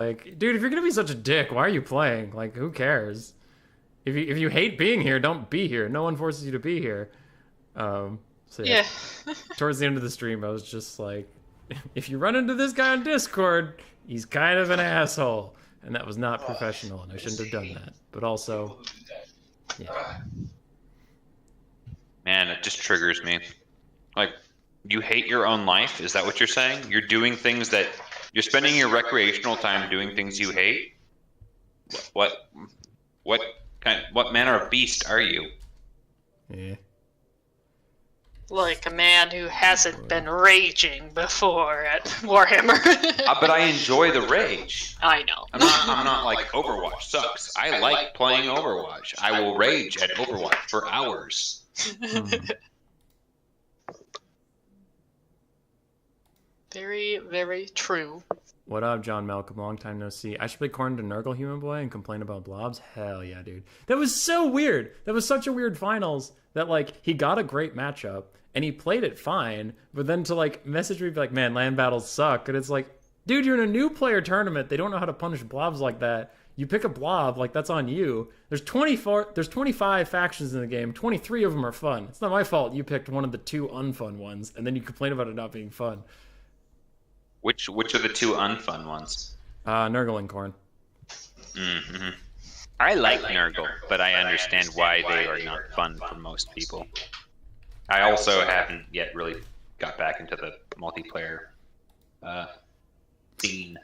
Like, dude, if you're gonna be such a dick, why are you playing? Like, who cares? If you hate being here, don't be here. No one forces you to be here. So yeah, Yeah. towards the end of the stream, I was just like, if you run into this guy on Discord, he's kind of an asshole, and that was not professional, and I shouldn't have done that. But also, yeah, Man, it just triggers me. Like, you hate your own life? Is that what you're saying? You're doing things that you're spending your recreational time doing things you hate? What what manner of beast are you? yeah. Like a man who hasn't been raging before at Warhammer. But I enjoy the rage. I know. I'm not like Overwatch sucks. I like playing Overwatch. I will rage at Overwatch for hours. Very, very true. What up, John Malcolm? Long time no see. I should play Corn to Nurgle Human Boy and complain about blobs? Hell yeah, dude. That was so weird. That was such a weird finals that, like, he got a great matchup and he played it fine, but then to, like, message me, be like, man, land battles suck. And it's like, dude, you're in a new player tournament. They don't know how to punish blobs like that. You pick a blob, like, that's on you. There's 25 factions in the game. 23 of them are fun. It's not my fault you picked one of the 2 unfun ones, and then you complain about it not being fun. Which are the 2 unfun ones? Nurgle and Corn. Mm-hmm. I like Nurgle, but I understand why they are not fun for most people. I also haven't yet really got back into the multiplayer scene.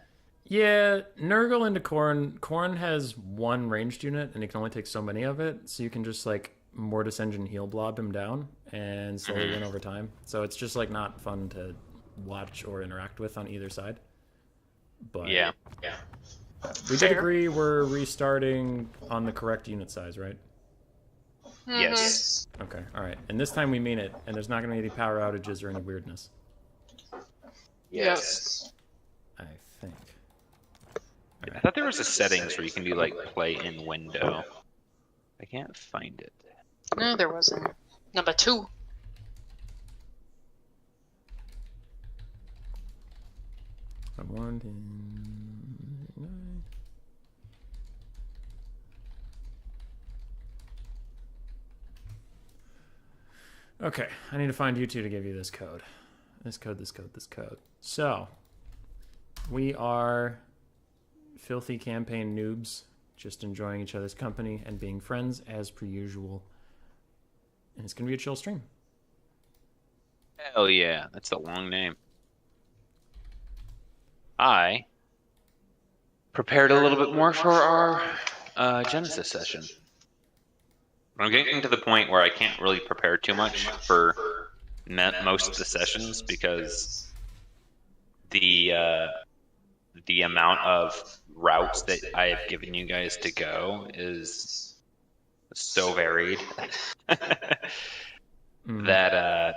Yeah, Nurgle into Corn. Corn has 1 ranged unit, and he can only take so many of it, so you can just, like, Mortis Engine heal blob him down and slowly win over time. So it's just, like, not fun to watch or interact with on either side. But yeah. We did agree we're restarting on the correct unit size, right? Yes. Okay, alright. And this time we mean it, and there's not going to be any power outages or any weirdness. Yes. I think. I thought there was a settings where you can do, like, play in window. I can't find it. No, there wasn't. Number 2. I'm wanting... Okay, I need to find you 2 to give you this code. This code. So, we are filthy campaign noobs, just enjoying each other's company and being friends as per usual. And it's going to be a chill stream. Hell yeah, that's a long name. I prepared a little bit more for our Genesis session. I'm getting to the point where I can't really prepare too much for most of the sessions because the amount of routes that I have given you guys to go is so varied that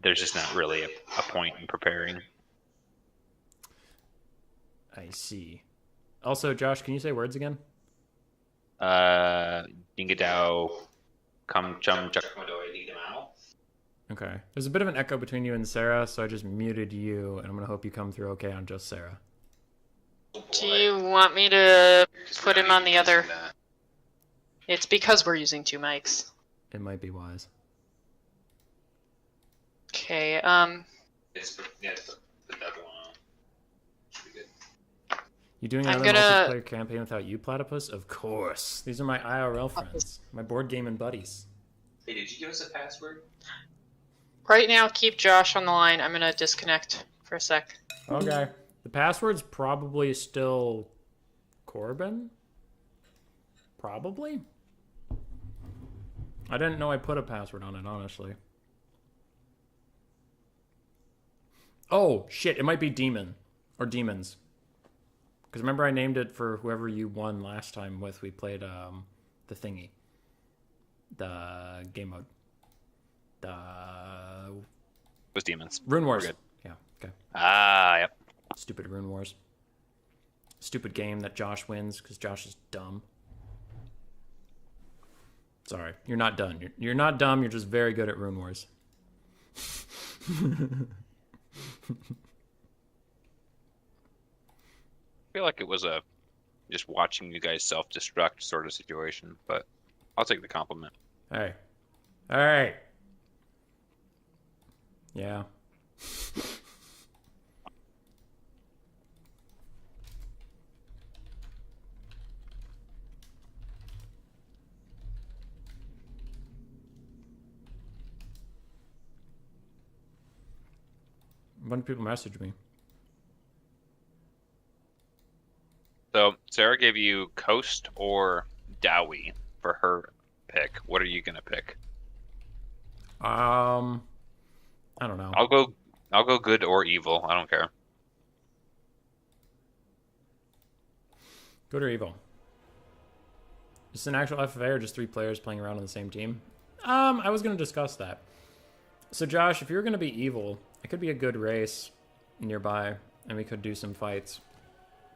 there's just not really a point in preparing. I see. Also, Josh, can you say words again? Dingadao, come chum chuck. Okay. There's a bit of an echo between you and Sarah, so I just muted you, and I'm going to hope you come through okay on just Sarah. Do you want me to put him on the other? It's because we're using 2 mics. It might be wise. Okay, You doing I'm another gonna- multiplayer campaign without you, Platypus? Of course. These are my IRL friends. My board gaming buddies. Hey, did you give us a password? right now, keep Josh on the line. I'm gonna disconnect for a sec. Okay. The password's probably still Corbin? Probably? I didn't know I put a password on it, honestly. Oh, shit. It might be Demon. Or Demons. Because remember I named it for whoever you won last time with. We played the thingy. The game mode. The... Was Demons. Rune Wars. We're good. Yeah, okay. Yep. Stupid Rune Wars. Stupid game that Josh wins because Josh is dumb. Sorry, you're not done. You're not dumb. You're just very good at Rune Wars. feel like it was a just watching you guys self-destruct sort of situation, but I'll take the compliment. Hey. All right. Yeah. A bunch of people messaged me. So Sarah gave you Coast or Dowie for her pick. What are you gonna pick? I don't know. I'll go good or evil. I don't care. Good or evil? Just an actual FFA or just 3 players playing around on the same team? I was going to discuss that. So Josh, if you're going to be evil, it could be a good race nearby, and we could do some fights.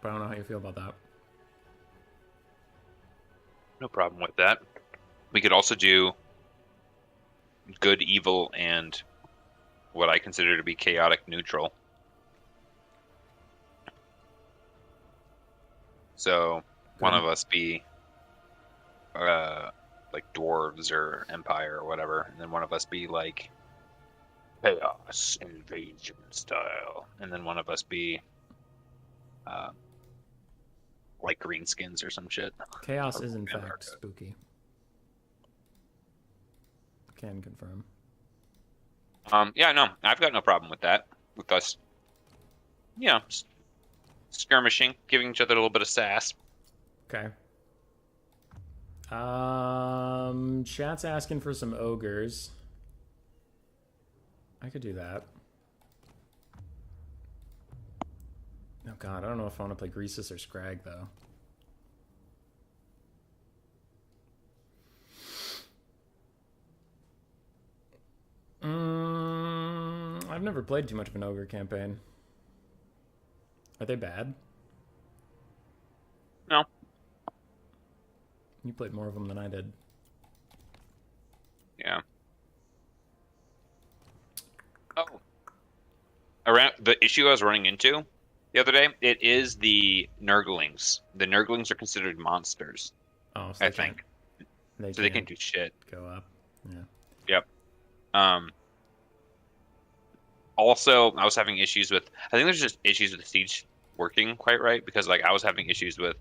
But I don't know how you feel about that. No problem with that. We could also do good, evil, and what I consider to be chaotic neutral. So one of us be like dwarves or empire or whatever, and then one of us be like chaos invasion style, and then one of us be like greenskins or some shit. Chaos is in fact spooky. Can confirm. Yeah, no, I've got no problem with that. With us, skirmishing, giving each other a little bit of sass. Okay. Chat's asking for some ogres. I could do that. Oh god, I don't know if I want to play Greasus or Scrag though. I've never played too much of an ogre campaign. Are they bad? No. You played more of them than I did. Yeah. Oh. Around the issue I was running into the other day, it is the Nurglings. The Nurglings are considered monsters. Oh, so I think. They so they can't do shit. Go up. Yeah. Yep. Also, I was having issues with. I think there's just issues with Siege working quite right because, like, I was having issues with,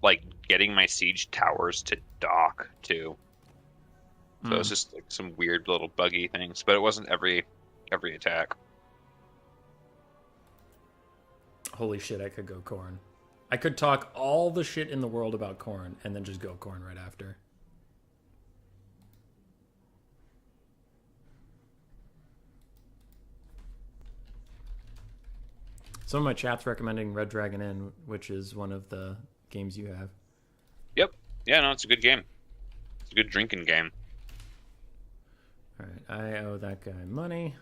like, getting my Siege towers to dock too. So it's just like some weird little buggy things, but it wasn't every attack. Holy shit! I could go corn. I could talk all the shit in the world about corn and then just go corn right after. Some of my chat's recommending Red Dragon Inn, which is one of the games you have. Yep. Yeah, no, it's a good game. It's a good drinking game. Alright, I owe that guy money.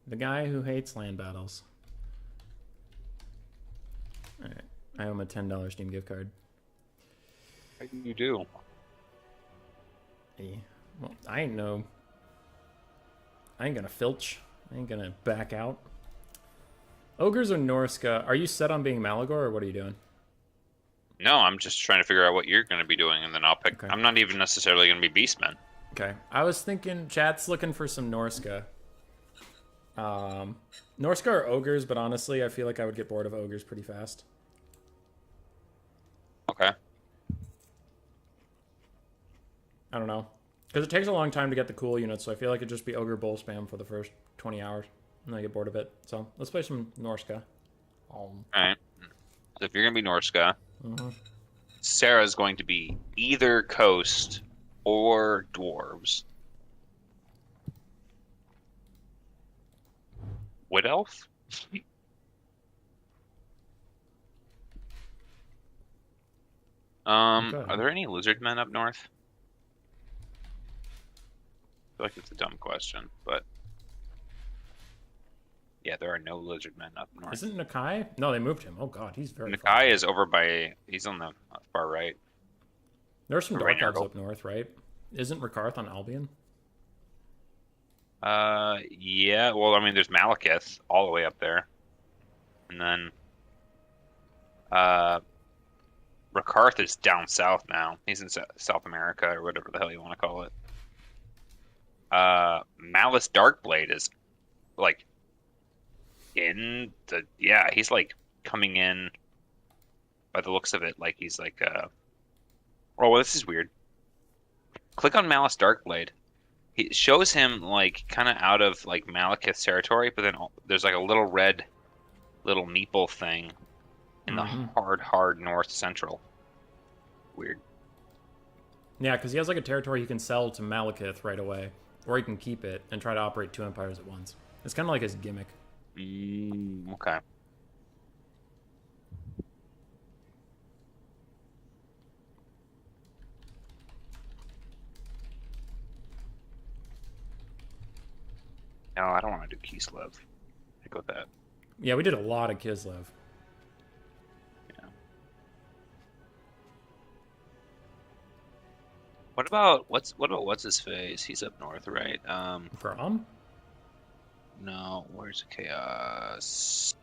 The guy who hates land battles. Alright, I owe him a $10 Steam gift card. How do you do? Hey, well, I ain't gonna filch. I ain't gonna back out. Ogres or Norska? Are you set on being Malagor, or what are you doing? No, I'm just trying to figure out what you're going to be doing, and then I'll pick. Okay. I'm not even necessarily going to be Beastmen. Okay. I was thinking chat's looking for some Norska. Norska are ogres, but honestly, I feel like I would get bored of ogres pretty fast. Okay. I don't know. Because it takes a long time to get the cool units, so I feel like it'd just be ogre bowl spam for the first 20 hours. And I get bored of it. So let's play some Norska. Alright. So if you're going to be Norska, Sarah's going to be either Coast or Dwarves. Wood Elf? Are there any lizard men up north? I feel like it's a dumb question, but yeah, there are no lizard men up north. Isn't Nakai? No, they moved him. Oh god, he's very Nakai far. is over by. He's on the far right. There's some Right dark elves Nurgle. up north, right? Isn't Rakarth on Albion? Yeah. Well, I mean, there's Malekith all the way up there, and then Rakarth is down south now. He's in South America or whatever the hell you want to call it. Malice Darkblade is like he's like coming in by the looks of it, like he's like oh well, this is weird. Click on Malice Darkblade. It shows him like kind of out of like Malekith's territory, but then there's like a little red little meeple thing in the hard north central. Weird. Yeah, because he has like a territory he can sell to Malekith right away, or he can keep it and try to operate 2 empires at once. It's kind of like his gimmick. Okay. No, I don't want to do Kislev. I go with that. Yeah, we did a lot of Kislev. Yeah. What about what's his face? He's up north, right? From? No, where's Chaos?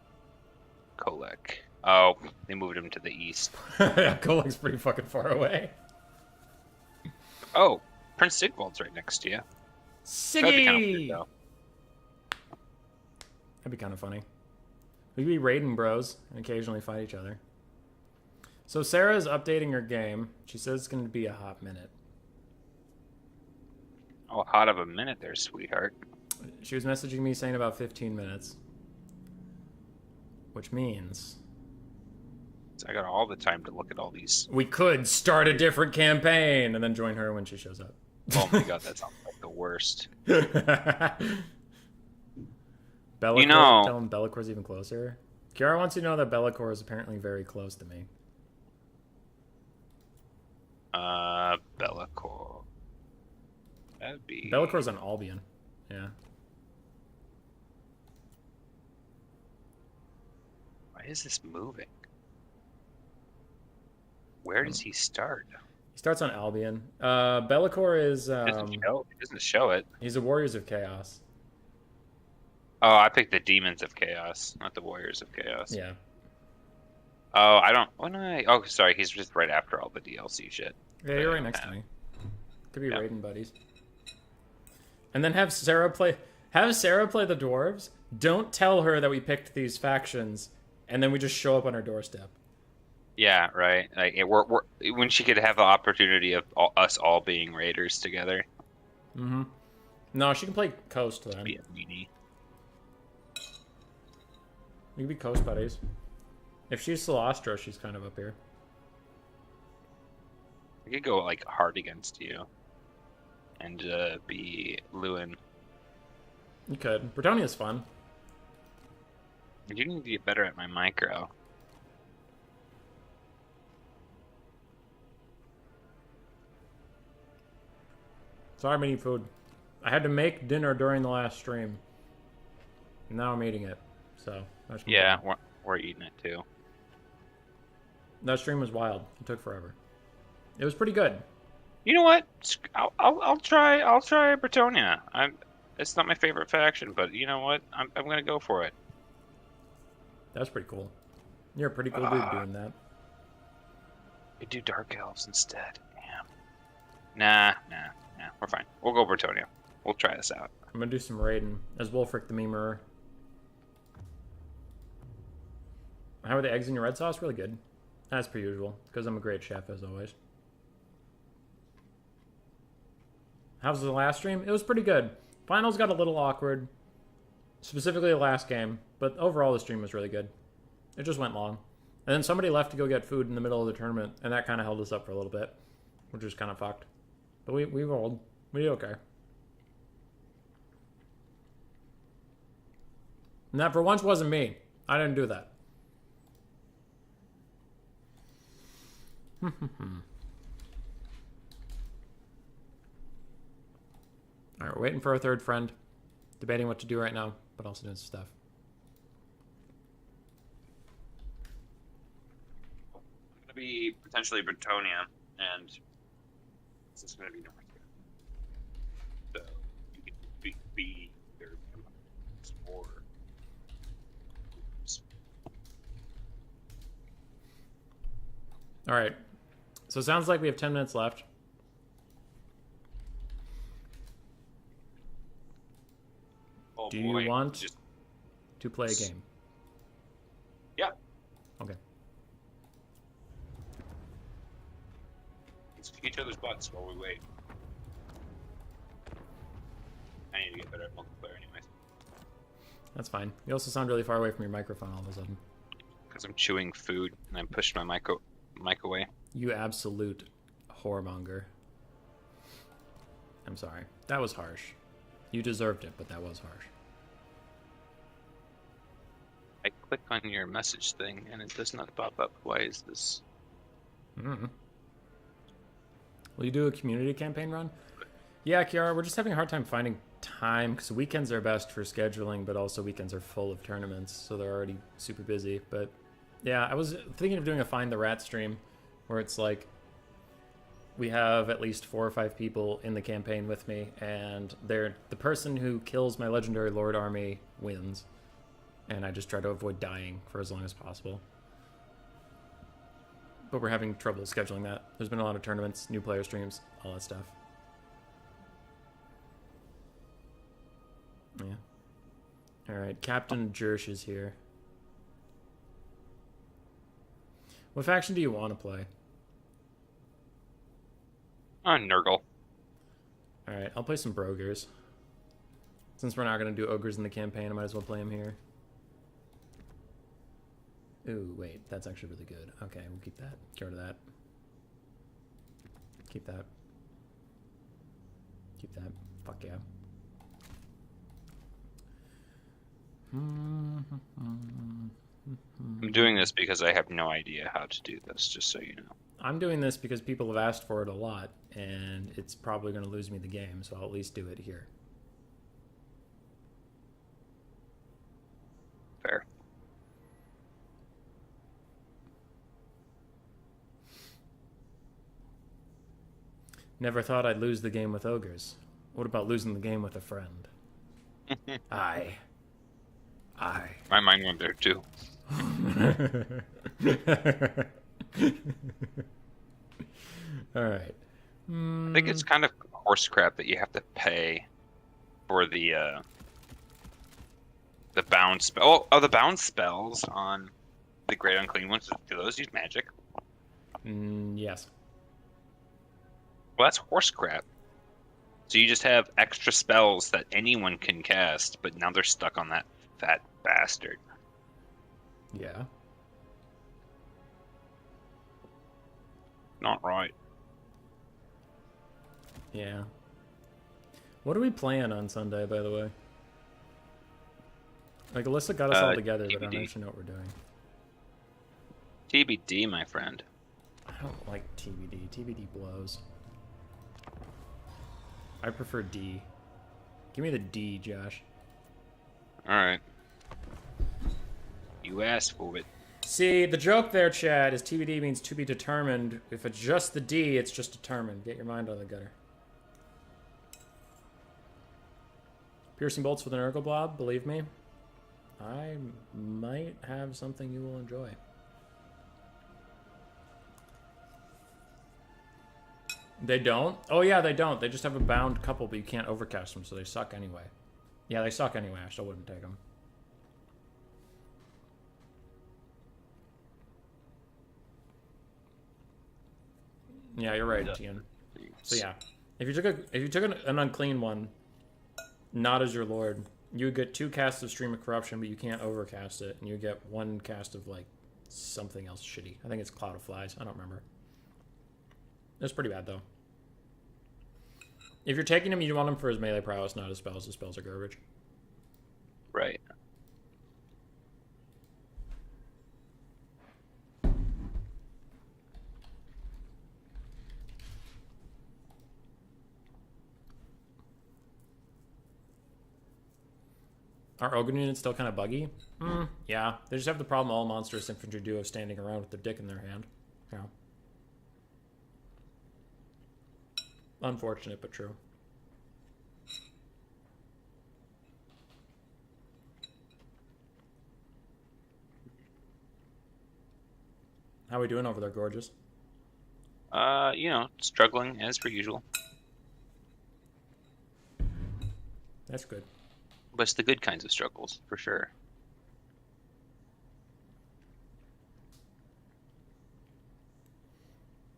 Kolek. Oh, they moved him to the east. Yeah, Kolek's pretty fucking far away. Oh, Prince Sigvald's right next to you. Siggy! That'd be kind of weird, though. That'd be kind of funny. We could be raiding bros and occasionally fight each other. So Sarah's updating her game. She says it's going to be a hot minute. Oh, hot of a minute there, sweetheart. She was messaging me saying about 15 minutes. Which means... I got all the time to look at all these. we could start a different campaign and then join her when she shows up. Oh my god, that sounds like the worst. Be'lakor, You know- tell him Be'lakor's even closer. Kiara wants you to know that Be'lakor is apparently very close to me. Be'lakor. That'd be... Be'lakor's on Albion. Yeah. Why is this moving? Where does he start? He starts on Albion. Be'lakor is... It doesn't show it. he's a Warriors of Chaos. Oh, I picked the Demons of Chaos, not the Warriors of Chaos. Yeah. Oh, I don't... When I... Oh, sorry, he's just right after all the DLC shit. Yeah, you're right next to me. Could be Yeah. raiding buddies. And then have Sarah play the dwarves. Don't tell her that we picked these factions, and then we just show up on her doorstep. Yeah, right. Like we're when she could have the opportunity of us all being raiders together. Mm-hmm. No, she can play Coast then. Be a meanie. We could be Coast buddies. If she's Celestra, she's kind of up here. I could go like hard against you, and be Lewin. You could. Bretonia's fun. You need to get better at my micro. Sorry, I'm eating food. I had to make dinner during the last stream. Now I'm eating it. So that's Yeah, we're eating it too. that stream was wild. It took forever. It was pretty good. You know what? I'll try Bretonia. It's not my favorite faction, but you know what? I'm gonna go for it. That's pretty cool. You're a pretty cool dude doing that. We do Dark Elves instead. Damn. Nah. We're fine. We'll go Bretonia. We'll try this out. I'm gonna do some raiding as Wolfric the Memerer. How are the eggs in your red sauce? Really good. As per usual, because I'm a great chef as always. How was the last stream? It was pretty good. Finals got a little awkward, specifically the last game, but overall the stream was really good. It just went long. And then somebody left to go get food in the middle of the tournament, and that kind of held us up for a little bit, which was kind of fucked. But we rolled. We did okay. And that for once wasn't me. I didn't do that. Alright, we're waiting for our third friend. Debating what to do right now, but also doing some stuff. I'm gonna be potentially Bretonia, and this is gonna be north here. So you can be their or All right. So it sounds like we have 10 minutes left. Oh, Do you want to play a game? Yeah. Okay. Let's kick each other's butts while we wait. I need to get better at multiplayer anyways. That's fine. You also sound really far away from your microphone all of a sudden. Because I'm chewing food and I pushed my mic away. You absolute whoremonger. I'm sorry. That was harsh. You deserved it, but that was harsh. I click on your message thing and it does not pop up. Why is this? Mm-hmm. Will you do a community campaign run? Yeah, Kiara, we're just having a hard time finding time because weekends are best for scheduling, but also weekends are full of tournaments, so they're already super busy. But yeah, I was thinking of doing a Find the Rat stream where it's like we have at least 4 or 5 people in the campaign with me, and the person who kills my legendary lord army wins, and I just try to avoid dying for as long as possible. But we're having trouble scheduling that. There's been a lot of tournaments, new player streams, all that stuff. Yeah. Alright, Captain Jersh is here. What faction do you want to play? Nurgle. Alright, I'll play some Brogers. Since we're not going to do Ogres in the campaign, I might as well play them here. Ooh, wait, that's actually really good. Okay, we'll keep that. Get rid of that. Keep that. Keep that. Fuck yeah. I'm doing this because I have no idea how to do this, just so you know. I'm doing this because people have asked for it a lot, and it's probably going to lose me the game, so I'll at least do it here. Fair. Never thought I'd lose the game with ogres. What about losing the game with a friend? Aye. My mind went there too. Alright. I think it's kind of horse crap that you have to pay for the bound spell. Oh, the bound spells on the Great Unclean ones. Do those use magic? Yes. Well, that's horse crap. So you just have extra spells that anyone can cast, but now they're stuck on that fat bastard. Yeah. Not right. Yeah. What are we playing on Sunday, by the way? Like, Alyssa got us all together, but I don't actually know what we're doing. TBD, my friend. I don't like TBD. TBD blows. I prefer D. Give me the D, Josh. Alright. You asked for it. See, the joke there, Chad, is TBD means to be determined. If it's just the D, it's just determined. Get your mind on the gutter. Piercing bolts with an Urgle Blob, believe me. I might have something you will enjoy. They don't? Oh yeah, they don't. They just have a bound couple, but you can't overcast them, so they suck anyway. Yeah, they suck anyway. I still wouldn't take them. Yeah, you're right, Tian. So yeah, if you took an unclean one, not as your lord, you would get 2 casts of Stream of Corruption, but you can't overcast it, and you get 1 cast of like something else shitty. I think it's Cloud of Flies. I don't remember. It's pretty bad though. If you're taking him, you want him for his melee prowess, not his spells. His spells are garbage. Right. Are Ogre units still kind of buggy? Yeah. They just have the problem all monstrous infantry do of standing around with their dick in their hand. Yeah. Unfortunate, but true. How we doing over there, gorgeous? Struggling as per usual. That's good. But it's the good kinds of struggles, for sure.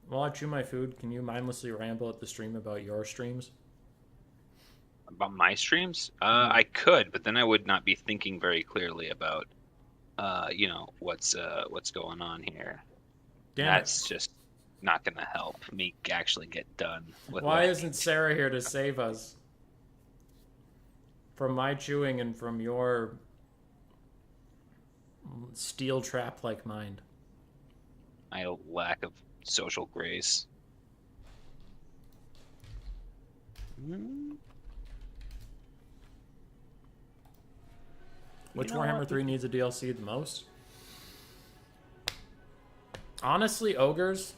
While I chew my food, can you mindlessly ramble at the stream about your streams? About my streams? I could, but then I would not be thinking very clearly about, what's going on here. That's just not going to help me actually get done with Why isn't Sarah here to save us from my chewing and from your steel trap-like mind? My lack of social grace. Which Warhammer 3 needs a DLC the most? Honestly, Ogres.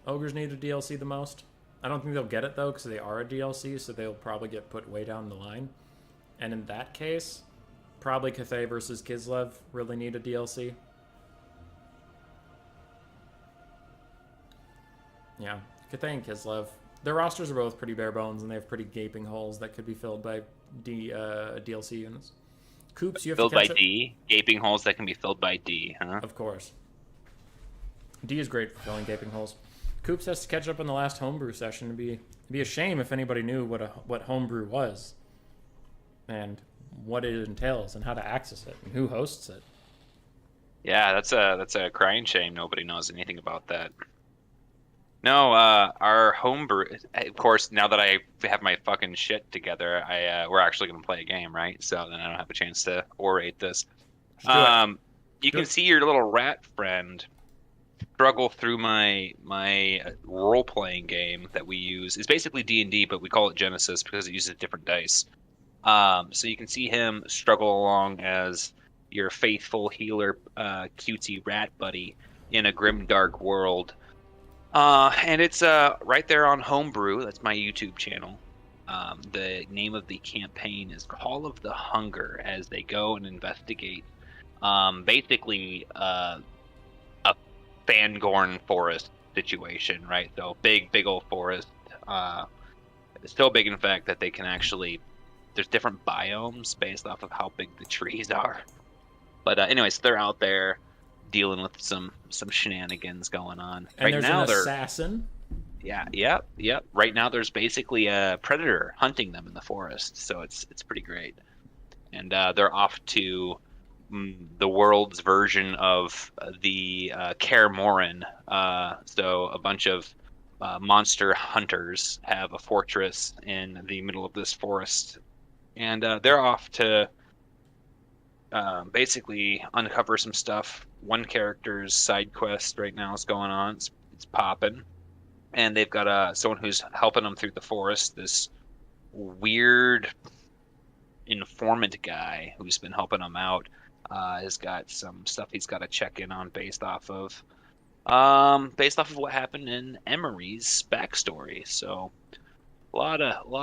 Ogres need a DLC the most. I don't think they'll get it, though, because they are a DLC, so they'll probably get put way down the line. And in that case, probably Cathay versus Kislev really need a DLC. Yeah, Cathay and Kislev. Their rosters are both pretty bare bones, and they have pretty gaping holes that could be filled by DLC units. Coops, you have filled to catch by D? Gaping holes that can be filled by D, huh? Of course. D is great for filling gaping holes. Coops has to catch up on the last homebrew session. It'd be a shame if anybody knew what homebrew was, and what it entails, and how to access it, and who hosts it. Yeah, that's a crying shame. Nobody knows anything about that. No, our homebrew. Of course, now that I have my fucking shit together, we're actually gonna play a game, right? So then I don't have a chance to orate this. You can see your little rat friend struggle through my role playing game that we use. It's basically D&D, but we call it Genesis because it uses different dice. So you can see him struggle along as your faithful healer, cutesy rat buddy in a grim dark world. And it's right there on Homebrew. That's my YouTube channel. The name of the campaign is Call of the Hunger, as they go and investigate basically a Fangorn forest situation, right? So big old forest. It's so big, in fact, that they can actually... There's different biomes based off of how big the trees are. But anyways, they're out there dealing with some shenanigans going on. And right now, there's an assassin. Yeah. Right now, there's basically a predator hunting them in the forest, so it's pretty great. And they're off to the world's version of the Kaer Morhen. So a bunch of monster hunters have a fortress in the middle of this forest, and they're off to basically uncover some stuff. One character's side quest right now is going on. It's popping. And they've got someone who's helping them through the forest. This weird informant guy who's been helping them out has got some stuff he's got to check in on based off of what happened in Emery's backstory. So a lot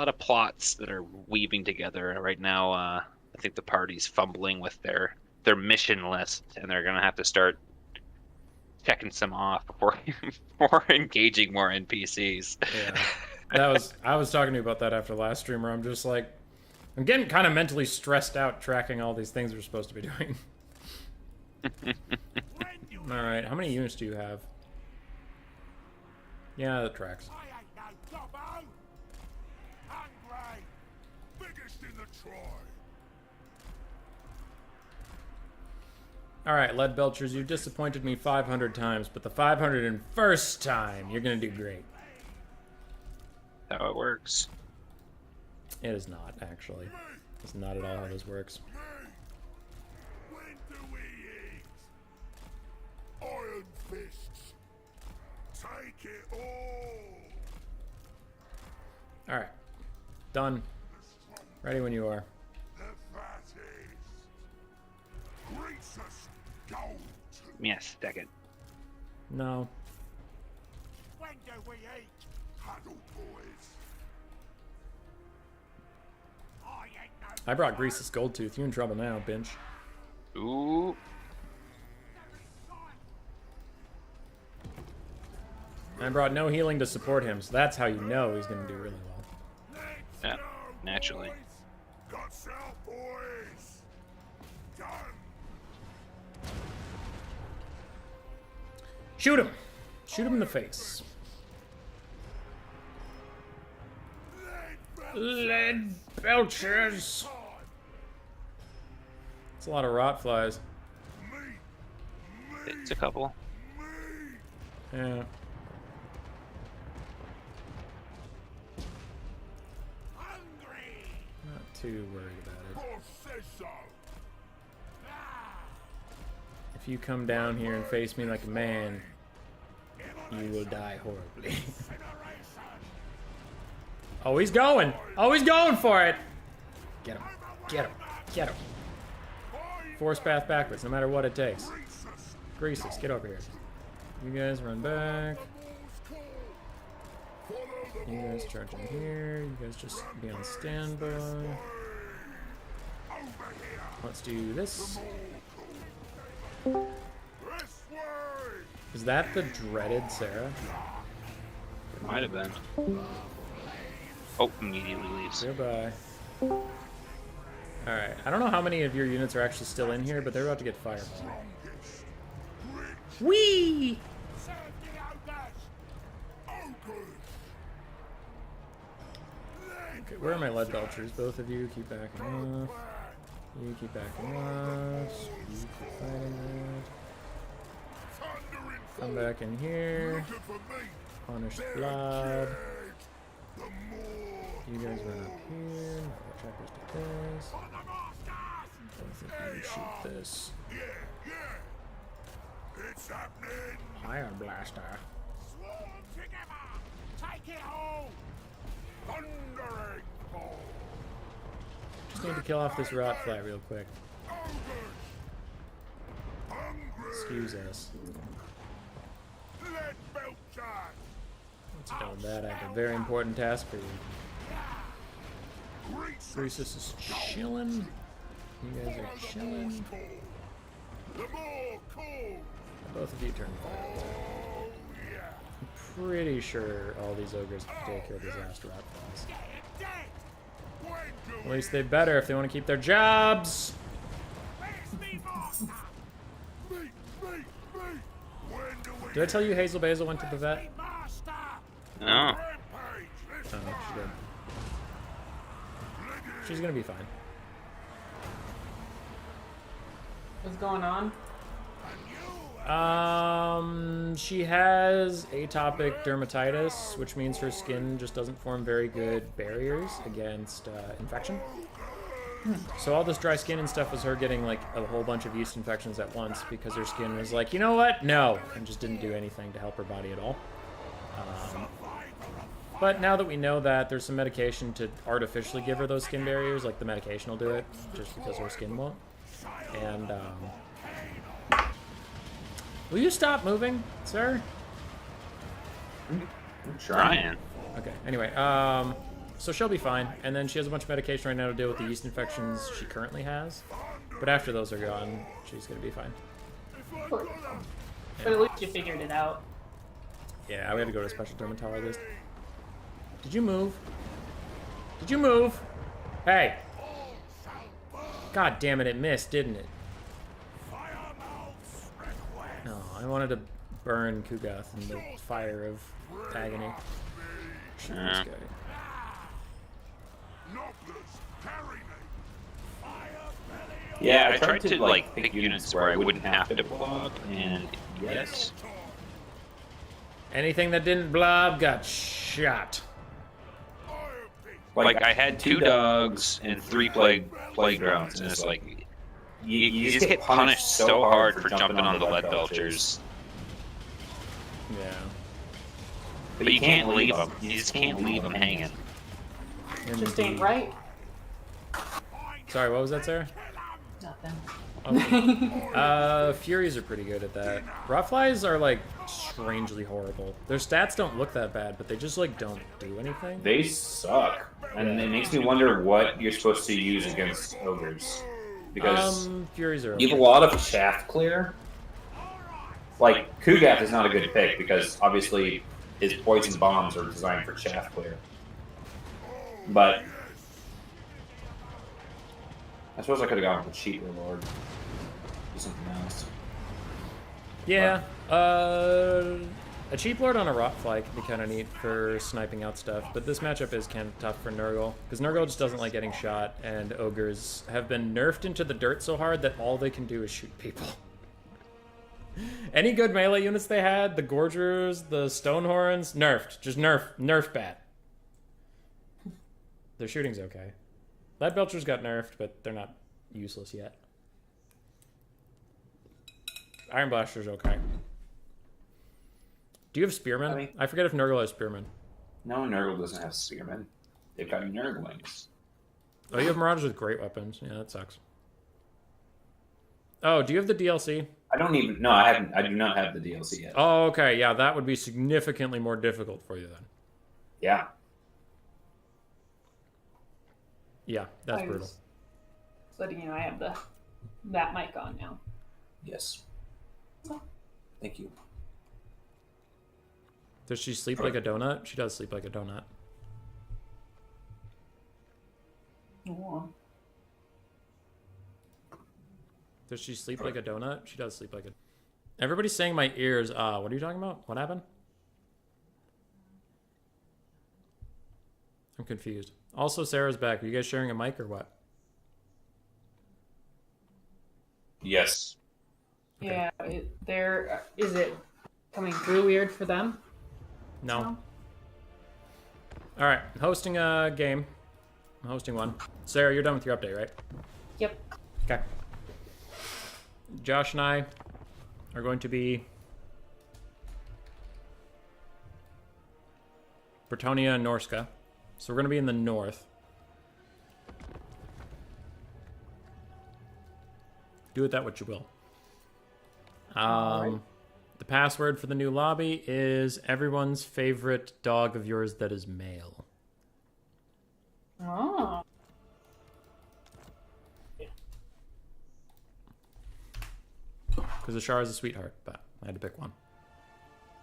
of plots that are weaving together right now. I think the party's fumbling with their mission list, and they're gonna have to start checking some off before engaging more NPCs. Yeah, I was talking to you about that after last stream, where I'm just like, I'm getting kind of mentally stressed out tracking all these things we're supposed to be doing. All right, how many units do you have? Yeah, that tracks. Alright, Lead Belchers, you've disappointed me 500 times, but the 501st time, you're gonna do great. How it works. It is not, actually. It's not at all how this works. When do we eat? Iron fists. Take it all. Alright. Done. Ready when you are. The fattest. Grease us gold. Give me a second. No. When do we eat? Huddle boys. I brought Grease's Gold Tooth. You in trouble now, Binch. Ooh. I brought no healing to support him, so that's how you know he's going to do really well. Yeah, naturally. Guts out, boys. Done. Shoot him! Shoot him in the face. Lead belchers! It's a lot of rot flies. It's a couple. Yeah. Not too worried about it. Boss says so. If you come down here and face me like a man, you will die horribly. Oh, he's going! Oh, he's going for it! Get him. Get him. Get him. Force path backwards, no matter what it takes. Greases, get over here. You guys run back. You guys charge in here. You guys just be on standby. Let's do this. Is that the dreaded Sarah? It might have been. Oh, immediately leaves. Goodbye. Alright, I don't know how many of your units are actually still in here, but they're about to get fireball. Whee! Okay, where are my lead belchers? Both of you keep backing off. You keep backing off. You keep fighting that. Come back in here. Punish blob. You guys run up here. My trackers do this. I think you shoot this. It's happening. Fire blaster. Swarm together. Take it home. Thundering fall. Just need to kill off this rot fly real quick. Excuse us. Lead belcher. Once you've done that, I have a very important task for you. Greasus is chilling. You guys are chilling. The more cool. Both of you turn fire. Oh yeah. I'm pretty sure all these ogres can take care of these last rot flies. Dead. When do At least they better if they want to keep their jobs. Where's me master? Me. When do we Did I tell you Hazel Basil went to the vet? master? No. Rampage. Oh, she did. She's gonna be fine. What's going on? She has atopic dermatitis, which means her skin just doesn't form very good barriers against infection. So all this dry skin and stuff was her getting like a whole bunch of yeast infections at once because her skin was like, you know what? No, and just didn't do anything to help her body at all. But now that we know that, there's some medication to artificially give her those skin barriers, like the medication will do it, just because her skin won't. And, will you stop moving, sir? I'm trying. Okay, anyway, so she'll be fine, and then she has a bunch of medication right now to deal with the yeast infections she currently has. But after those are gone, she's gonna be fine. But at least you figured it out. Yeah, we had to go to a special dermatologist. Did you move? Did you move? Hey! God damn it, it missed, didn't it? No, I wanted to burn Kugath in the fire of agony. Shoot this guy. Yeah, I tried to like pick units where I wouldn't have to block, and yes. Anything that didn't blob got shot. Like I had 2 dogs and 3 playgrounds, and it's like you just get punished so hard for jumping on the lead belchers. Yeah. But you can't leave them. You just can't leave them hanging. Just ain't right. Sorry, what was that, Sarah? Nothing. Okay. Furies are pretty good at that. Rotflies are like strangely horrible. Their stats don't look that bad, but they just like don't do anything. They suck, and it makes me wonder what you're supposed to use against ogres. Because Furies are you have okay. a lot of shaft clear. Like Kugath is not a good pick because obviously his poison bombs are designed for chaff clear. But I suppose I could have gone with cheat reward. Do something else. Yeah, a cheap lord on a rot fly can be kind of neat for sniping out stuff, but this matchup is kind of tough for Nurgle, because Nurgle just doesn't like getting shot, and ogres have been nerfed into the dirt so hard that all they can do is shoot people. Any good melee units they had, the Gorgers, the Stonehorns, nerfed. Just nerf bat. Their shooting's okay. Leadbelchers got nerfed, but they're not useless yet. Iron Blaster's okay. Do you have Spearmen? I forget if Nurgle has Spearmen. No, Nurgle doesn't have Spearmen. They've got Nurglings. Oh, you have Marauders with great weapons. Yeah, that sucks. Oh, do you have the DLC? I don't even. No, I haven't. I do not have the DLC yet. Oh, okay. Yeah, that would be significantly more difficult for you then. Yeah. Yeah, that's brutal. Just letting you know I have that mic on now. Yes. Thank you. Does she sleep like a donut? She does sleep like a donut. Oh. Does she sleep like a donut? She does sleep like a... Everybody's saying my ears. What are you talking about? What happened? I'm confused. Also, Sarah's back. Are you guys sharing a mic or what? Yes. Okay. Yeah, is it coming through weird for them? No. All right, I'm hosting a game. I'm hosting one. Sarah, you're done with your update, right? Yep. Okay. Josh and I are going to be Bretonia and Norska. So we're going to be in the north. Do with that what you will. Alright. The password for the new lobby is everyone's favorite dog of yours that is male. Oh. Because Ashara is a sweetheart, but I had to pick one.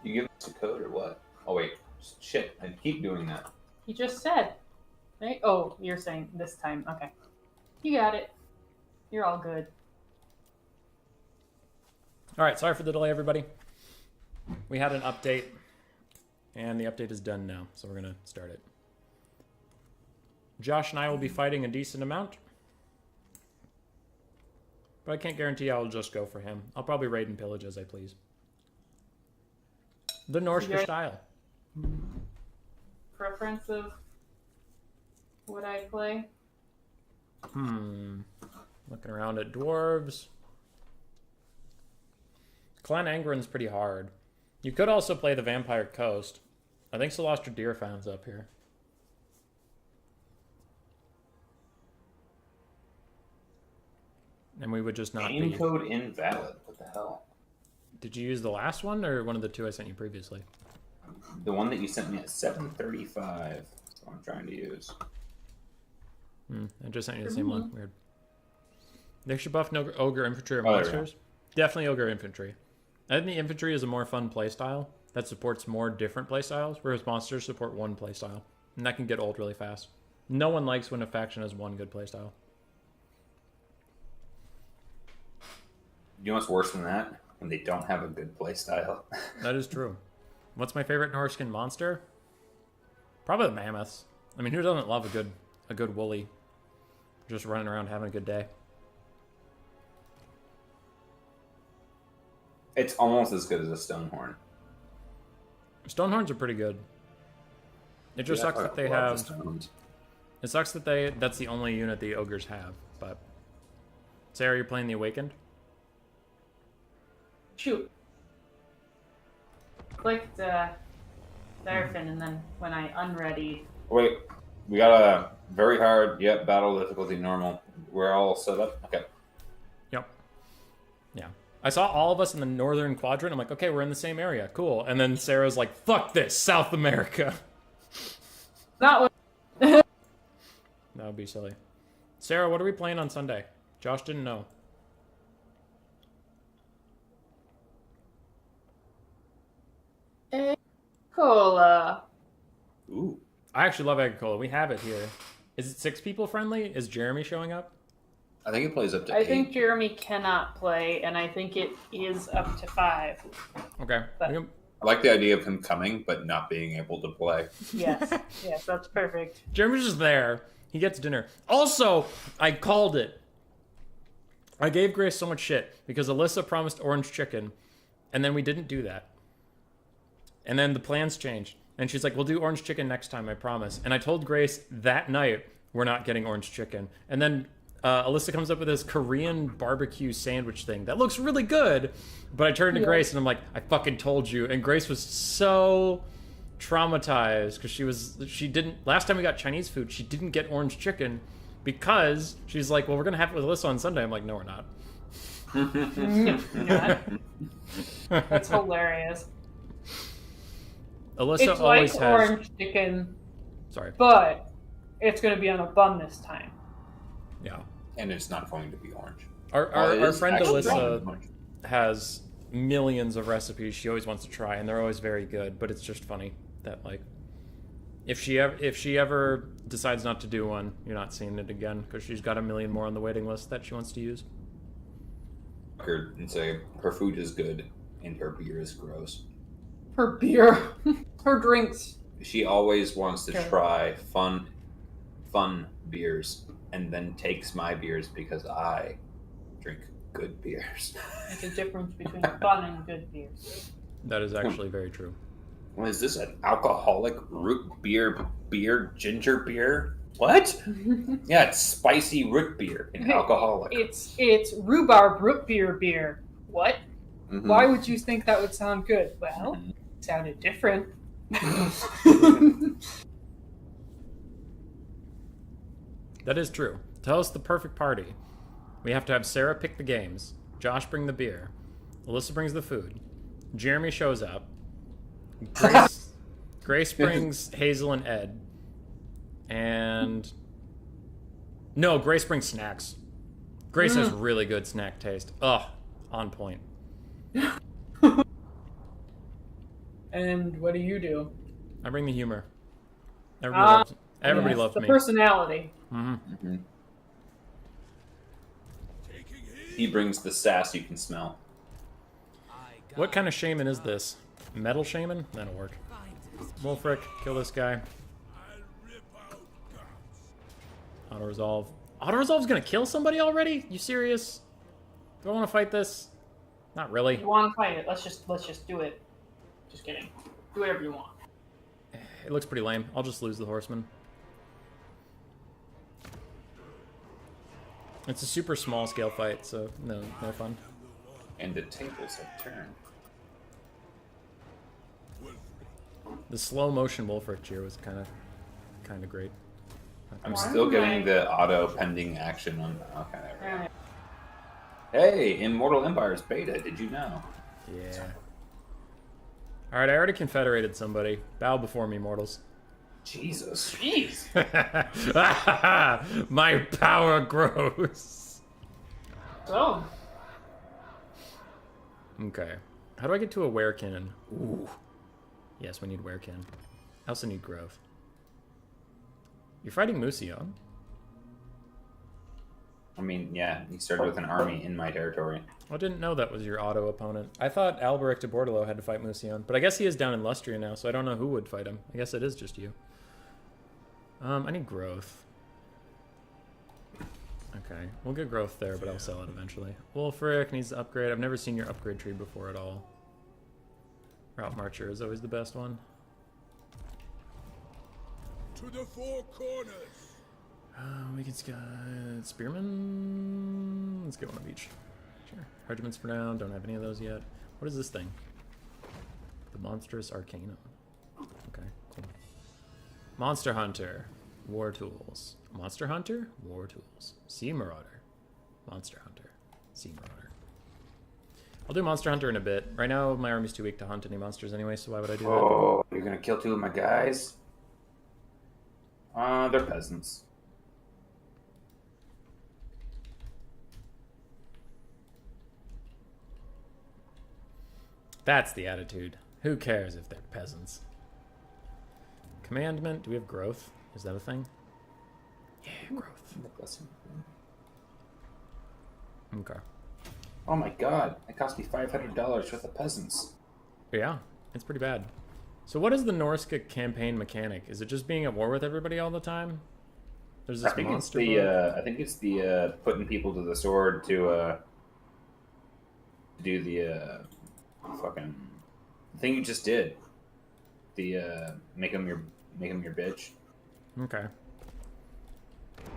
You give us a code or what? Oh wait, shit! I keep doing that. He just said. Right? Oh, you're saying this time. Okay. You got it. You're all good. All right, sorry for the delay, everybody. We had an update, and the update is done now, so we're going to start it. Josh and I will be fighting a decent amount, but I can't guarantee I'll just go for him. I'll probably raid and pillage as I please. The Norska style. Preference of what I play? Looking around at dwarves. Clan Angren's pretty hard. You could also play the Vampire Coast. I think Solostra Deerfound's up here. And we would just not Game be... code invalid. What the hell? Did you use the last one or one of the two I sent you previously? The one that you sent me at 7:35. That's what I'm trying to use. I just sent you the same one. Weird. They should buff no ogre infantry or Oh, there we monsters. Definitely ogre infantry. I think the infantry is a more fun playstyle that supports more different playstyles, whereas monsters support one playstyle. And that can get old really fast. No one likes when a faction has one good playstyle. You know what's worse than that? When they don't have a good playstyle. That is true. What's my favorite Norskin monster? Probably the mammoths. I mean, who doesn't love a good woolly just running around having a good day? It's almost as good as a Stonehorn. Stonehorns are pretty good. It just sucks that they have... It sucks that that's the only unit the ogres have, but... Sarah, you're playing the Awakened? Shoot. Clicked Darfin, and then when I unreadied... Wait, we got a very hard, battle difficulty normal. We're all set up? Okay. Yep. Yeah. I saw all of us in the northern quadrant. I'm like, okay, we're in the same area. Cool. And then Sarah's like, fuck this, South America. That was... That would be silly. Sarah, what are we playing on Sunday? Josh didn't know. Cola. Ooh. I actually love Agricola. We have it here. Is it 6 people friendly? Is Jeremy showing up? I think it plays up to I 8. think Jeremy cannot play, and I think it is up to 5. Okay. But- We can- I like the idea of him coming, but not being able to play. Yes, yes, that's perfect. Jeremy's just there. He gets dinner. Also, I called it. I gave Grace so much shit because Alyssa promised orange chicken, and then we didn't do that. And then the plans changed. And she's like, we'll do orange chicken next time, I promise. And I told Grace that night, we're not getting orange chicken. And then Alyssa comes up with this Korean barbecue sandwich thing that looks really good. But I turned to Grace and I'm like, I fucking told you. And Grace was so traumatized because she didn't, last time we got Chinese food, she didn't get orange chicken because she's like, well, we're going to have it with Alyssa on Sunday. I'm like, no, we're not. That's hilarious. Alyssa It's always like has. orange chicken, Sorry. but it's going to be on a bun this time. Yeah. And it's not going to be orange. Our friend actually Alyssa orange. has millions of recipes she always wants to try, and they're always very good. But it's just funny that like, if she ever decides not to do one, you're not seeing it again because she's got a million more on the waiting list that she wants to use. And say her food is good and her beer is gross. Her beer, her drinks. She always wants to Okay. try fun beers and then takes my beers because I drink good beers. There's a difference between fun and good beers. That is actually very true. What is this, an alcoholic root beer, ginger beer? What? Yeah, it's spicy root beer and alcoholic. It's rhubarb root beer. What? Mhm. Why would you think that would sound good? Well, Mhm. it sounded different. That is true. Tell us the perfect party. We have to have Sarah pick the games, Josh bring the beer, Alyssa brings the food, Jeremy shows up, Grace brings Hazel and Ed, and no, Grace brings snacks. Grace has really good snack taste. Ugh, on point. And what do you do? I bring the humor. Everybody Yes, loves the me. personality. Mm-hmm. He brings the sass you can smell. What kind of shaman is this? Metal shaman? That'll work. Wolfric, kill this guy. Auto resolve. Auto resolve's gonna kill somebody already? You serious? Do I want to fight this? Not really. If you want to fight it, let's just do it. Just kidding. Do whatever you want. It looks pretty lame. I'll just lose the horseman. It's a super small scale fight, so no fun. And the tables have turned. The slow motion Wolfric cheer was kind of great. I'm Why still am getting I- the auto pending action on. Okay, there we go. Alright. Hey, Immortal Empire's beta. Did you know? Yeah. All right, I already confederated somebody. Bow before me, mortals. Jesus. Jeez. My power grows. So, Okay. How do I get to a werekin? Ooh. Yes, we need werekin. I also need growth. You're fighting Musio. I mean, yeah, he started with an army in my territory. I didn't know that was your auto opponent. I thought Alberic de Bordelot had to fight Musion, but I guess he is down in Lustria now, so I don't know who would fight him. I guess it is just you. I need growth. Okay, we'll get growth there, but I'll sell it eventually. Wolfric needs to upgrade. I've never seen your upgrade tree before at all. Route Marcher is always the best one. To the four corners. We can Spearman. Let's get one of each. Sure. Regiments for now. Don't have any of those yet. What is this thing? The Monstrous Arcanum. Okay, cool. Monster Hunter. War Tools. Monster Hunter. War Tools. Sea Marauder. Monster Hunter. Sea Marauder. I'll do Monster Hunter in a bit. Right now, my army's too weak to hunt any monsters anyway, so why would I do that? Oh, you're gonna kill two of my guys? They're peasants. That's the attitude. Who cares if they're peasants? Commandment. Do we have growth? Is that a thing? Yeah, growth. Okay. Oh my god, that cost me $500 for the peasants. Yeah, it's pretty bad. So what is the Norse campaign mechanic? Is it just being at war with everybody all the time? There's this I think monster it's the putting people to the sword to do the fucking thing you just did. The make them your bitch. Okay.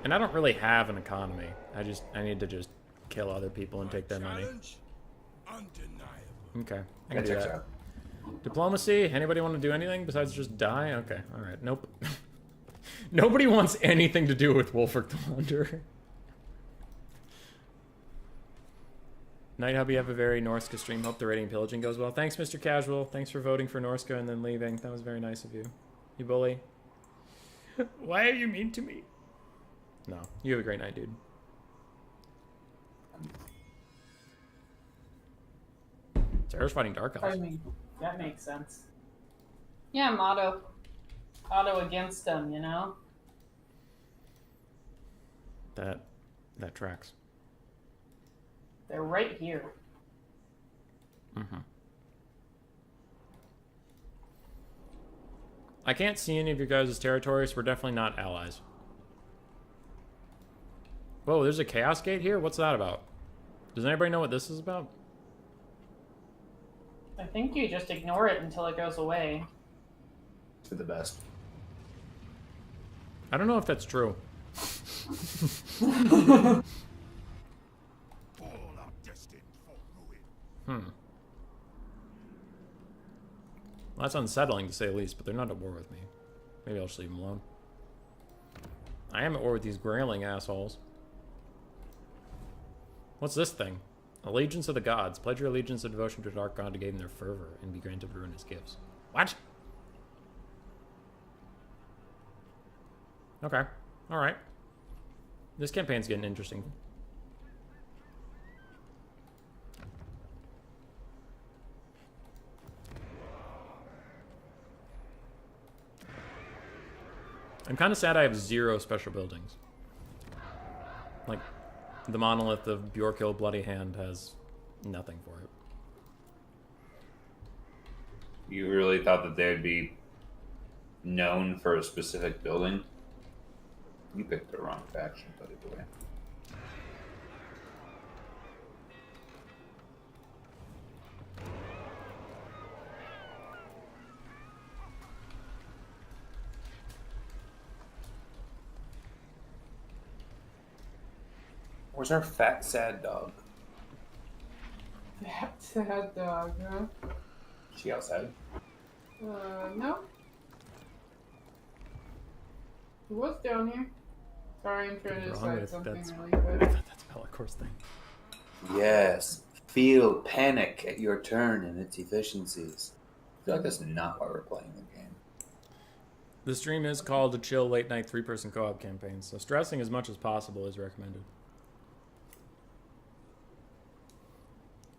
And I don't really have an economy. I need to just kill other people and take their money. Challenge undeniable. Okay. I That can do checks that. out. Diplomacy? Anybody want to do anything besides just die? Okay. Alright. Nope. Nobody wants anything to do with Wolfric the Wanderer. Night Hub, you have a very Norska stream. Hope the raiding and pillaging goes well. Thanks, Mr. Casual. Thanks for voting for Norska and then leaving. That was very nice of you. You bully. Why are you mean to me? No. You have a great night, dude. Sarah's fighting Dark Elves. I mean, that makes sense. Yeah, I'm auto against them, you know? That tracks. They're right here. Mm-hmm. I can't see any of your guys' territories. So we're definitely not allies. Whoa, there's a Chaos Gate here? What's that about? Does anybody know what this is about? I think you just ignore it until it goes away. For the best. I don't know if that's true. All are destined for ruin. Well, that's unsettling to say the least, but they're not at war with me. Maybe I'll just leave them alone. I am at war with these grayling assholes. What's this thing? Allegiance of the gods. Pledge your allegiance and devotion to a dark god to gain their fervor and be granted ruinous gifts. What? Okay. Alright. This campaign's getting interesting. I'm kind of sad I have 0 special buildings. Like, the monolith of Bjorkhill Bloody Hand has nothing for it. You really thought that they'd be known for a specific building? You picked the wrong faction, buddy boy. Where's our fat, sad dog? That sad dog, huh? She outside? No. He was down here. Sorry, I'm trying to Wrong decide with something that's- really I quick. thought that's a Pelicor's thing. Yes. Feel panic at your turn and its efficiencies. I feel like that's not why we're playing the game. The stream is called a chill late night 3-person co-op campaign, so stressing as much as possible is recommended.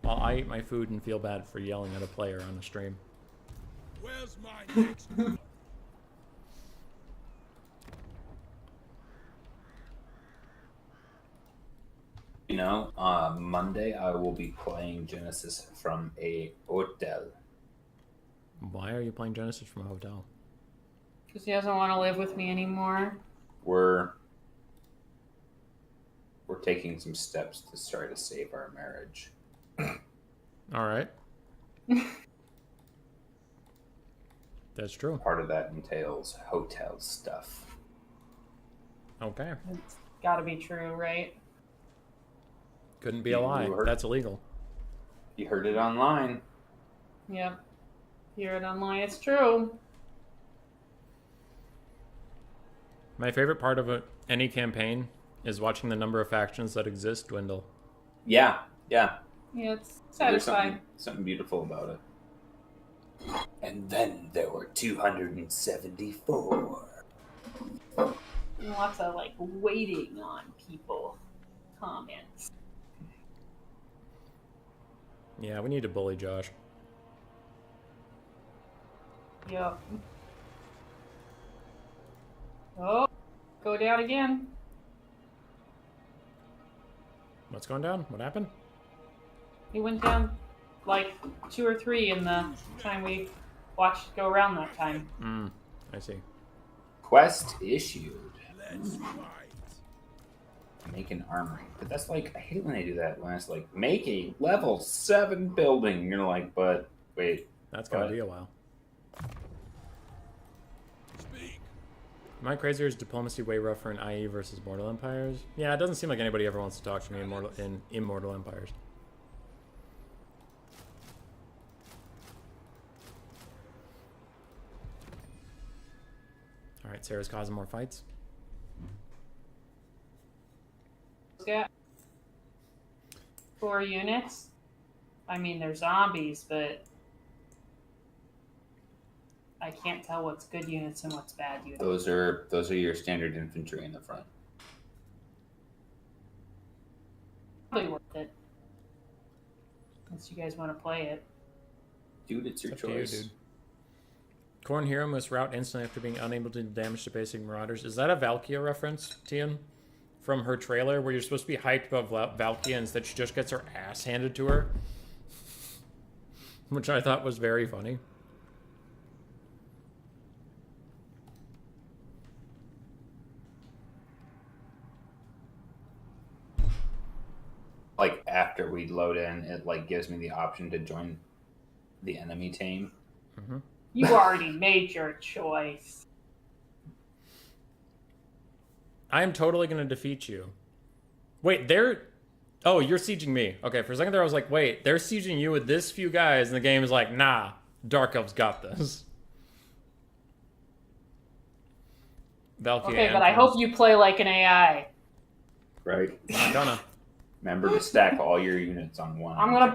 While I eat my food and feel bad for yelling at a player on a stream. Where's my next? You know, Monday I will be playing Genesis from a hotel. Why are you playing Genesis from a hotel? Because he doesn't want to live with me anymore. We're taking some steps to try to save our marriage. Alright. That's true. Part of that entails hotel stuff. Okay. It's gotta be true, right? Couldn't be a lie. You heard- That's illegal. You heard it online. Yep. Hear it online, it's true. My favorite part of any campaign is watching the number of factions that exist dwindle. Yeah, yeah. Yeah, it's There's satisfying. something beautiful about it. And then there were 274. Lots of, like, waiting on people comments. Yeah, we need to bully Josh. Yep. Oh, go down again. What's going down? What happened? He went down like 2 or 3 in the time we watched go around that time. I see. Quest issued. Let's fight. Make an armory. But that's like, I hate when they do that. When it's like, make a level 7 building. You're like, but wait. That's gonna What? be a while. Speak. Am I crazy or is diplomacy way rougher in IE versus Mortal Empires? Yeah, it doesn't seem like anybody ever wants to talk to me in Immortal Empires. Alright, Sarah's causing more fights. Got 4 units. I mean, they're zombies, but I can't tell what's good units and what's bad units. Those are your standard infantry in the front. Probably worth it. Unless you guys want to play it. Dude, it's your Up to you, choice. dude. Corn Hero must route instantly after being unable to do damage to basic marauders. Is that a Valkia reference, Tian? From her trailer, where you're supposed to be hyped about Valkia and instead she just gets her ass handed to her? Which I thought was very funny. Like, after we load in, it like gives me the option to join the enemy team. You already made your choice. I am totally going to defeat you. Wait, they're... Oh, you're sieging me. Okay, for a second there I was like, wait, they're sieging you with this few guys, and the game is like, nah, Dark Elves got this. Valkia Okay, and but I Corn. hope you play like an AI. Right? I'm gonna. Remember to stack all your units on one. I'm gonna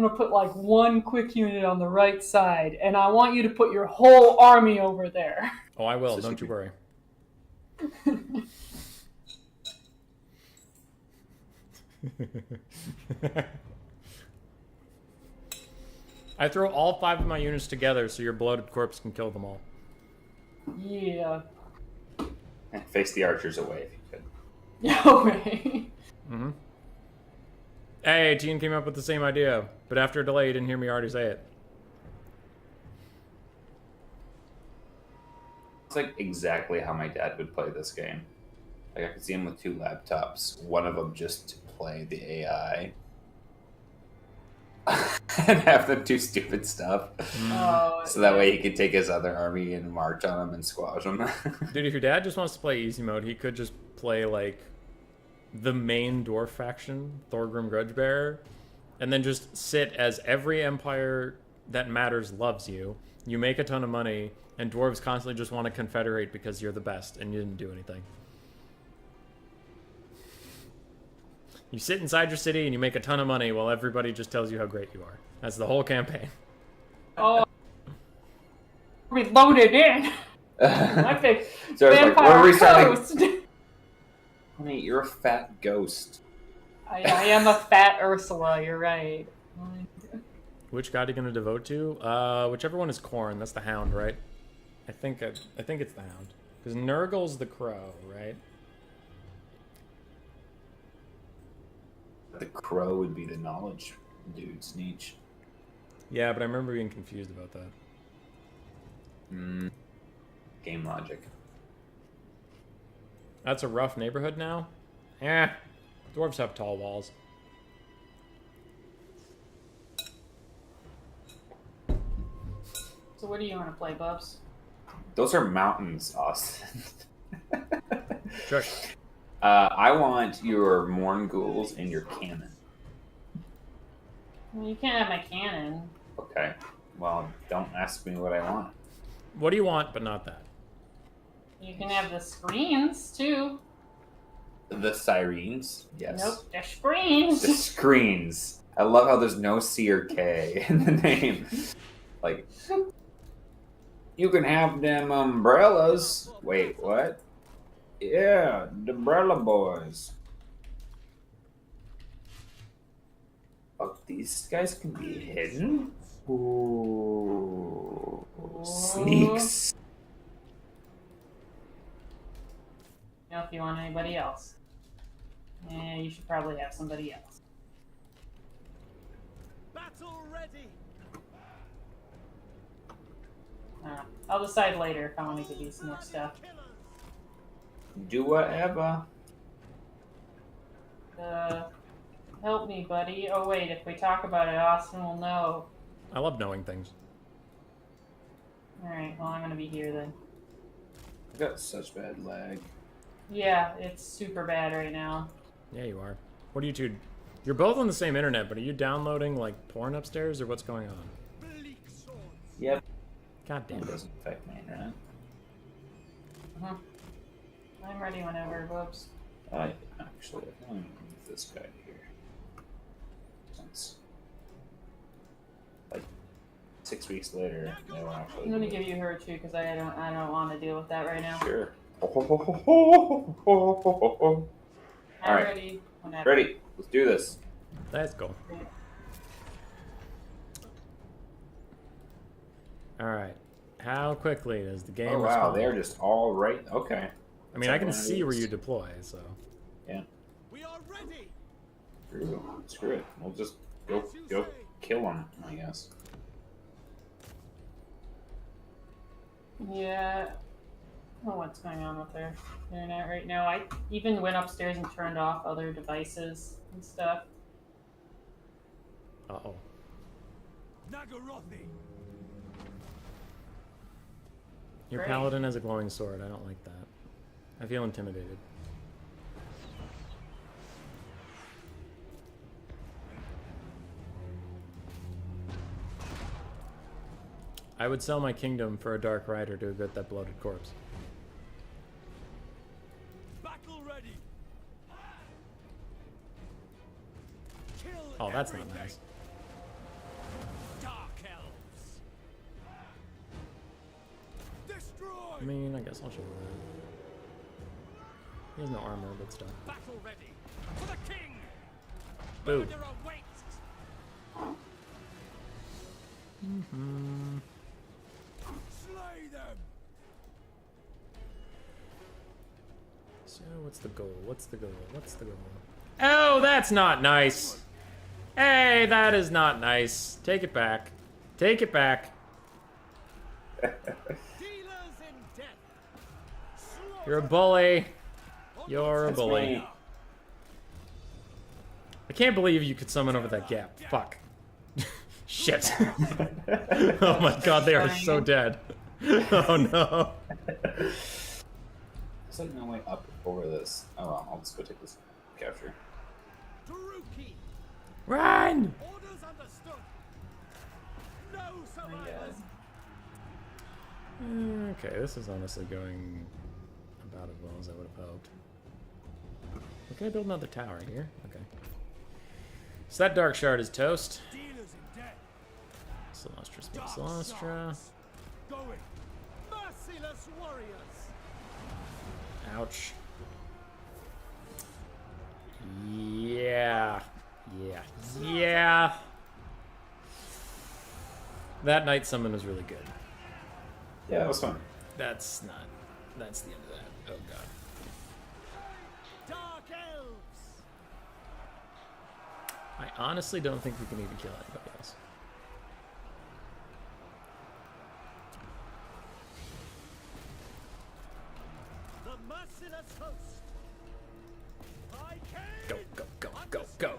put like one quick unit on the right side, and I want you to put your whole army over there. Oh, I will, So don't you worry. I throw all 5 of my units together so your bloated corpse can kill them all. Yeah. Face the archers away if you could. Yeah. Okay. Hey, Tien came up with the same idea, but after a delay, you didn't hear me already say it. It's like exactly how my dad would play this game. Like I could see him with 2 laptops, one of them just to play the AI, and have them do stupid stuff. Oh, So that way he could take his other army and march on them and squash them. Dude, if your dad just wants to play easy mode, he could just play, like, the main dwarf faction, Thorgrim Grudgebearer, and then just sit as every empire that matters loves you. You make a ton of money, and dwarves constantly just want to confederate because you're the best and you didn't do anything. You sit inside your city and you make a ton of money while everybody just tells you how great you are. That's the whole campaign. Oh. Reloaded in. I think So it's like, Vampire where are we starting? Coast. Honey, you're a fat ghost. I am a fat Ursula. You're right. Which god are you gonna devote to? Whichever one is Corn. That's the Hound, right? I think it's the Hound because Nurgle's the Crow, right? The crow would be the knowledge dude, Sneech. Yeah, but I remember being confused about that. Game logic. That's a rough neighborhood now. Eh, dwarves have tall walls. So what do you want to play, Bubs? Those are mountains, Austin. Shush. I want your Morn Ghouls and your cannon. Well, you can't have my cannon. Okay. Well, don't ask me what I want. What do you want, but not that? You can have the screens too. The sirens? Yes. Nope, the screens. The screens. I love how there's no C or K in the name. Like, you can have them umbrellas. Wait, what? Yeah, the umbrella boys. Oh, these guys can be hidden? Ooh. Sneaks. you want anybody else. And you should probably have somebody else. Battle ready. I'll decide later if I want to give you some more stuff. Do whatever. Help me, buddy. Oh wait, if we talk about it, Austin will know. I love knowing things. Alright, well I'm gonna be here then. I got such bad lag. Yeah, it's super bad right now. Yeah, you are. What are you two? You're both on the same internet, but are you downloading like porn upstairs or what's going on? Bleak swords. Yep. God damn It it. doesn't affect my internet. I'm ready whenever, Bubs. Actually, I can move this guy here. Since, like, 6 weeks later, they were actually. I'm gonna give you her too because I don't want to deal with that right now. Sure. I'm Alright. ready whenever. Ready? Let's do this. Let's go. Alright. How quickly does the game Oh wow, respond? they're just all right. Okay. I mean, I can see where you deploy, so. Yeah. We are ready. Screw it. We'll just go kill them, I guess. Yeah. Oh, what's going on with their internet right now? I even went upstairs and turned off other devices and stuff. Uh-oh. Nagarothi. Your Great. paladin has a glowing sword. I don't like that. I feel intimidated. I would sell my kingdom for a dark rider to get that bloated corpse. Battle ready. Kill Oh, that's not everything. nice. Dark elves. Destroy. I mean, I guess I'll show you that. He has no armor, but still. Battle ready. For the king. Boo. Murder awaits. Slay them. So, what's the goal? What's the goal? What's the goal? Oh, that's not nice! Hey, that is not nice. Take it back. Take it back. Dealers in death. Slaughter. You're a bully. You're a bully. me. I can't believe you could summon over that gap. Fuck. Shit. Oh my god, they are so dead. Oh no. There's like no way up over this. Oh well, I'll just go take this capture. Taruki. Run! Orders understood. No Oh my survivors. God. Okay, this is honestly going about as well as I would have hoped. Can I build another tower here? Okay. So that dark shard is toast. Dealers in death. Celastra, speak Celastra. Going. Merciless warriors. Ouch. Yeah. Yeah. Yeah. That night summon was really good. Yeah, that was fun. That's the end of that. Oh god. Dark elves. I honestly don't think we can even kill anybody else. The merciless host. I came. Go, go, go, go, go.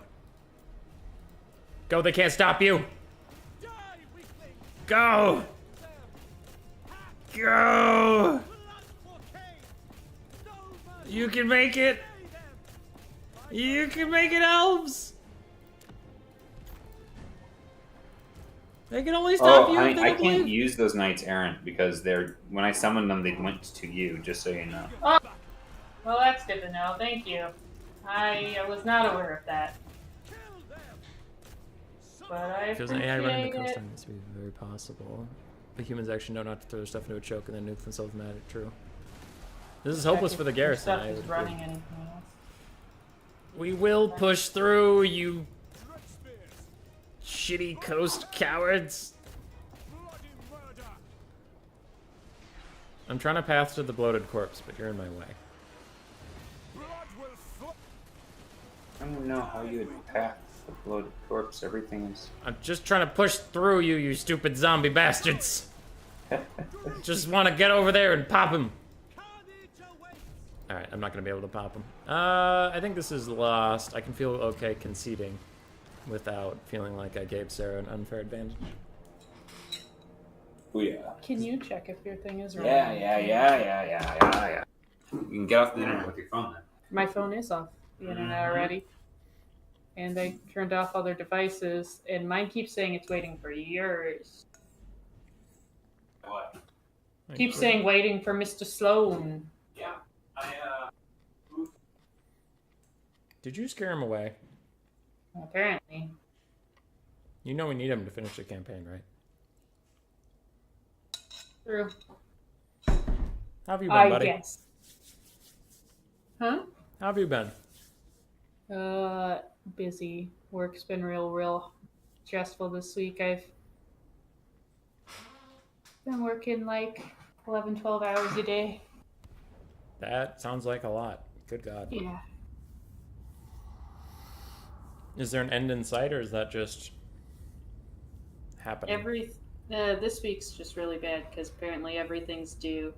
Go, they can't stop you! Die, weaklings. Go! Go! Blood for Cain. No mercy. You can make it! Slay them. You can make it, elves! They can only stop Oh, you I, if they I don't can't believe. use those knights errant because they're when I summoned them, they went to you. Just so you know. Oh, well, that's good to know. Thank you. I was not aware of that, Kill them. but I If there's an AI running the appreciate coast it. line, this would be very possible. The humans actually know not to throw their stuff into a choke and then nuke themselves with magic. True. This is hopeless for the garrison. Stuff I is would running agree. anything else. We will push through, you Dread spears. shitty coast cowards. Bloody murder. I'm trying to path to the bloated corpse, but you're in my way. don't even know how you would path the bloated corpse. Everything is. I'm just trying to push through you, you stupid zombie bastards. Just want to get over there and pop him. Alright, I'm not going to be able to pop him. I think this is lost. I can feel okay conceding without feeling like I gave Sarah an unfair advantage. Oh yeah. Can you check if your thing is wrong? Yeah. You can get off the internet with your phone then. My phone is off the internet already. And I turned off other devices, and mine keeps saying it's waiting for yours. What? Keeps saying waiting for Mr. Sloan. Yeah. Did you scare him away? Apparently. You know we need him to finish the campaign, right? True. How have you been, buddy? I guess. Huh? How have you been? Busy. Work's been real stressful this week. I've been working like 11, 12 hours a day. That sounds like a lot. Good God. Yeah. Is there an end in sight, or is that just happening? This week's just really bad because apparently everything's due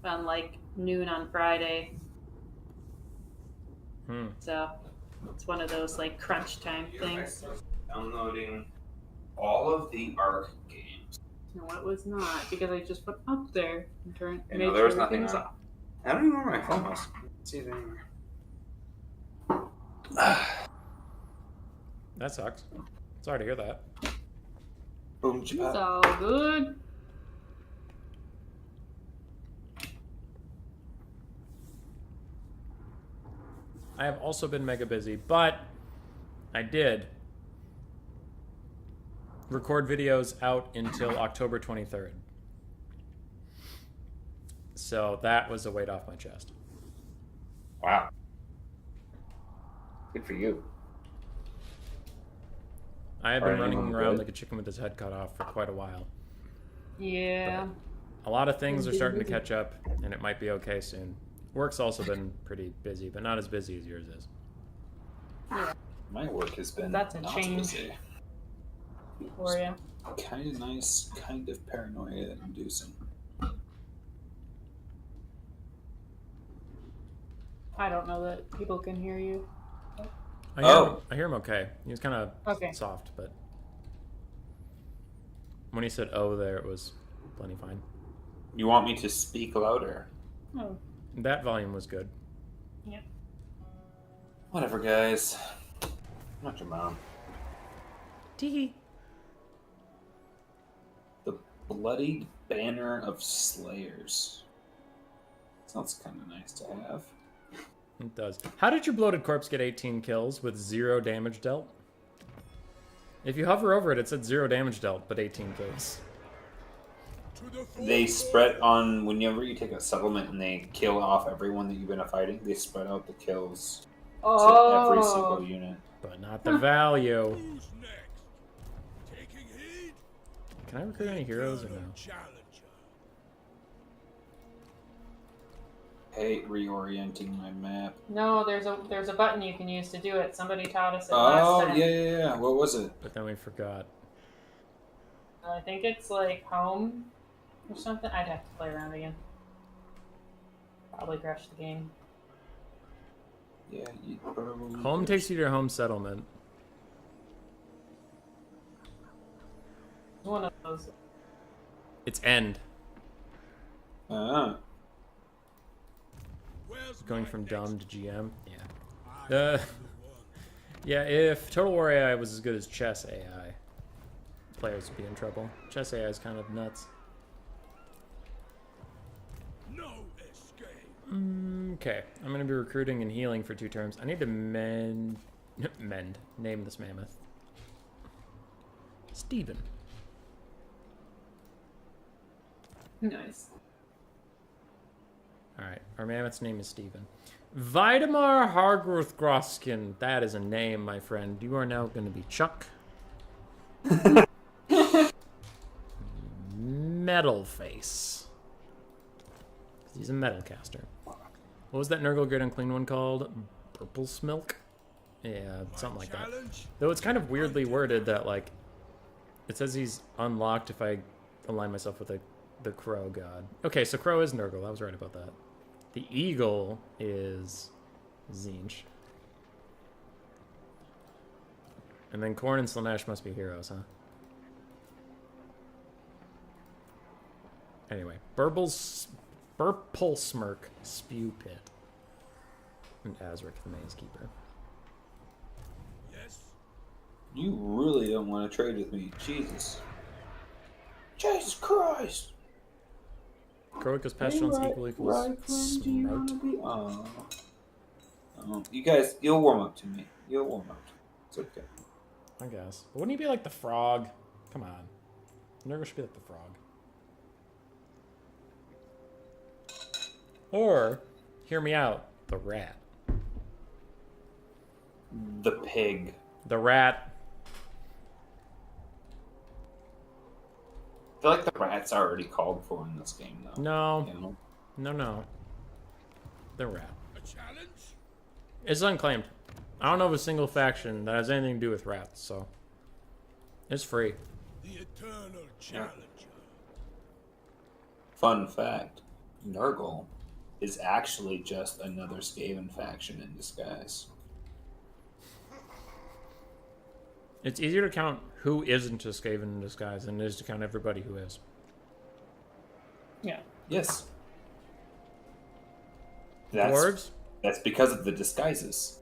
on like noon on Friday. So it's one of those like crunch time things. Downloading all of the ARC games. No, it was not because I just put up there and turned. You know, there was nothing on. I don't even know where my phone was. I can't see it anywhere. That sucks. Sorry to hear that. Boom, It's all good. I have also been mega busy, but I did record videos out until October 23rd. So that was a weight off my chest. Wow. Good for you. I have been Are running anyone around good? like a chicken with his head cut off for quite a while. Yeah. A lot of things are starting to catch up, and it might be okay soon. Work's also been pretty busy, but not as busy as yours is. My work has been That's a not change. busy. For you. Kind of nice, kind of paranoia inducing. I don't know that people can hear you. I hear him okay. He was kind of Okay. soft, but when he said "oh" there, it was plenty fine. You want me to speak louder? Oh. That volume was good. Yep. Whatever, guys. I'm not your mom. Tee. The bloodied banner of slayers. Sounds kind of nice to have. It does. How did your bloated corpse get 18 kills with 0 damage dealt? If you hover over it, it said 0 damage dealt, but 18 kills. They spread on whenever you take a supplement and they kill off everyone that you've been fighting. They spread out the kills to every single unit. But not the value. Who's next? Taking heed? Can I recruit any heroes or no? Challenger. Hate reorienting my map. No, there's a button you can use to do it. Somebody taught us it last Oh, time. yeah. What was it? But then we forgot. I think it's like home or something. I'd have to play around again. Probably crash the game. Yeah, you probably... Home takes you to your home settlement. It's one of those. It's end. Ah. Where's Going my from next dumb to GM. Yeah. I am the one. Yeah, if Total War AI was as good as Chess AI, players would be in trouble. Chess AI is kind of nuts. No escape. Okay, I'm going to be recruiting and healing for 2 terms. I need to name this mammoth. Steven. Nice. Alright, our mammoth's name is Steven. Vidamar Hargroth Groskin. That is a name, my friend. You are now going to be Chuck. Metal Face. 'Cause he's a metal caster. What was that Nurgle Great Unclean one called? Purple Smilk? Yeah, something like that. Challenge? Though it's kind of weirdly worded that, like, it says he's unlocked if I align myself with the crow god. Okay, so crow is Nurgle. I was right about that. The eagle is Zinch. And then Korn and Slanesh must be heroes, huh? Anyway, Burple Smirk, Spew Pit, and Azric the Maze Keeper. Yes. You really don't want to trade with me. Jesus. Jesus Christ. Croicus Pestilence equals Smart. You guys, you'll warm up to me. You'll warm up to me. It's okay. I guess. But wouldn't he be like the frog? Come on. Nurgle should be like the frog. Or, hear me out, the rat. The pig. The rat. I feel like the rat's already called for in this game, though. No. You know? No. The rat. A challenge? It's unclaimed. I don't know of a single faction that has anything to do with rats, so. It's free. The eternal challenger. Fun fact. Nurgle is actually just another Skaven faction in disguise. It's easier to count who isn't a Skaven in disguise than it is to count everybody who is. Yeah. Yes. Dwarves? That's because of the disguises.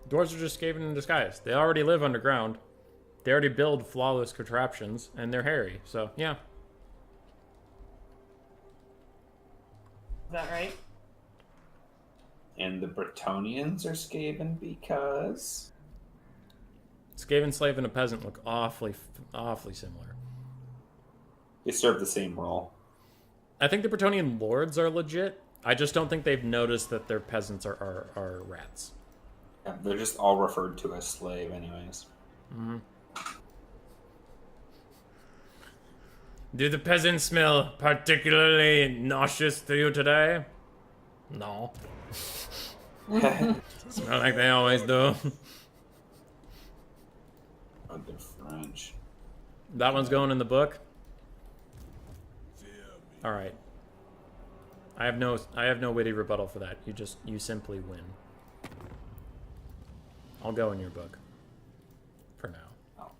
Dwarves are just Skaven in disguise. They already live underground. They already build flawless contraptions, and they're hairy. So, yeah. Is that right? And the Bretonnians are Skaven because... Skaven slave and a peasant look awfully similar. they serve the same role. I think the Bretonnian lords are legit. I just don't think they've noticed that their peasants are rats. Yeah, they're just all referred to as slave anyways. Mm-hmm. Do the peasants smell particularly nauseous to you today? No. Smell like they always do. Oh, they're French. That one's going in the book. All right. I have no witty rebuttal for that. You simply win. I'll go in your book. For now.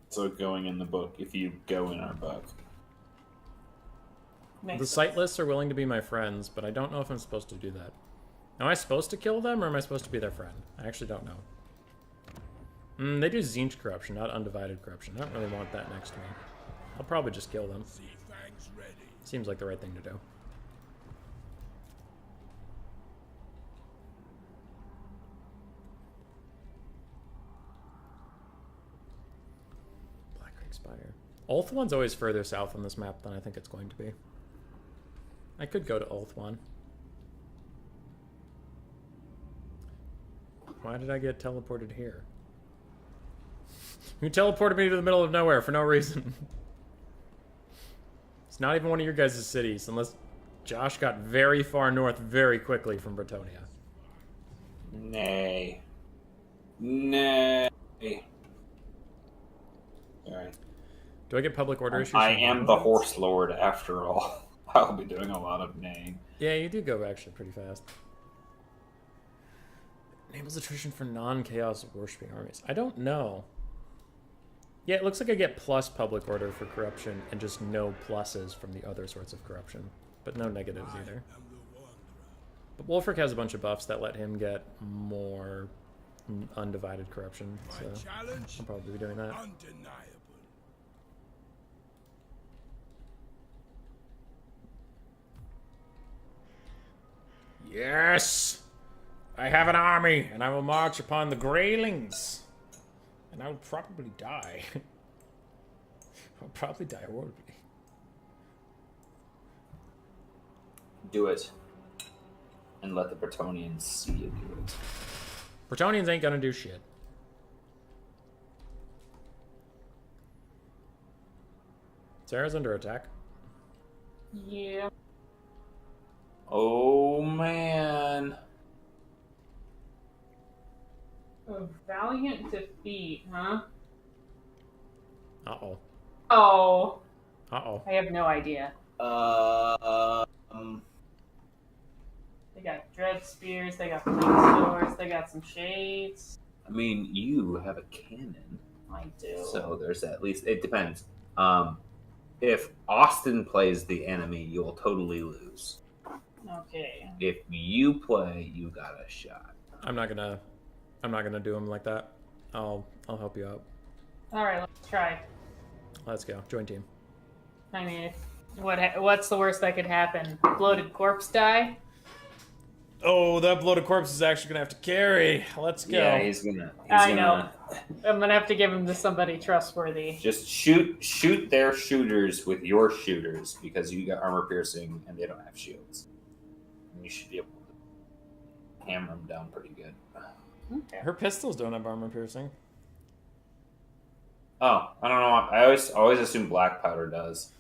So going in the book if you go in our book. Makes The sense. sightless are willing to be my friends, but I don't know if I'm supposed to do that. Am I supposed to kill them, or am I supposed to be their friend? I actually don't know. They do Zinch corruption, not undivided corruption. I don't really want that next to me. I'll probably just kill them. Sea fangs ready. Seems like the right thing to do. Black Creek Spire. Ulthuan's always further south on this map than I think it's going to be. I could go to Ulthuan. Why did I get teleported here? You teleported me to the middle of nowhere for no reason. It's not even one of your guys' cities, unless Josh got very far north very quickly from Bretonia. Nay. Nay. Alright. Do I get public order issues? I from am the Warlords? horse lord after all. I'll be doing a lot of neighing. Yeah, you do go actually pretty fast. Enables attrition for non-chaos worshipping armies. I don't know. Yeah, it looks like I get plus public order for corruption and just no pluses from the other sorts of corruption. But no negatives either. I'm the wanderer. But Wolfric has a bunch of buffs that let him get more undivided corruption. My So challenge? I'll probably be doing that. Undeniable. Yes! I have an army, and I will march upon the Greylings. And I will probably die. I'll probably die horribly. Do it. And let the Bretonnians see you do it. Bretonnians ain't gonna do shit. Sarah's under attack. Yeah. Oh man. A valiant defeat, huh? Uh-oh. Oh, Uh-oh. I have no idea. Um, They got dread spears, they got flame swords, they got some shades. I mean, you have a cannon, I do. so there's at least. It depends. If Austin plays the enemy, you'll totally lose. Okay. If you play, you got a shot. I'm not gonna do him like that. I'll help you out. Alright, let's try. Let's go. Join team. I mean, what's the worst that could happen? Bloated corpse die? Oh, that bloated corpse is actually gonna have to carry. Let's go. Yeah, he's gonna. I know. I'm gonna have to give him to somebody trustworthy. Just shoot their shooters with your shooters because you got armor piercing and they don't have shields. And you should be able to hammer them down pretty good. Okay. Her pistols don't have armor piercing. Oh, I don't know. I always assume black powder does.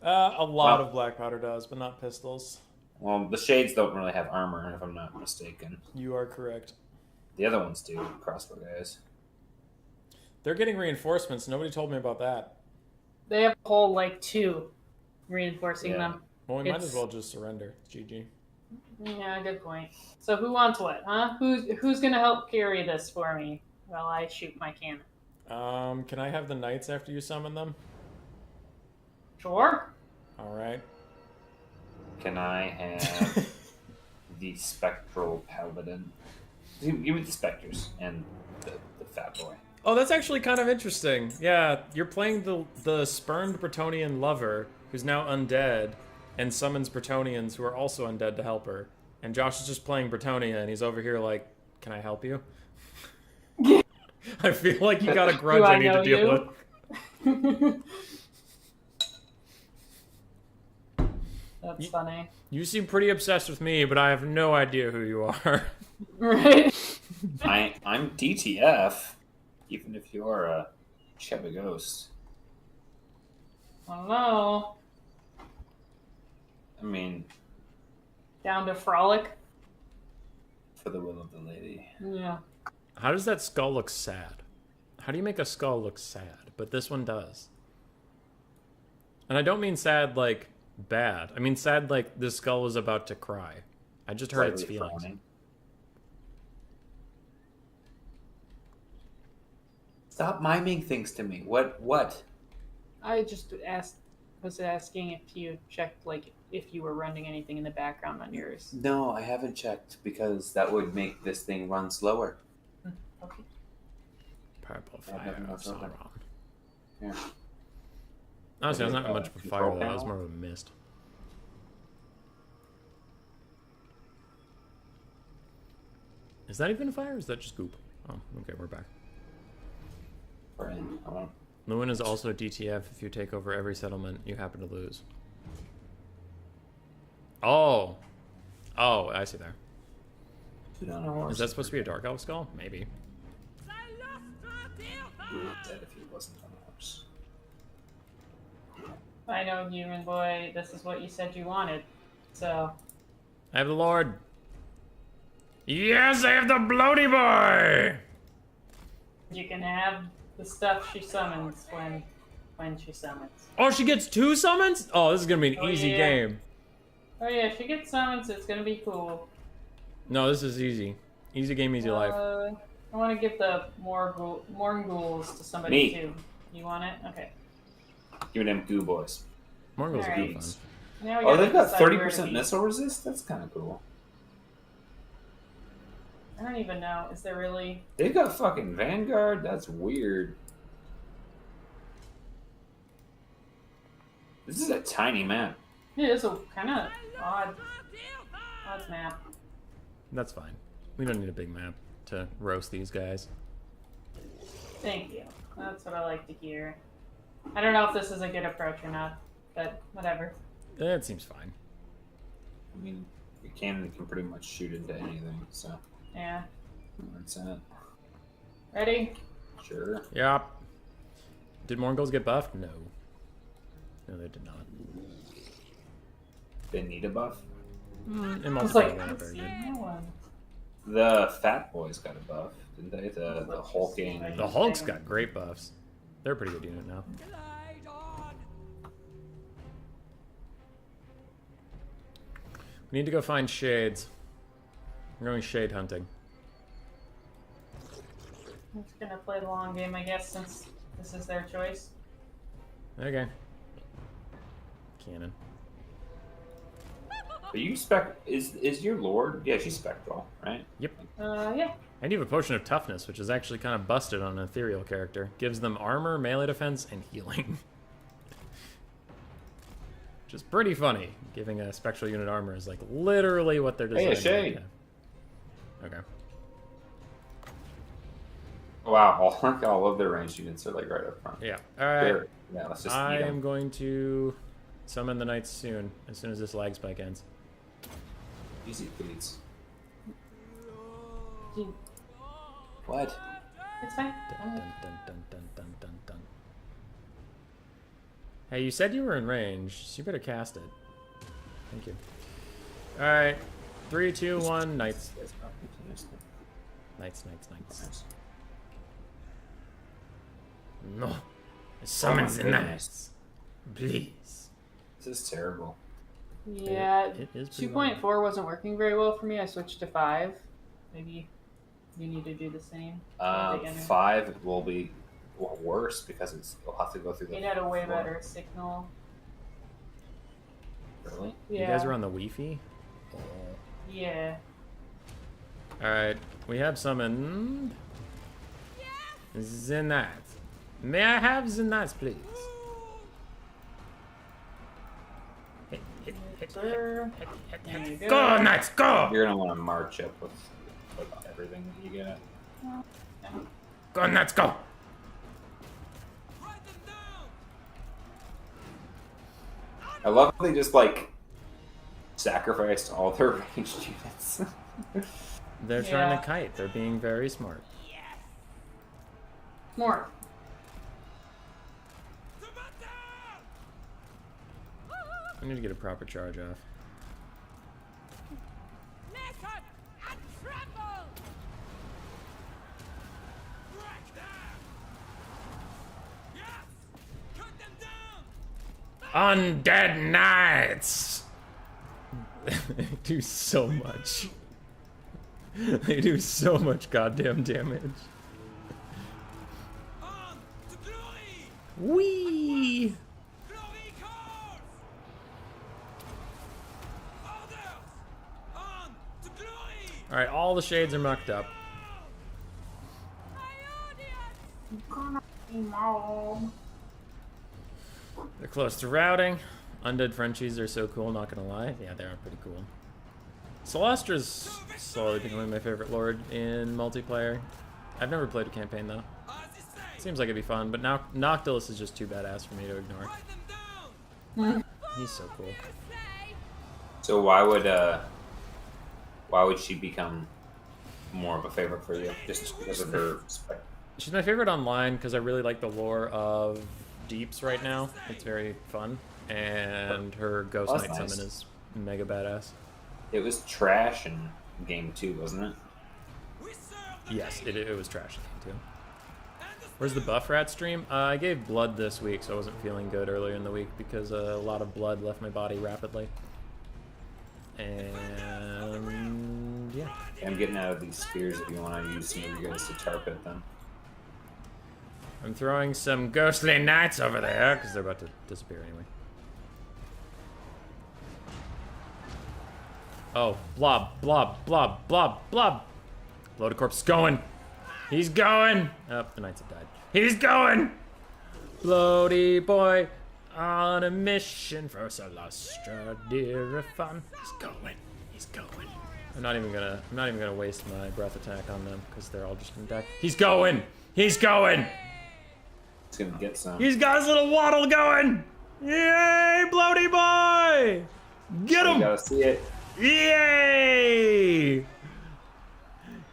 A lot of black powder does, but not pistols. Well, the shades don't really have armor, if I'm not mistaken. You are correct. The other ones do. Crossbow guys. They're getting reinforcements. Nobody told me about that. They have a whole, like, 2 reinforcing Yeah. them. Well, we might It's- as well just surrender. GG. Yeah, good point. So who wants what, huh? Who's gonna help carry this for me while I shoot my cannon? Can I have the knights after you summon them? Sure. All right. Can I have the spectral paladin? Give me the specters and the fat boy. Oh, that's actually kind of interesting. Yeah, you're playing the spurned Bretonian lover, who's now undead, and summons Bretonians who are also undead to help her. And Josh is just playing Bretonia, and he's over here like, "Can I help you?" I feel like you got a grudge I need to deal with. That's funny. You seem pretty obsessed with me, but I have no idea who you are. Right? I'm DTF, even if you are a Cheba Ghost. I don't know. I mean, Down to frolic? for the will of the lady. Yeah. How does that skull look sad? How do you make a skull look sad? But this one does. And I don't mean sad like bad. I mean sad like this skull was about to cry. I just hurt its Slightly feelings. frowning. Stop miming things to me. What? I just was asking if you checked, like, if you were running anything in the background on yours. No, I haven't checked because that would make this thing run slower. Okay. Purple I have fire nothing of else open. Sauron. Yeah. Honestly, it's not much of a fire Control though. It was panel? more of a mist. Is that even a fire or is that just goop? Oh, okay, we're back. Brian, I won't. Lewin is also DTF if you take over every settlement you happen to lose. Oh. Oh, I see there. You don't know Is that supposed to be a Dark Elf skull? Maybe. He would have dead if he wasn't on a horse. I know, human boy, this is what you said you wanted. So, I have the Lord. Yes, I have the Bloaty Boy! you can have the stuff she summons when she summons. Oh, she gets 2 summons? Oh, this is gonna be an Oh, easy yeah. game. Oh yeah, if she gets summons, it's gonna be cool. No, this is easy. Easy game, easy life. I want to give the Morghuls to somebody Me. too. You want it? Okay. Give them goo boys. Morgul's Alright. good fun. Now we Oh, gotta they've got decide where to 30% be. missile resist? That's kind of cool. I don't even know. Is there really? They've got fucking Vanguard? That's weird. This is a tiny map. It is a kind of odd map. That's fine. We don't need a big map to roast these guys. Thank you. That's what I like to hear. I don't know if this is a good approach or not, but whatever. It seems fine. I mean, your cannon can pretty much shoot into anything, so Yeah. that's it. Ready? Sure. Yep. Did Morgul's get buffed? No. No, they did not. They need a buff. In It's multiplayer, like, they're not very good. no one. The fat boy's got a buff. didn't they? The hulking. The Hulk's got great buffs. They're a pretty good unit now. Glide on. We need to go find shades. We're going shade hunting. I'm just gonna play the long game, I guess, since this is their choice. Okay. Cannon. Are you is your lord? Yeah, she's spectral, right? Yep. Yeah. And you have a potion of toughness, which is actually kind of busted on an ethereal character. Gives them armor, melee defense, and healing. Which is pretty funny. Giving a spectral unit armor is like literally what they're Hey, designed a shade. to have. Okay. Wow, all of their ranged units are like right up front. Yeah. Alright. Yeah, let's just I eat am 'em. going to summon the knights soon, as soon as this lag spike ends. Easy feats. You- What? It's fine. Dun, dun, dun, dun, dun, dun, dun, dun. Hey, you said you were in range, so you better cast it. Thank you. Alright. 3, 2, 1, knights. Knights, knights, knights. No. I summons the goodness. knights. Please. This is terrible. Yeah, It is pretty 2.4 wasn't working very well for me. I switched to 5. Maybe you need to do the same. Again. 5 will be worse because we'll have to go through the. It had a way floor. better signal. Really? Yeah. You guys are on the Wi-Fi? Yeah. Alright, we have summoned the knights. May I have the knights, please? Sir. There you go. Go, knights, go! You're gonna want to march up with everything that you get. Go, knights, go! I love how they just like sacrificed all their ranged units. They're trying Yeah. to kite. They're being very smart. More. I need to get a proper charge off. Listen and tremble. Break them. Yes. Cut them down. Undead knights! They do so much. They do so much goddamn damage. On to glory. Whee! Glory calls. Orders. On to glory. Alright, all the shades are mucked up. They're close to routing. Undead Frenchies are so cool, not gonna lie. Yeah, they are pretty cool. Celestra's slowly becoming my favorite lord in multiplayer. I've never played a campaign though. As you say. Seems like it'd be fun, but now Noctilus is just too badass for me to ignore. Write them down. He's so cool. So why would she become more of a favorite for you? Just because of her spec? She's my favorite online because I really like the lore of Deeps right now. It's very fun. And her Ghost Oh, Knight that's nice. summon is mega badass. It was trash in game 2, wasn't it? We serve the Yes, lady it was trash too. and the Where's the Buff Rat stream? I gave blood this week, so I wasn't feeling good earlier in the week because a lot of blood left my body rapidly. And yeah. I'm getting out of these spears if you want to use some of you guys to tarp at them. I'm throwing some ghostly knights over there because they're about to disappear anyway. Oh, blob, blob, blob, blob, blob. Loaded corpse is going. He's going. Oh, the knights have died. He's going. Bloody boy on a mission for Celestra, dear fun. He's going. He's going. I'm not even gonna waste my breath attack on them because they're all just gonna die. He's going. He's going. It's gonna get some. He's got his little waddle going. Yay, bloody boy. Get You him. gotta see it. Yay!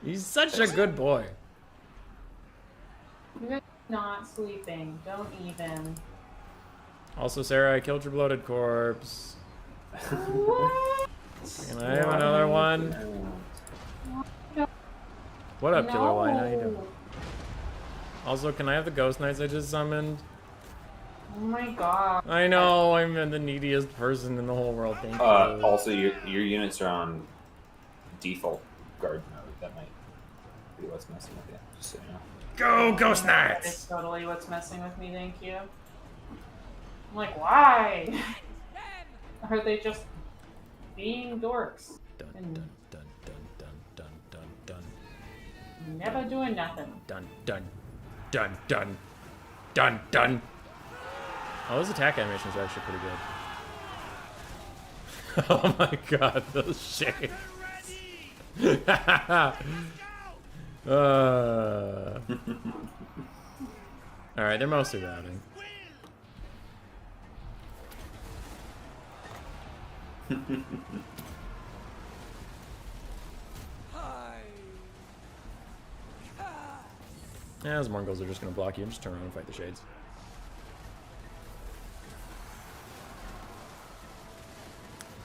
He's such a good boy. You guys are not sleeping. Don't even. Also, Sarah, I killed your bloated corpse. What? Can I have another one? What up, Killer Lion? How you No. doing? Also, can I have the Ghost Knights I just summoned? Oh my god. I know, I'm the neediest person in the whole world. Thank you. Also, your units are on default guard mode. That might be what's messing with you. Just so you know. Go, Ghost That is Knights! totally what's messing with me, thank you. I'm like, why? Are they just being dorks? Dun, And dun, dun, dun, dun, dun, dun, dun. never doing nothing. Dun, dun, dun, dun, dun, dun. Oh, those attack animations are actually pretty good. Oh my god, those shades. Alright, they're mostly routing. Yeah, those Mongols are just gonna block you and just turn around and fight the shades.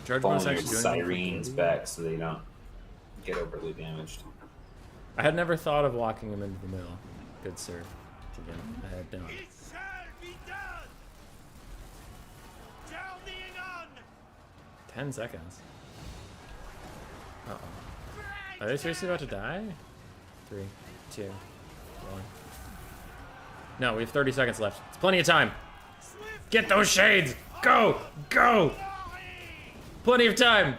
Charge bonus Pulling your actually doing anything sirens for back so they don't get overly damaged. I had never thought of locking him into the middle. Good sir. Again, I had not. It shall be done. Journeying on. 10 seconds. Uh-oh. Are they seriously about to die? 3, 2, 1. No, we have 30 seconds left. It's plenty of time. Get those shades! Go! Go! Plenty of time!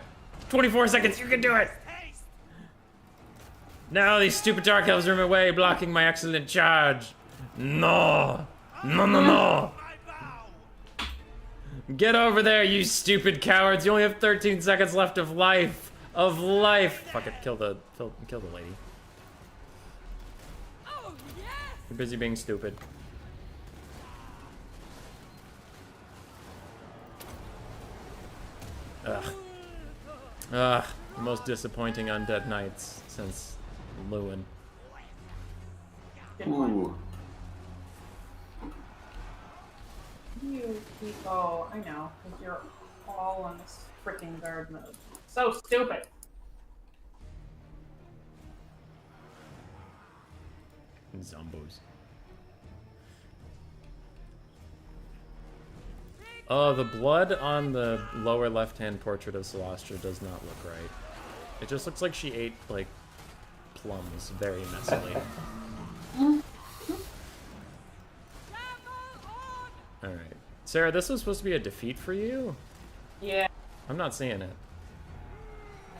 24 seconds, you can do it! Now these stupid dark elves are in my way, blocking my excellent charge. No! No, no, no! Get over there, you stupid cowards! You only have 13 seconds left of life! Of life! Fuck it, kill the lady. You're busy being stupid. Ugh. Ugh. The most disappointing undead knights since Lewin. Ooh. You people, I know, because you're all on this freaking guard mode. So stupid. Zombos. Oh, the blood on the lower left-hand portrait of Celestia does not look right. It just looks like she ate, like, plums very messily. Alright. Sarah, this was supposed to be a defeat for you? Yeah. I'm not seeing it.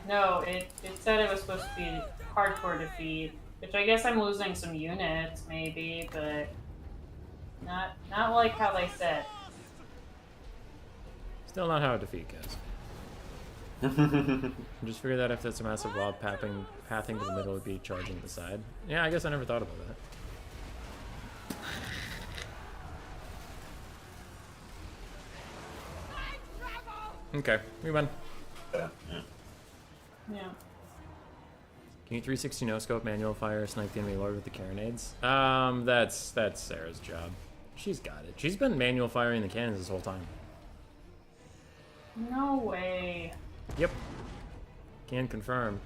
No, it said it was supposed to be hardcore defeat, which I guess I'm losing some units, maybe, but not like how they said. Still not how a defeat goes. Just figured that if that's a massive blob, pathing to the middle would be charging to the side. Yeah, I guess I never thought about that. Okay, we win. Yeah. Yeah. Can you 360 no scope manual fire snipe the enemy lord with the carronades? That's Sarah's job. She's got it. She's been manual firing the cannons this whole time. No way. Yep. Can confirm.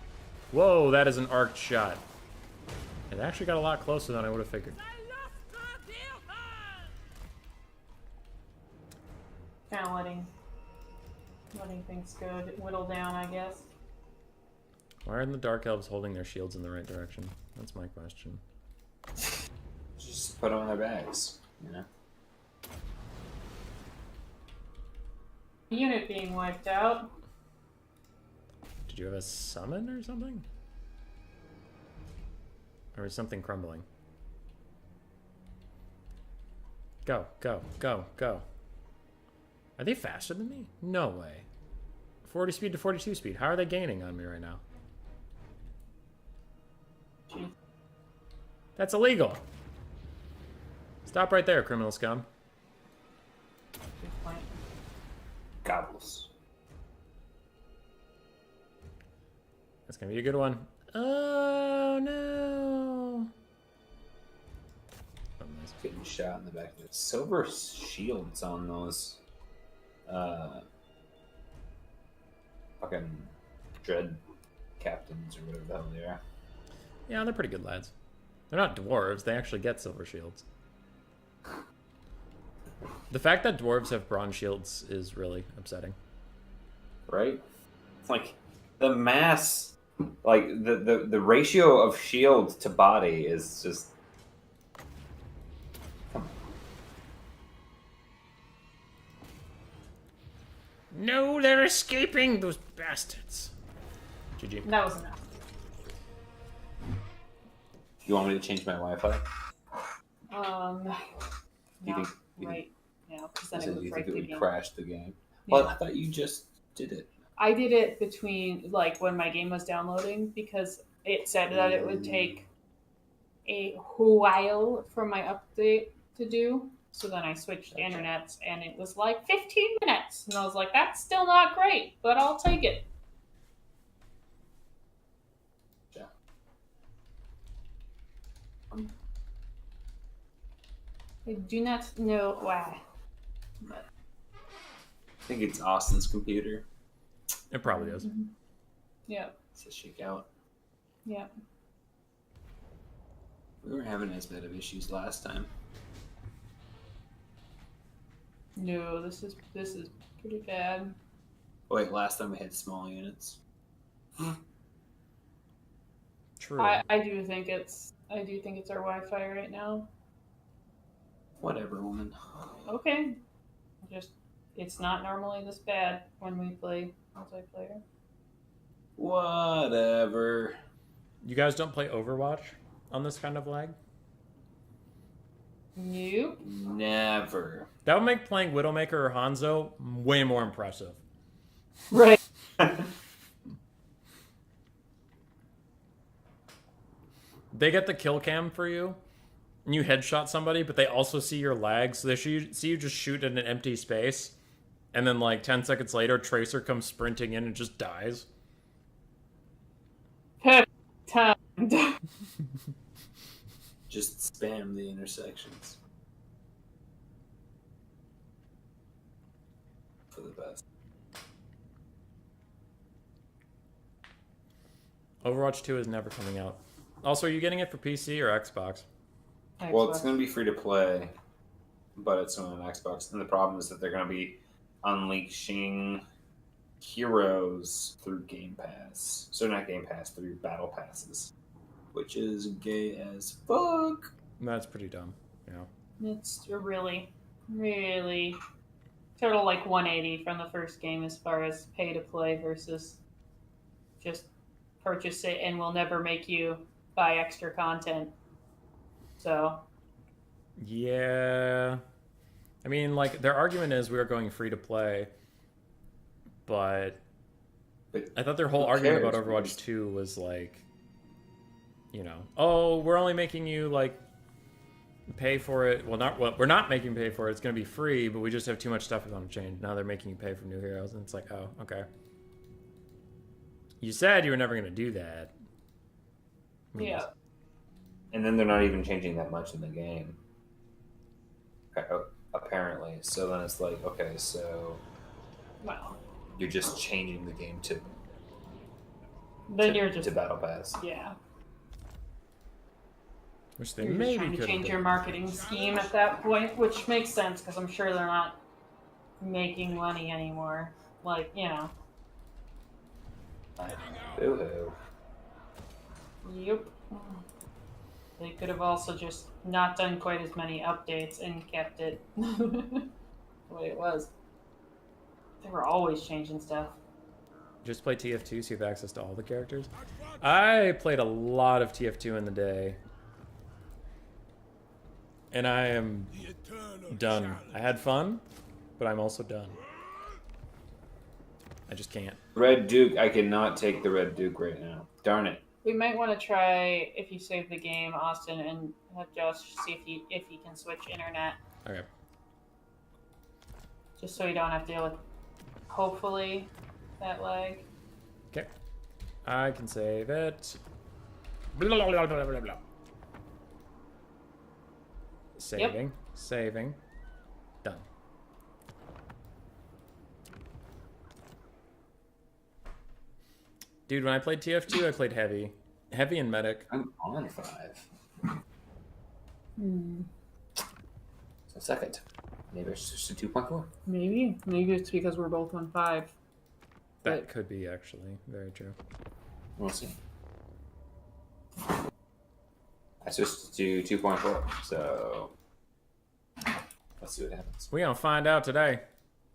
Whoa, that is an arced shot. It actually got a lot closer than I would have figured. Kind of letting things go whittle down, I guess. Why aren't the dark elves holding their shields in the right direction? That's my question. Just put them in their bags, you know? Unit being wiped out. Did you have a summon or something? Or is something crumbling? Go, go, go, go. Are they faster than me? No way. 40 speed to 42 speed. How are they gaining on me right now? Jeez. That's illegal. Stop right there, criminal scum. Good point. Gobbles. That's gonna be a good one. Oh no. Oh, nice. Getting shot in the back of it. Silver shields on those fucking dread captains or whatever the hell they are. Yeah, they're pretty good lads. They're not dwarves. They actually get silver shields. The fact that dwarves have bronze shields is really upsetting. Right? It's like the mass, like the ratio of shield to body is just. No, they're escaping, those bastards. GG. That was enough. You want me to change my Wi-Fi? You Not think- you right now, because then So it would you break think it the would game. crash the game? Yeah. Well, I thought you just did it. I did it between, like, when my game was downloading, because it said that it would take a while for my update to do. So then I switched internets, and it was like 15 minutes. And I was like, that's still not great, but I'll take it. Yeah. I do not know why. But I think it's Austin's computer. It probably is. yeah, It's a shake out. yeah. We were having as bad of issues last time. No, this is pretty bad. Wait, last time we had small units. True. I do think it's our Wi-Fi right now. Whatever, woman. Okay. Just it's not normally this bad when we play multiplayer. Whatever. You guys don't play Overwatch on this kind of lag? Nope. Never. That would make playing Widowmaker or Hanzo way more impressive. Right. They get the kill cam for you, and you headshot somebody, but they also see your lag, so they see you just shoot in an empty space, and then like 10 seconds later, Tracer comes sprinting in and just dies. Time. Just spam the intersections. For the best. Overwatch 2 is never coming out. Also, are you getting it for PC or Xbox? Well, it's going to be free to play, but it's on Xbox. And the problem is that they're going to be unleashing heroes through Game Pass. So not Game Pass, through Battle Passes. Which is gay as fuck. That's pretty dumb. Yeah. It's a really, really total like 180 from the first game as far as pay to play versus just purchase it and we'll never make you buy extra content. So Yeah. I mean, like, their argument is we are going free to play, but I thought their whole argument about Overwatch 2 was like, you know, oh, we're only making you like pay for it. Well, we're not making you pay for it. It's going to be free, but we just have too much stuff we want to change. Now they're making you pay for new heroes, and it's like, oh, okay. You said you were never going to do that. yeah. And then they're not even changing that much in the game. Apparently. So then it's like, okay, so Well, you're just changing the game to then you're just to Battle Pass. yeah. Which they You're just maybe trying to could change your marketing scheme at that point, which makes sense because I'm sure they're not making money anymore. Like, you know. Boo-hoo. Yep. They could have also just not done quite as many updates and kept it the way it was. They were always changing stuff. just play TF2 so you have access to all the characters. I played a lot of TF2 in the day. And I am done. I had fun, but I'm also done. I just can't. Red Duke, I cannot take the Red Duke right now. Darn it. We might want to try, if you save the game, Austin, and have Josh see if he can switch internet. Okay. Just so you don't have to deal with, hopefully, that lag. Okay. I can save it. Blah, blah, blah, blah, blah, blah. Saving. Saving. Done. Dude, when I played TF2, I played heavy. Heavy and medic. I'm on 5. Hmm. So second. Maybe it's just a 2.4. Maybe it's because we're both on 5. That could be actually very true. We'll see. I switched to 2.4, so let's see what happens. We're gonna find out today.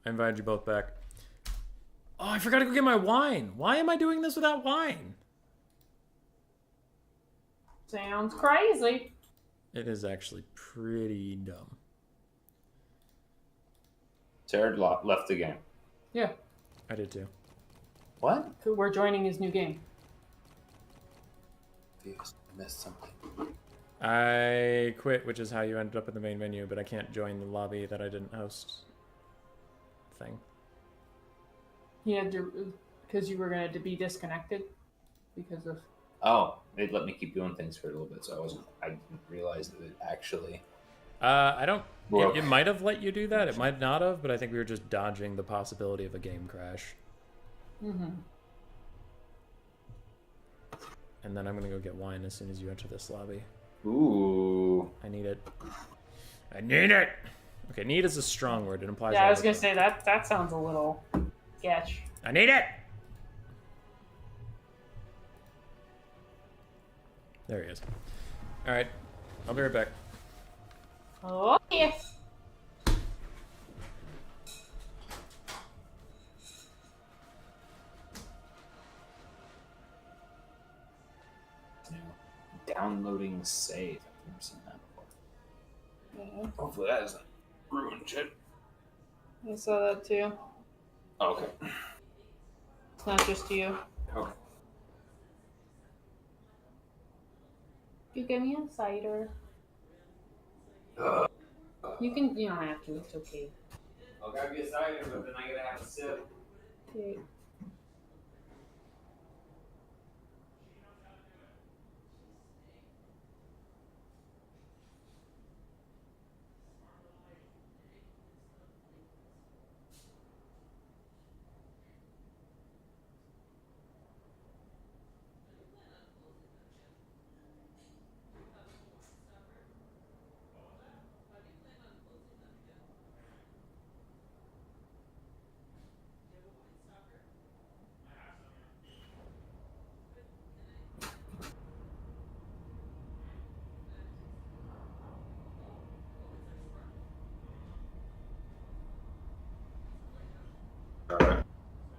I invited you both back. Oh, I forgot to go get my wine. Why am I doing this without wine? Sounds crazy. It is actually pretty dumb. Jared left the game. Yeah, I did too. What? we're joining his new game. I missed something. I quit, which is how you ended up in the main menu, but I can't join the lobby that I didn't host thing. He had to, because you were going to be disconnected because of. Oh, it let me keep doing things for a little bit, so I didn't realize that it actually. I don't. Broke. It might have let you do that. It might not have, but I think we were just dodging the possibility of a game crash. Mm-hmm. And then I'm gonna go get wine as soon as you enter this lobby. Ooh. I need it. I need it. Okay, need is a strong word. It implies. Yeah, I was gonna everything. say that sounds a little sketch. I need it. There he is. All right, I'll be right back. Oh yes. Downloading save. I've never seen that before. Yeah, Hopefully that doesn't ruin shit. I saw that too. Okay. It's not just you. Okay. You give me a cider. You don't have to. It's okay. I'll grab you a cider, but then I gotta have a sip. Okay.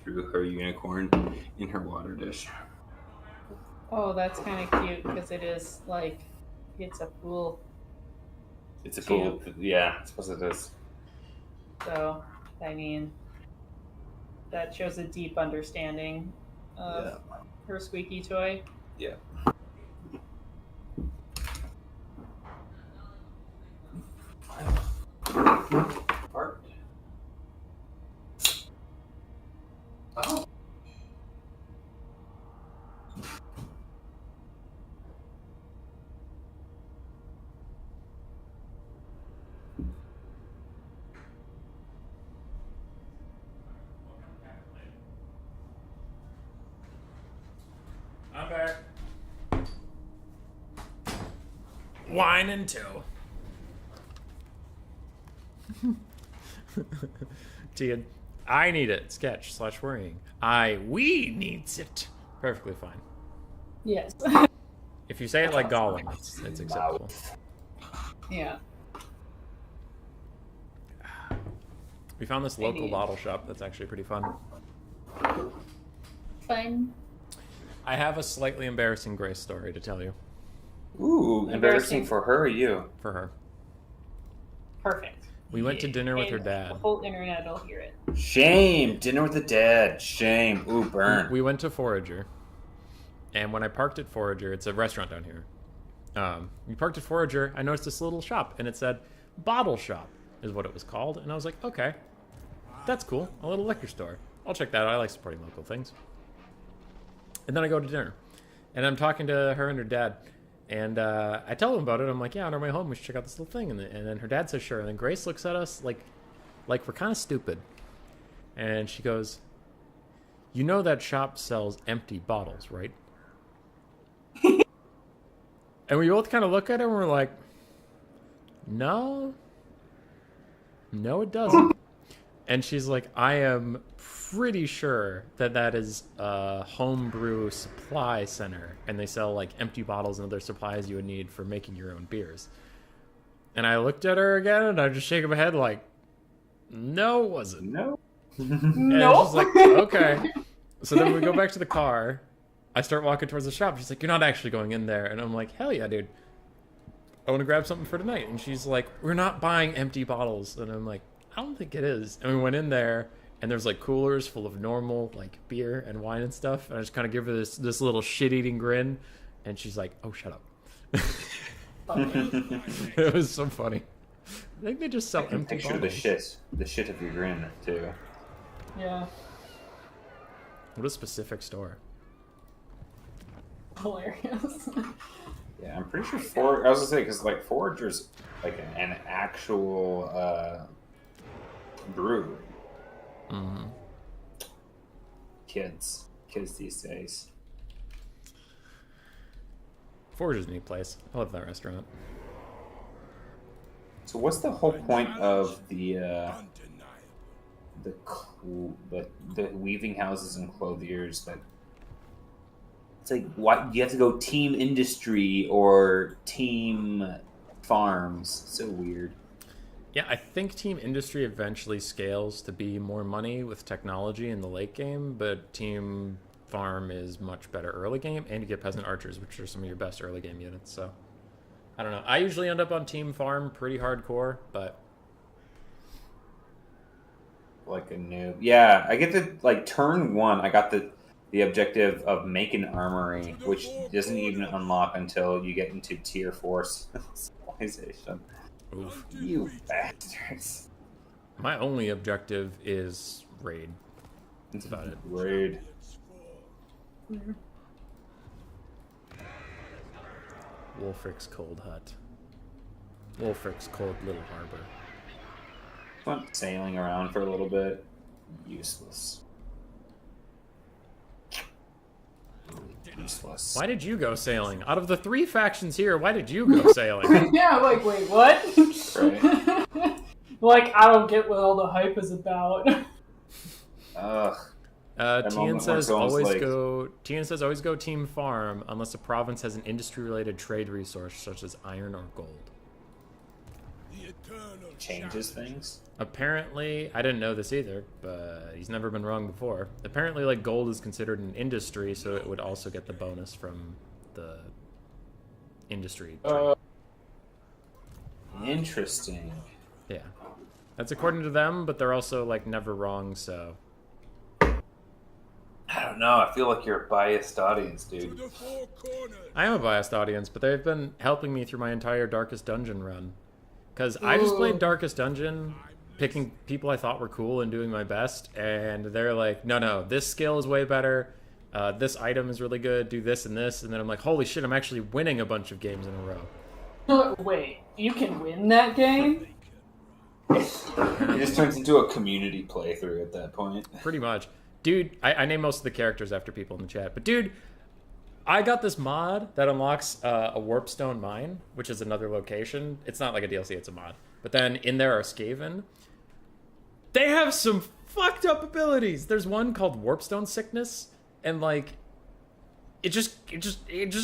Threw her unicorn in her water dish. Oh, that's kind of cute because it is like it's a pool. It's a pool. Yeah, I suppose it is. So, I mean, that shows a deep understanding of her squeaky toy. Yeah. Art. Oh. I'm back. Wine and two. Tian, I need it. Sketch / worrying. We needs it. Perfectly fine. Yes. If you say it like Gollum, it's acceptable. Yeah. We found this local bottle shop that's actually pretty fun. Fun. I have a slightly embarrassing Grace story to tell you. Ooh, embarrassing for her or you? For her. Perfect. We went to dinner with her And dad. The whole internet will hear it. Shame. Dinner with the dad. Shame. Ooh, burn. We went to Forager. And when I parked at Forager, it's a restaurant down here. We parked at Forager, I noticed this little shop, and it said Bottle Shop is what it was called. And I was like, okay, that's cool. A little liquor store. I'll check that out. I like supporting local things. And then I go to dinner. And I'm talking to her and her dad. And I tell them about it. I'm like, yeah, on our way home, we should check out this little thing. And then her dad says, sure. And then Grace looks at us like we're kind of stupid. And she goes, you know that shop sells empty bottles, right? And we both kind of look at it and we're like, no, it doesn't. And she's like, I am pretty sure that is a homebrew supply center, and they sell like empty bottles and other supplies you would need for making your own beers. And I looked at her again, and I just shake my head like, no, it wasn't. No. And No. she's like, okay. So then we go back to the car. I start walking towards the shop. She's like, you're not actually going in there. And I'm like, hell yeah, dude. I want to grab something for tonight. And she's like, we're not buying empty bottles. And I'm like, I don't think it is. And we went in there, and there's like coolers full of normal like beer and wine and stuff. And I just kind of give her this little shit-eating grin. And she's like, oh, shut up. It was so funny. I think they just sell I can empty picture bottles. the shit of your grin too. Yeah. What a specific store. Hilarious. Yeah, I'm pretty sure I was gonna say because like Forager's like an actual brewery. Mm-hmm. Kids these days. Forger's a neat place. I love that restaurant. So what's the whole point of the weaving houses and clothiers that it's like what you have to go team industry or team farms? So weird. Yeah, I think Team Industry eventually scales to be more money with technology in the late game, but Team Farm is much better early game, and you get Peasant Archers, which are some of your best early game units, so I don't know. I usually end up on Team Farm pretty hardcore, but Like a noob. Yeah, I get the like turn one. I got the objective of make an armory, which doesn't even unlock until you get into tier 4 civilization. oof. You bastards! My only objective is raid. That's about it. Rude. Wolfric's Cold Hut. Wolfric's Cold Little Harbor. Went sailing around for a little bit. Useless. Useless. Why did you go sailing? Out of the 3 factions here, why did you go sailing? Yeah, I'm like, wait, what? Right. Like, I don't get what all the hype is about. Ugh. Tian moment where says someone's always like- go. Tian says always go Team Farm unless a province has an industry-related trade resource such as iron or gold. Changes things. Apparently, I didn't know this either, but he's never been wrong before. Apparently, like gold is considered an industry, so it would also get the bonus from the industry. trade. Interesting. Yeah, that's according to them, but they're also like never wrong. So I don't know. I feel like you're a biased audience, dude. I am a biased audience, but they've been helping me through my entire Darkest Dungeon run. Because I just played Darkest Dungeon, picking people I thought were cool and doing my best, and they're like, no, this skill is way better, this item is really good, do this, and then I'm like, holy shit, I'm actually winning a bunch of games in a row. Wait, you can win that game? It just turns into a community playthrough at that point. Pretty much. Dude, I name most of the characters after people in the chat, but dude, I got this mod that unlocks a Warpstone Mine, which is another location. It's not like a DLC, it's a mod. But then in there are Skaven. They have some fucked up abilities. There's one called Warpstone Sickness, and like it just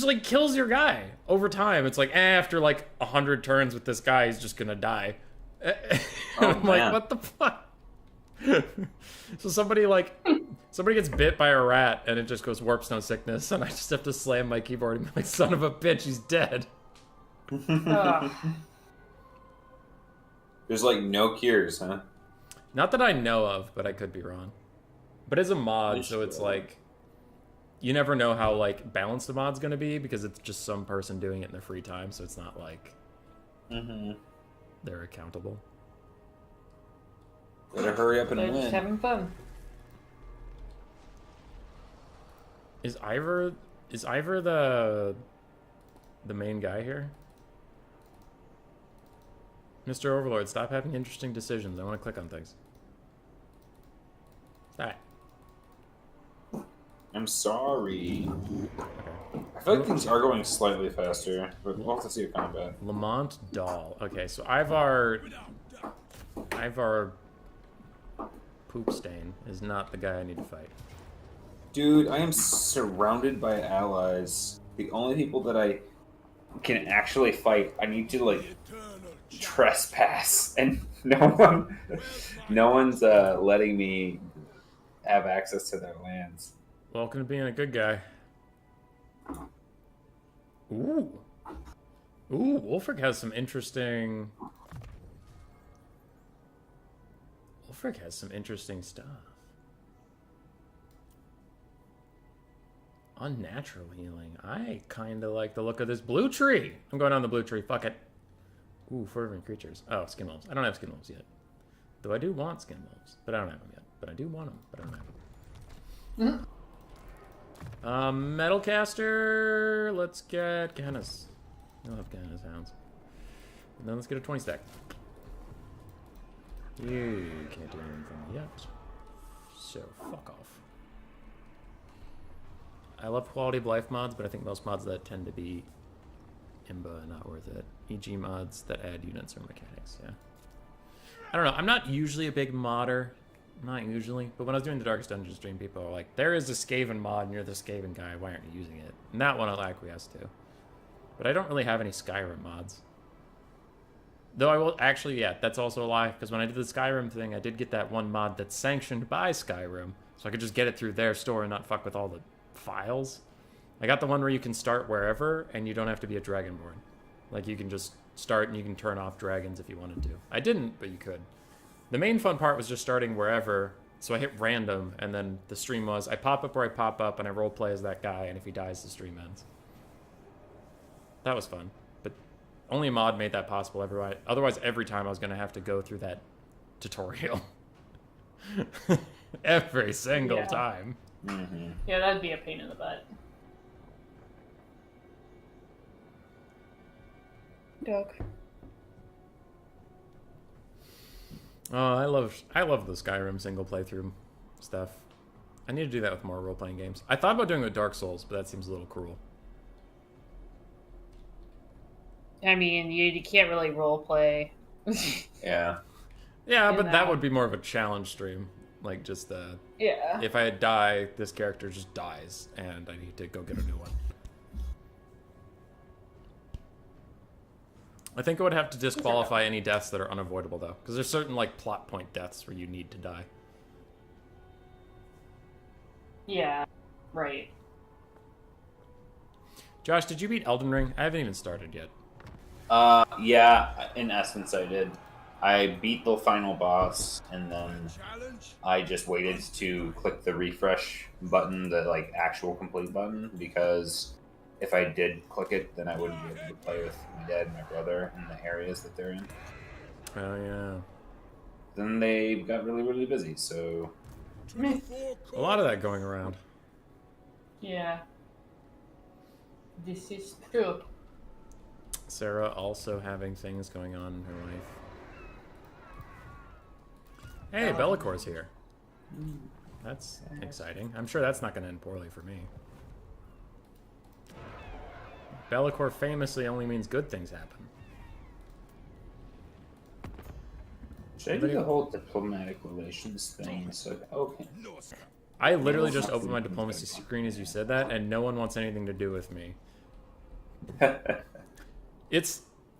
like kills your guy over time. It's like after like 100 turns with this guy, he's just gonna die. I'm like, man. what the fuck? So somebody gets bit by a rat and it just goes Warpstone Sickness, and I just have to slam my keyboard and be like, son of a bitch, he's dead. There's like no cures, huh? Not that I know of, but I could be wrong. But it's a mod, so it's like you never know how like balanced the mod's gonna be because it's just some person doing it in their free time, so it's not like they're accountable. Better hurry up and They're just win. having fun. Is Ivor the main guy here? Mr. Overlord, stop having interesting decisions. I want to click on things. Alright. I'm sorry. Okay. I feel like things are going slightly faster, but we'll have to see what combat. Lamont Dahl. Okay, so Ivar Poop Stain is not the guy I need to fight. Dude, I am surrounded by allies. The only people that I can actually fight, I need to like trespass, and no one's letting me have access to their lands. Welcome to being a good guy. Ooh, Wolfric has some interesting. Wolfric has some interesting stuff. Unnatural healing. I kind of like the look of this blue tree. I'm going on the blue tree. Fuck it. Ooh, fervent creatures. Oh, skin wolves. I don't have skin wolves yet. Though I do want skin wolves, but I don't have them yet. But I do want them, but I don't have them. Metalcaster. Let's get Gehenna's. I'll have Gehenna's hounds. And then let's get a 20 stack. You can't do anything yet. So fuck off. I love quality of life mods, but I think most mods that tend to be imba not worth it. EG mods that add units or mechanics, yeah. I don't know, I'm not usually a big modder. Not usually, but when I was doing the Darkest Dungeon stream, people are like, there is a Skaven mod and you're the Skaven guy, why aren't you using it? And that one I'll acquiesce to. But I don't really have any Skyrim mods. Though I will, actually, yeah, that's also a lie, because when I did the Skyrim thing, I did get that one mod that's sanctioned by Skyrim, so I could just get it through their store and not fuck with all the files. I got the one where you can start wherever, and you don't have to be a Dragonborn. Like, you can just start and you can turn off dragons if you wanted to. I didn't, but you could. The main fun part was just starting wherever, so I hit random, and then the stream was, I pop up where I pop up, and I roleplay as that guy, and if he dies, the stream ends. That was fun, but only a mod made that possible. Otherwise, every time I was going to have to go through that tutorial. Every single time. Mm-hmm. Yeah, that'd be a pain in the butt. Doug. Oh, I love the Skyrim single playthrough stuff. I need to do that with more role-playing games. I thought about doing it with Dark Souls, but that seems a little cruel. I mean, you can't really role play. Yeah. Yeah, but that that one. would be more of a challenge stream. Like, just, Yeah. if I die, this character just dies, and I need to go get a new one. I think I would have to disqualify any deaths that are unavoidable, though. Because there's certain, like, plot point deaths where you need to die. Yeah. Right. Josh, did you beat Elden Ring? I haven't even started yet. Yeah, in essence I did. I beat the final boss, and then I just waited to click the refresh button, the like actual complete button, because if I did click it, then I wouldn't be able to play with my dad and my brother in the areas that they're in. Oh, yeah. Then they got really, really busy, so... A lot of that going around. Yeah. This is true. Sarah also having things going on in her life. Hey, Bellacor's here. That's exciting. I'm sure that's not going to end poorly for me. Bellacor famously only means good things happen. Should I do the whole diplomatic relations thing? So, okay. I literally just opened my diplomacy screen as you said that, and no one wants anything to do with me.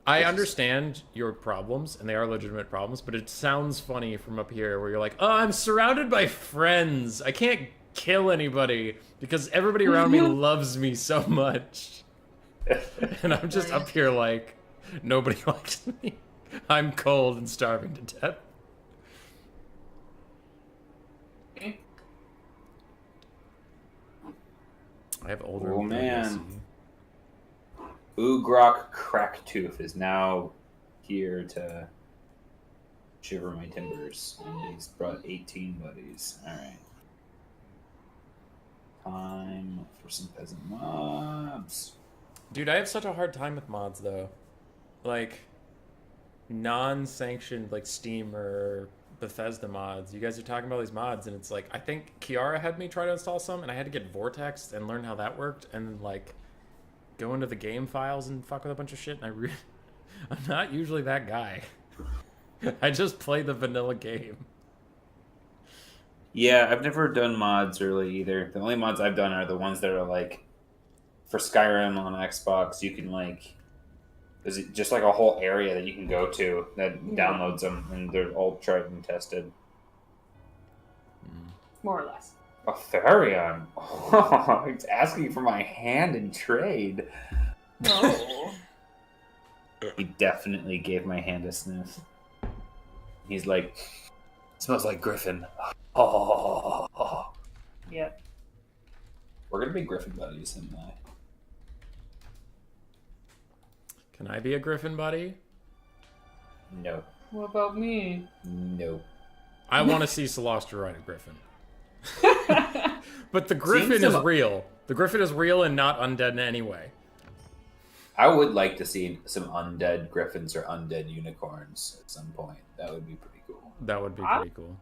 I understand your problems, and they are legitimate problems, but it sounds funny from up here where you're like, oh, I'm surrounded by friends. I can't kill anybody because everybody around me loves me so much. And I'm just up here like, nobody likes me. I'm cold and starving to death. I have older. Oh, man. Ugrok Cracktooth is now here to shiver my timbers, and he's brought 18 buddies. Alright. Time for some peasant mobs. Dude, I have such a hard time with mods, though. Like, non-sanctioned, like, Steam or Bethesda mods. You guys are talking about these mods, and it's like, I think Kiara had me try to install some, and I had to get Vortex and learn how that worked, and, like, go into the game files and fuck with a bunch of shit. And I'm not usually that guy. I just play the vanilla game. Yeah, I've never done mods really either. The only mods I've done are the ones that are like for Skyrim on Xbox. You can like there's just like a whole area that you can go to that downloads them, and they're all tried and tested. More or less. A Therion. Oh, he's asking for my hand in trade. No. He definitely gave my hand a sniff. He's like, smells like Griffin. Oh. Yep. We're gonna be Griffin buddies, him and I. Can I be a Griffin buddy? No. What about me? No. I want to see Celestia ride a Griffin. But the Griffin is real. The Griffin is real and not undead in any way. I would like to see some undead griffins or undead unicorns at some point. That would be pretty cool. That would be pretty cool.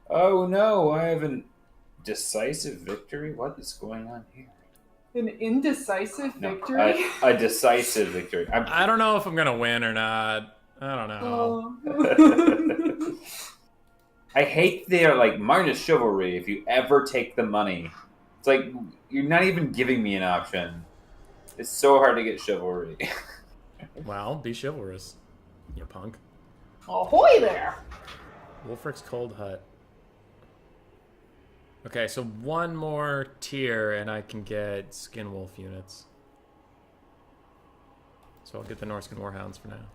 Oh no, I have a decisive victory? What is going on here? An indecisive No, victory? a decisive victory. I don't know if I'm going to win or not. I don't know. Oh. I hate their like minus chivalry if you ever take the money. It's like you're not even giving me an option. It's so hard to get chivalry. Well, be chivalrous, you punk. Ahoy there! Wolfric's Cold Hut. Okay, so one more tier and I can get Skin Wolf units. So I'll get the Norskin Warhounds for now.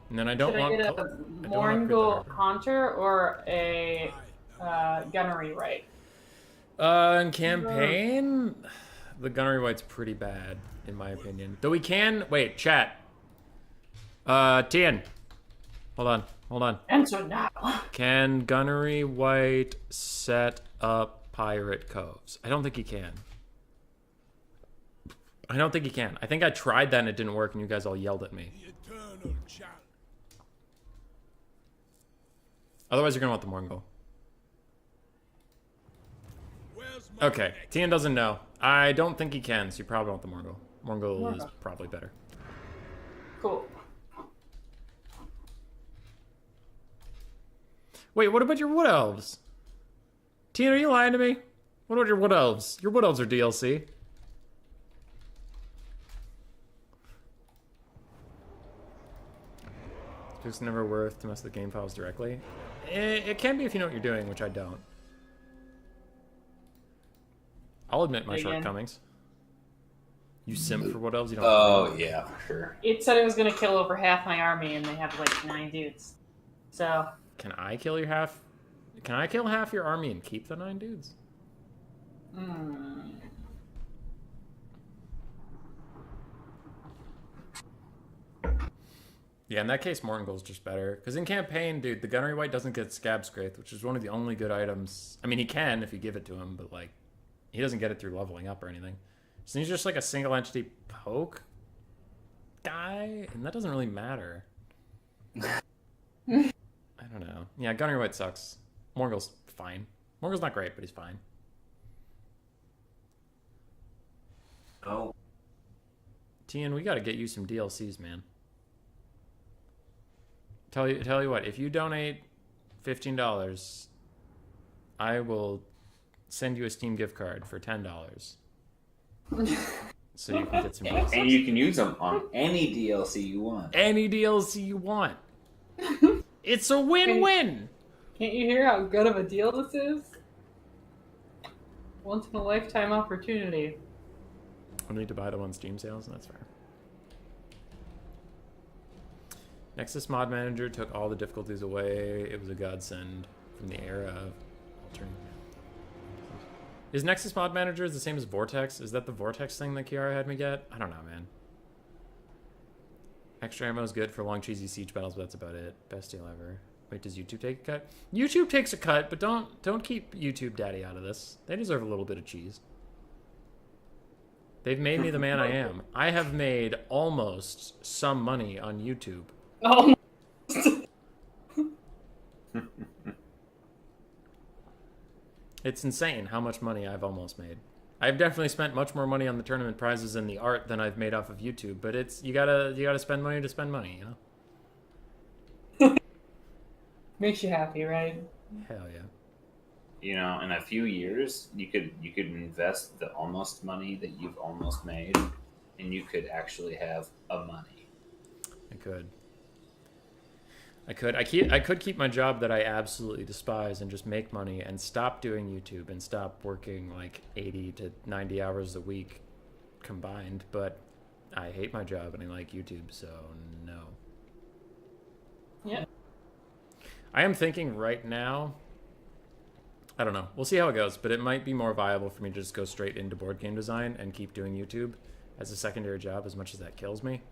And then I don't Should want... I get a Morngul Haunter or a Gunnery Right? In campaign, the Gunnery White's pretty bad, in my opinion. Though we can... Wait, chat. Tien. Hold on. Answer now. Can Gunnery White set up pirate coves? I don't think he can. I think I tried that and it didn't work and you guys all yelled at me. Otherwise, you're going to want the Morgul. Okay, Tien doesn't know. I don't think he can, so you probably want the Morgul. Morgul is probably better. Cool. Wait, what about your Wood Elves? Tien, are you lying to me? What about your Wood Elves? Your Wood Elves are DLC. It's never worth to mess with the game files directly. It can be if you know what you're doing, which I don't. I'll admit my shortcomings. You simp for Wood Elves? You don't. Oh yeah, for sure. It said it was going to kill over half my army, and they have like 9 dudes. So. Can I kill your half? Can I kill half your army and keep the 9 dudes? Yeah, in that case, Morngul's just better. Because in campaign, dude, the Gunnery White doesn't get Scab Scrape, which is one of the only good items. I mean, he can if you give it to him, but, like, he doesn't get it through leveling up or anything. So he's just, like, a single entity poke guy, and that doesn't really matter. I don't know. Yeah, Gunnery White sucks. Morgul's fine. Morgul's not great, but he's fine. Oh. Tien, we gotta get you some DLCs, man. Tell you what, if you donate $15, I will send you a Steam gift card for $10. So you can get some DLCs. And you can use them on any DLC you want. Any DLC you want. It's a win-win! Can't you hear how good of a deal this is? Once in a lifetime opportunity. I need to buy them on Steam sales, and that's fair. Nexus Mod Manager took all the difficulties away. It was a godsend from the era of alternative. Is Nexus Mod Manager the same as Vortex? Is that the Vortex thing that Kiara had me get? I don't know, man. Extra ammo is good for long, cheesy siege battles, but that's about it. Best deal ever. Wait, does YouTube take a cut? YouTube takes a cut, but don't keep YouTube Daddy out of this. They deserve a little bit of cheese. They've made me the man I am. I have made almost some money on YouTube. Oh. It's insane how much money I've almost made. I've definitely spent much more money on the tournament prizes and the art than I've made off of YouTube, but it's you gotta spend money to spend money, you know? Makes you happy, right? Hell yeah. You know, in a few years, you could invest the almost money that you've almost made, and you could actually have a money. I could. I could keep my job that I absolutely despise and just make money and stop doing YouTube and stop working like 80 to 90 hours a week combined, but I hate my job and I like YouTube, so no. Yeah. I am thinking right now, I don't know, we'll see how it goes, but it might be more viable for me to just go straight into board game design and keep doing YouTube as a secondary job, as much as that kills me.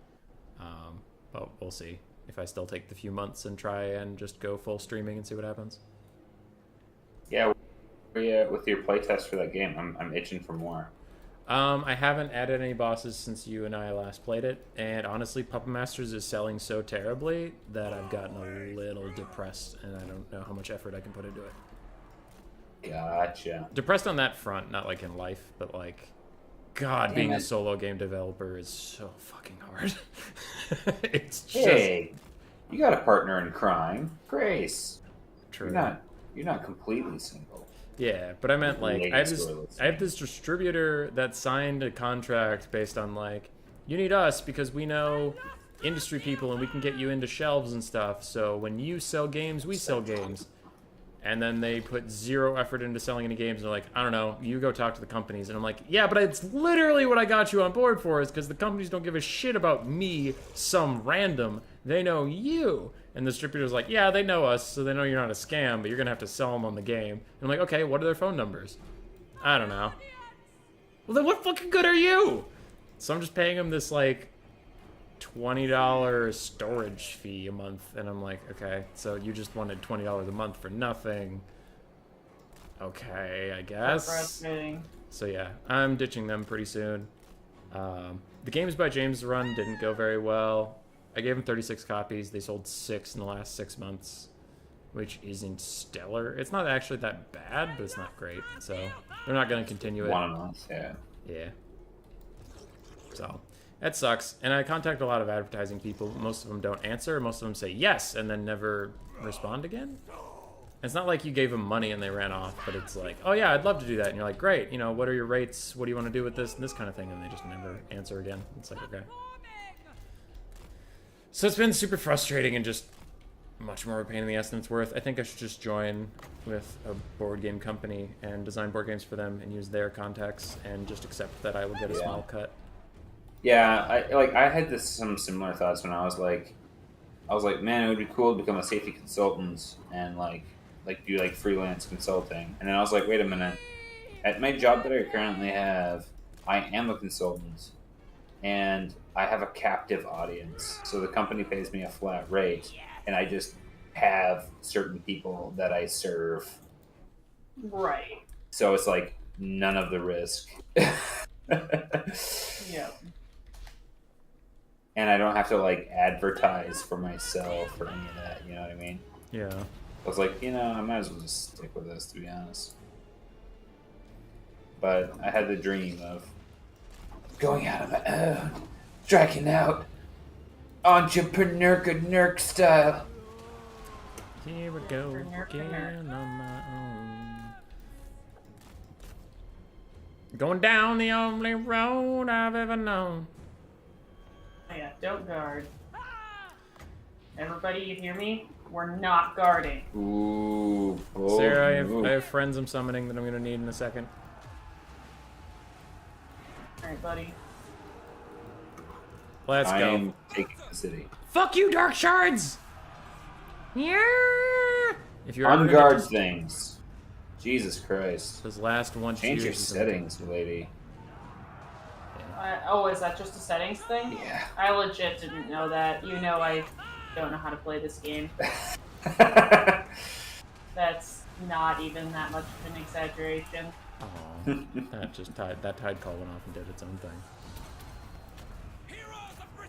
But we'll see if I still take the few months and try and just go full streaming and see what happens. Yeah, with your playtest for that game, I'm itching for more. I haven't added any bosses since you and I last played it, and honestly, Puppet Masters is selling so terribly that I've gotten a little depressed, and I don't know how much effort I can put into it. Gotcha. Depressed on that front, not like in life, but like, God, being a solo game developer is so fucking hard. It's just... Hey, you got a partner in crime, Grace. True. You're not completely single. Yeah, but I meant like I have this distributor that signed a contract based on like, you need us because we know industry people and we can get you into shelves and stuff. So when you sell games, we sell games. And then they put zero effort into selling any games. And they're like, I don't know, you go talk to the companies. And I'm like, yeah, but it's literally what I got you on board for, is because the companies don't give a shit about me, some random. They know you. And the distributor's like, yeah, they know us, so they know you're not a scam, but you're going to have to sell them on the game. And I'm like, okay, what are their phone numbers? I don't know. Well, then what fucking good are you? So I'm just paying them this, like, $20 storage fee a month, and I'm like, okay, so you just wanted $20 a month for nothing. Okay, I guess. Frustrating. So yeah, I'm ditching them pretty soon. The Games by James run didn't go very well. I gave them 36 copies. They sold 6 in the last 6 months, which isn't stellar. It's not actually that bad, but it's not great. So they're not going to continue it. 1 a month, yeah. Yeah. So that sucks. And I contact a lot of advertising people. Most of them don't answer. Most of them say yes and then never respond again. It's not like you gave them money and they ran off, but it's like, oh yeah, I'd love to do that. And you're like, great, you know, what are your rates? What do you want to do with this and this kind of thing? And they just never answer again. It's like, okay. So it's been super frustrating and just much more of a pain in the ass than it's worth. I think I should just join with a board game company and design board games for them and use their contacts and just accept that I will get a small cut. Yeah, I had some similar thoughts when I was like, man, it would be cool to become a safety consultant and like do like freelance consulting. And then I was like, wait a minute, at my job that I currently have, I am a consultant and I have a captive audience. So the company pays me a flat rate and I just have certain people that I serve. Right. So it's like none of the risk. Yeah. And I don't have to like advertise for myself or any of that, you know what I mean? Yeah. I was like, you know, I might as well just stick with this, to be honest. But I had the dream of going out on my own, striking out, entrepreneur style. Here we go again on my own. Going down the only road I've ever known. Oh yeah, don't guard. Everybody, you hear me? We're not guarding. Ooh. Oh, Sarah, no. I have friends I'm summoning that I'm going to need in a second. Alright, buddy. Let's I go. am taking the city. Fuck you, Dark Shards! Yeah! If you're ever gonna Unguard just- things. Jesus Christ. Those last one Change your cheers is settings, lady. Oh, is that just a settings thing? Yeah. I legit didn't know that. You know I don't know how to play this game. That's not even that much of an exaggeration. Aw, that tide call went off and did its own thing.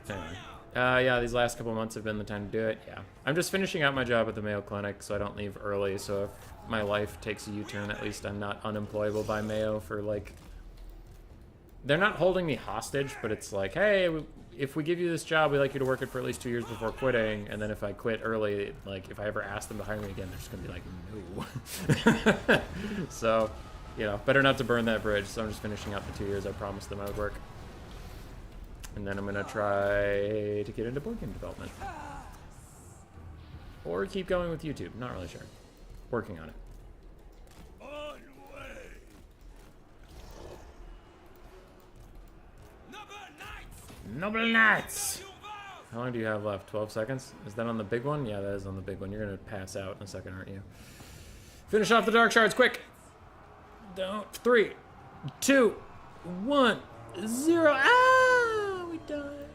Anyway. Yeah, these last couple months have been the time to do it. Yeah. I'm just finishing out my job at the Mayo Clinic, so I don't leave early. So if my life takes a U-turn, at least I'm not unemployable by Mayo for like they're not holding me hostage, but it's like, hey, if we give you this job, we'd like you to work it for at least 2 years before quitting. And then if I quit early, like if I ever ask them to hire me again, they're just gonna be like, no. So, you know, better not to burn that bridge. So I'm just finishing out the 2 years I promised them I would work. And then I'm gonna try to get into board game development. Or keep going with YouTube, not really sure. Working on it. Noble Knights! How long do you have left? 12 seconds? Is that on the big one? Yeah, that is on the big one. You're gonna pass out in a second, aren't you? Finish off the dark shards, quick! Don't. 3, 2, 1, 0. Ah! We died.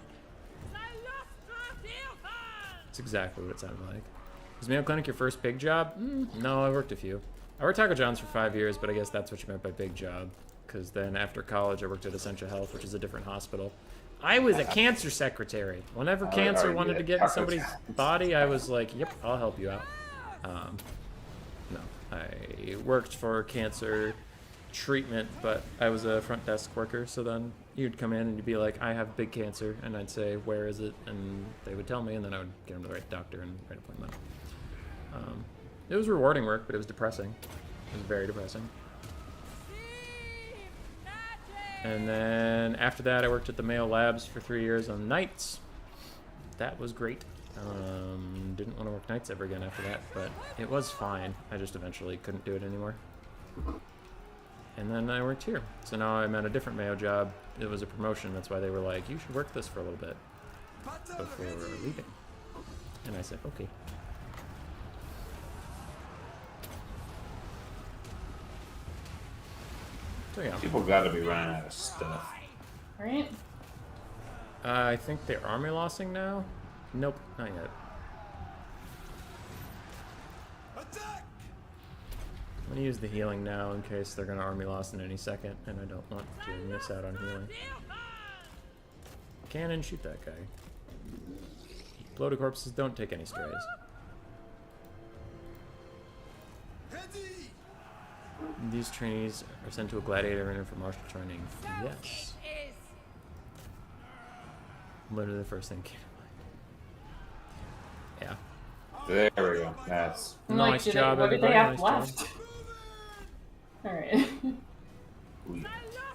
That's exactly what it sounded like. Was Mayo Clinic your first big job? No, I worked a few. I worked Taco John's for 5 years, but I guess that's what you meant by big job. Because then after college, I worked at Essentia Health, which is a different hospital. I was a cancer secretary. Whenever cancer wanted to get in somebody's body, I was like, yep, I'll help you out. No, I worked for cancer treatment, but I was a front desk worker, so then you'd come in and you'd be like, I have big cancer, and I'd say, where is it? And they would tell me, and then I would get them to the right doctor and right appointment. It was rewarding work, but it was depressing. It was very depressing. And then after that, I worked at the Mayo Labs for 3 years on nights. That was great. Didn't want to work nights ever again after that, but it was fine. I just eventually couldn't do it anymore. And then I worked here. So now I'm at a different Mayo job. It was a promotion. That's why they were like, you should work this for a little bit before leaving. And I said, okay. So yeah. People gotta be running out of stuff. Right? I think they're army lossing now. Nope, not yet. I'm gonna use the healing now in case they're gonna army loss in any second, and I don't want to miss out on healing. Cannon, shoot that guy. Bloated corpses don't take any strays. These trainees are sent to a gladiator arena for martial training. Yes. Literally the first thing came to mind. Yeah. There we go. That's Nice job, what did they everybody. have Nice left? Alright.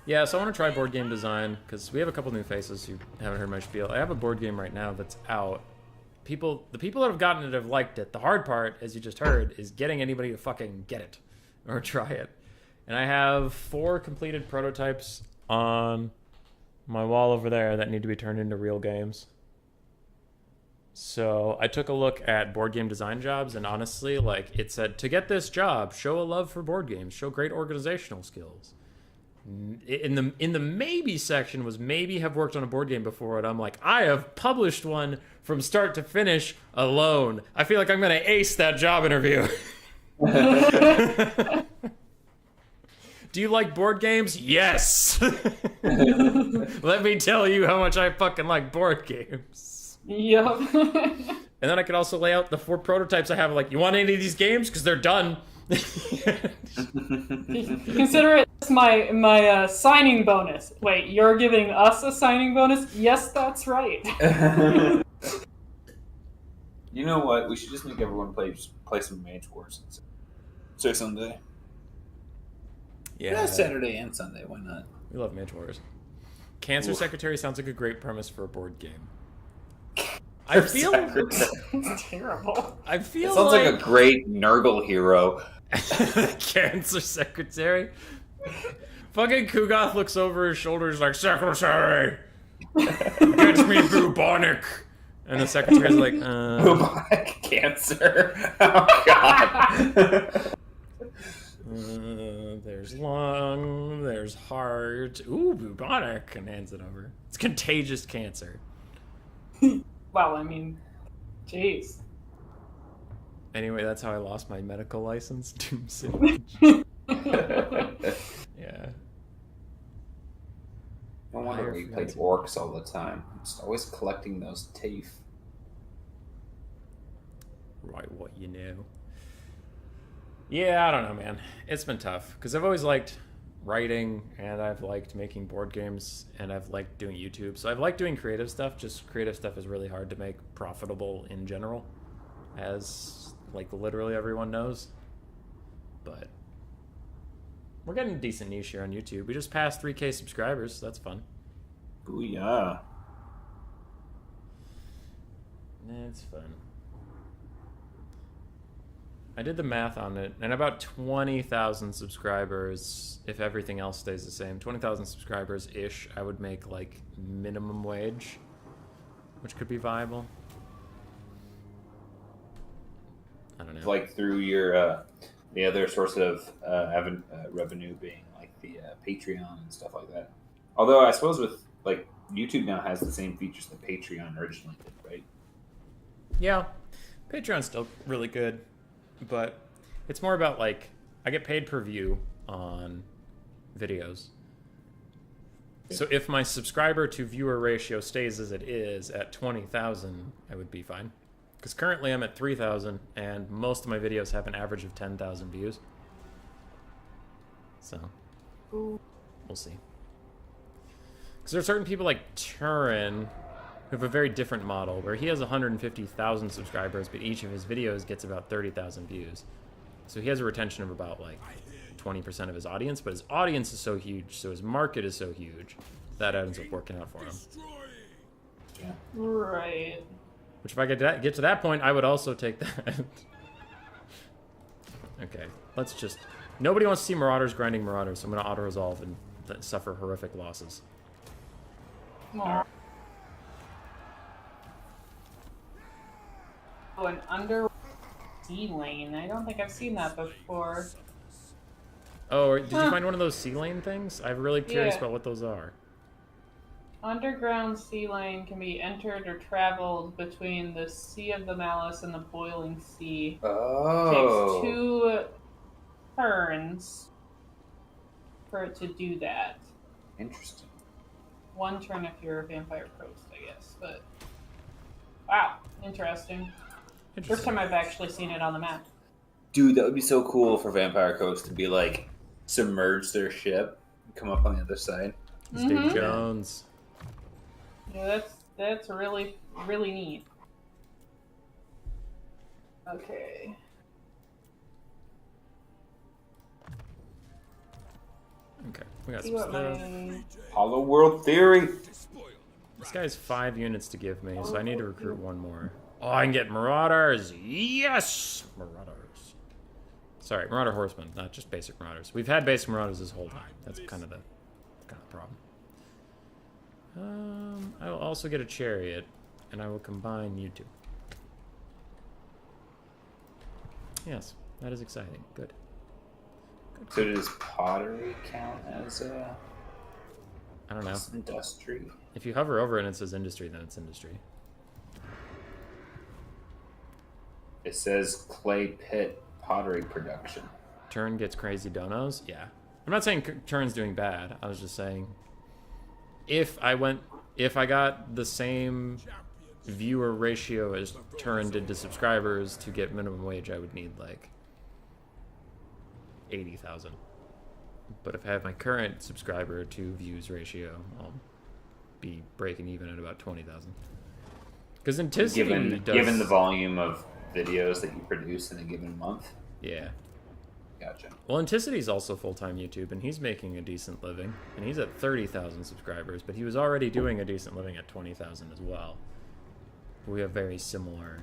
Yeah, so I want to try board game design, because we have a couple new faces who haven't heard my spiel. I have a board game right now that's out. The people that have gotten it have liked it. The hard part, as you just heard, is getting anybody to fucking get it or try it. And I have 4 completed prototypes on my wall over there that need to be turned into real games. So I took a look at board game design jobs, and honestly, like, it said, to get this job, show a love for board games, show great organizational skills. In the maybe section was maybe have worked on a board game before, and I'm like, I have published one from start to finish alone. I feel like I'm gonna ace that job interview. Do you like board games? Yes. Let me tell you how much I fucking like board games. Yup. And then I could also lay out the 4 prototypes I have. Like, you want any of these games? Because they're done. Consider it my signing bonus. Wait, you're giving us a signing bonus? Yes, that's right. You know what? We should just make everyone play some Mage Wars. So Sunday. Yeah, Saturday and Sunday. Why not? We love Mage Wars. Cancer Secretary sounds like a great premise for a board game. I feel It's terrible. I feel It sounds like a great Nurgle hero. Cancer Secretary. Fucking Kugoth looks over his shoulders like, Secretary, get me bubonic. And the secretary's like, Bubonic cancer. Oh god. There's lung, there's heart. Ooh, bubonic, and hands it over. It's contagious cancer. Well, I mean, jeez. Anyway, that's how I lost my medical license. Doom City. Yeah. No wonder we played orcs all the time. Just always collecting those teeth. Right, what you know. Yeah, I don't know, man. It's been tough because I've always liked writing, and I've liked making board games, and I've liked doing YouTube. So I've liked doing creative stuff. Just creative stuff is really hard to make profitable in general, as like literally everyone knows. But we're getting a decent niche here on YouTube. We just passed 3K subscribers, so that's fun. Booyah. It's fun. I did the math on it, and about 20,000 subscribers, if everything else stays the same, 20,000 subscribers-ish, I would make, like, minimum wage, which could be viable. I don't know. Like through your, the other source of revenue being, like, the Patreon and stuff like that. Although I suppose with, like, YouTube now has the same features that Patreon originally did, right? Yeah, Patreon's still really good, but it's more about, like, I get paid per view on videos. So if my subscriber to viewer ratio stays as it is at 20,000, I would be fine. Because currently I'm at 3,000, and most of my videos have an average of 10,000 views. So, we'll see. Because there are certain people like Turin who have a very different model, where he has 150,000 subscribers, but each of his videos gets about 30,000 views. So he has a retention of about, like, 20% of his audience, but his audience is so huge, so his market is so huge, that ends up working out for him. Yeah. Right. Which, if I get to that point, I would also take that. Okay, let's just... Nobody wants to see Marauders grinding Marauders, so I'm going to auto-resolve and suffer horrific losses. More. Oh, an under sea lane. I don't think I've seen that before. Oh, did you find one of those sea lane things? I'm really curious Yeah. about what those are. Underground sea lane can be entered or traveled between the Sea of the Malice and the Boiling Sea. Oh. Takes 2 turns for it to do that. Interesting. 1 turn if you're a vampire coast, I guess. But wow, interesting. First time I've actually seen it on the map. Dude, that would be so cool for Vampire Coast to be like submerge their ship and come up on the other side. It's Dave Jones. Yeah, that's really really neat. Okay. Okay, we got See some what stuff. my Hollow World Theory. This guy has 5 units to give me, so I need to recruit 1 more. Oh, I can get Marauders! Yes! Marauders. Sorry, Marauder Horsemen, not just basic Marauders. We've had basic Marauders this whole time. That's kind of the problem. I will also get a Chariot, and I will combine you two. Yes, that is exciting. Good. So does pottery count as I don't know. industry? If you hover over it and it says industry, then it's industry. It says clay pit pottery production. Turn gets crazy donos? Yeah. I'm not saying Turn's doing bad. I was just saying if I got the same viewer ratio as Turn did to subscribers to get minimum wage, I would need like 80,000. But if I have my current subscriber to views ratio, I'll be breaking even at about 20,000. Because Anticity Given the volume of videos that you produce in a given month. Yeah. Gotcha. Well, Anticity's also full-time YouTube, and he's making a decent living. And he's at 30,000 subscribers, but he was already doing a decent living at 20,000 as well. We have very similar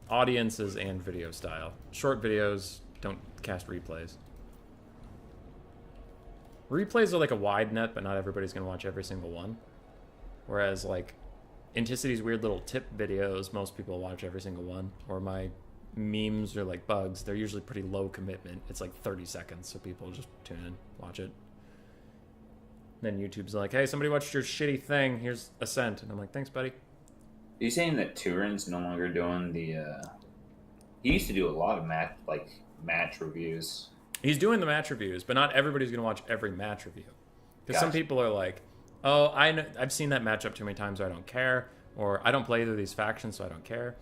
audiences and video style. Short videos don't cast replays. Replays are like a wide net, but not everybody's going to watch every single one. Whereas, like, Anticity's weird little tip videos, most people watch every single one. Or my memes or, like, bugs, they're usually pretty low commitment. It's like 30 seconds, so people just tune in, watch it. Then YouTube's like, hey, somebody watched your shitty thing, here's a cent. And I'm like, thanks, buddy. Are you saying that Turin's no longer doing the... He used to do a lot of match reviews. He's doing the match reviews, but not everybody's going to watch every match review. Because some Gotcha. people are like, oh, I've seen that matchup too many times, so I don't care. Or I don't play either of these factions, so I don't care.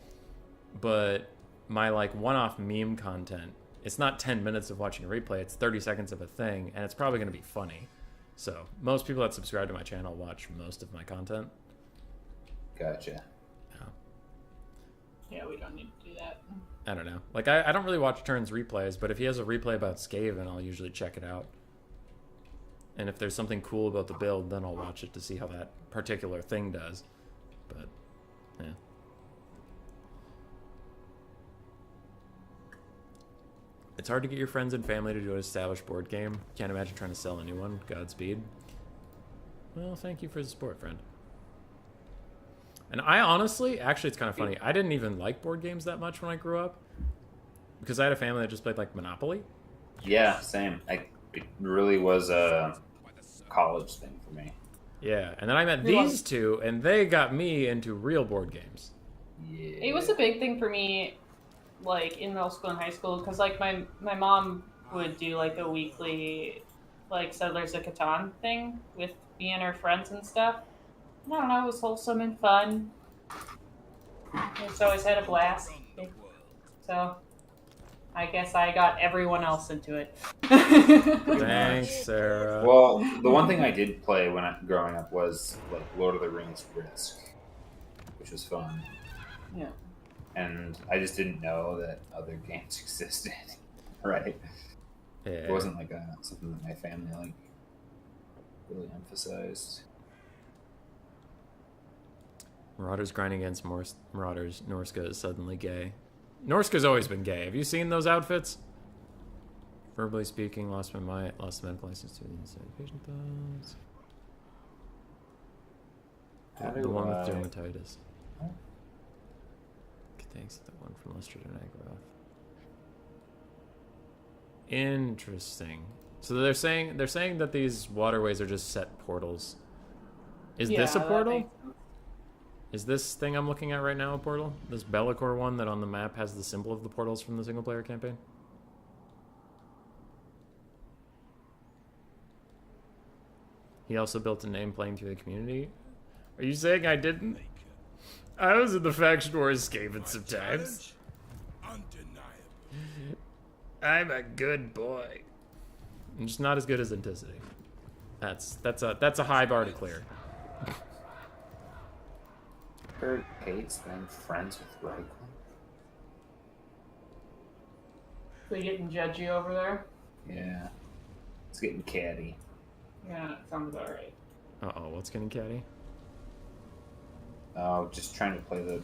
But my, like, one-off meme content it's not 10 minutes of watching a replay. It's 30 seconds of a thing, and it's probably going to be funny. So most people that subscribe to my channel watch most of my content. Gotcha. Yeah, we don't need to do that. I don't know. Like, I don't really watch Turn's replays, but if he has a replay about Skaven, I'll usually check it out. And if there's something cool about the build, then I'll watch it to see how that particular thing does. But, yeah. It's hard to get your friends and family to do an established board game. Can't imagine trying to sell a new one. Godspeed. Well, thank you for the support, friend. And I honestly, actually, it's kind of funny. I didn't even like board games that much when I grew up. Because I had a family that just played, like, Monopoly. Yeah, same. It really was a college thing for me. Yeah, and then I met these two, and they got me into real board games. Yeah. It was a big thing for me, like, in middle school and high school, because, like, my mom would do, like, a weekly, like, Settlers of Catan thing with me and her friends and stuff. I don't know, it was wholesome and fun. It's always had a blast. So, I guess I got everyone else into it. Thanks, Sarah. Well, the one thing I did play when growing up was like Lord of the Rings Risk, which was fun. Yeah. And I just didn't know that other games existed. Right? Yeah. It wasn't like something that my family like really emphasized. Marauders grinding against Marauders. Norska is suddenly gay. Norska's always been gay. Have you seen those outfits? Verbally speaking, lost my mind, lost the medical license to the inside patient thoughts. The one with dermatitis. Oh. Thanks, the one from Lester and Agroth. Interesting. So they're saying that these waterways are just set portals. Is this a portal? Is this thing I'm looking at right now a portal? This Bellicor one that on the map has the symbol of the portals from the single-player campaign? He also built a name playing through the community. Are you saying I didn't? I was in the faction wars Skaven sometimes. Undeniable. I'm a good boy. I'm just not as good as Anticity. That's a high bar to clear. Kurt hates them friends with Reichel. They getting judgy over there? Yeah. It's getting catty. Yeah, that sounds alright. Uh-oh, what's getting catty? Oh, just trying to play the...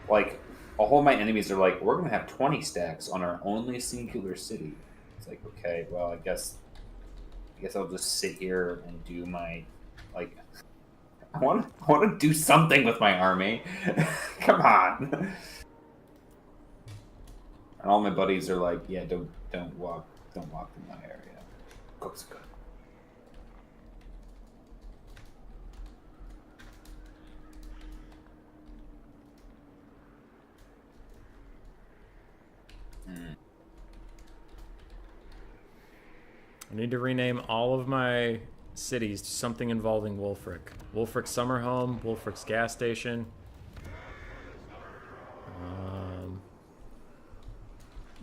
Like, all my enemies are like, we're going to have 20 stacks on our only singular city. It's like, okay, well, I guess I'll just sit here and do my, like... I want to do something with my army. Come on. And all my buddies are like, yeah, don't walk in that area. Cook's good. I need to rename all of my cities to something involving Wolfric. Wolfric's summer home, Wolfric's gas station.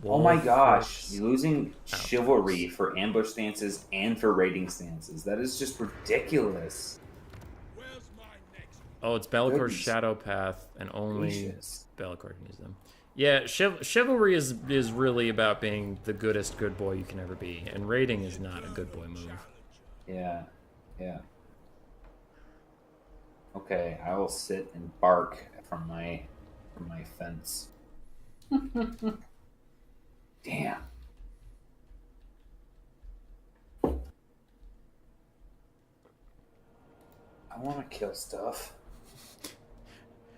Oh my gosh, Wolfric's you're losing outpost. chivalry for ambush stances and for raiding stances. That is just ridiculous. Where's my next? Oh, it's Bellicor's Goodness Shadow Path, and only gracious. Bellicor can use them. Yeah, chivalry is really about being the goodest good boy you can ever be, and raiding is not a good boy move. Yeah. Okay, I will sit and bark from my fence. Damn. I want to kill stuff.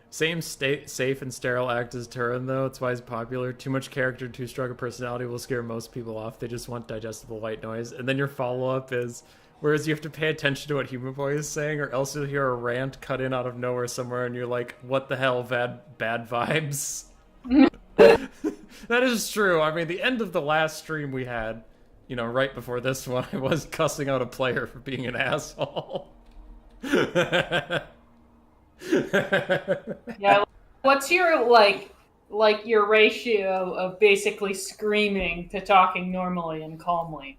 Same safe and sterile act as Turin, though. It's why he's popular. Too much character, too strong a personality will scare most people off. They just want digestible white noise. And then your follow-up is, whereas you have to pay attention to what Human Boy is saying, or else you'll hear a rant cut in out of nowhere somewhere, and you're like, what the hell, bad vibes? That is true. I mean, the end of the last stream we had, right before this one, I was cussing out a player for being an asshole. Yeah, what's your, like your ratio of basically screaming to talking normally and calmly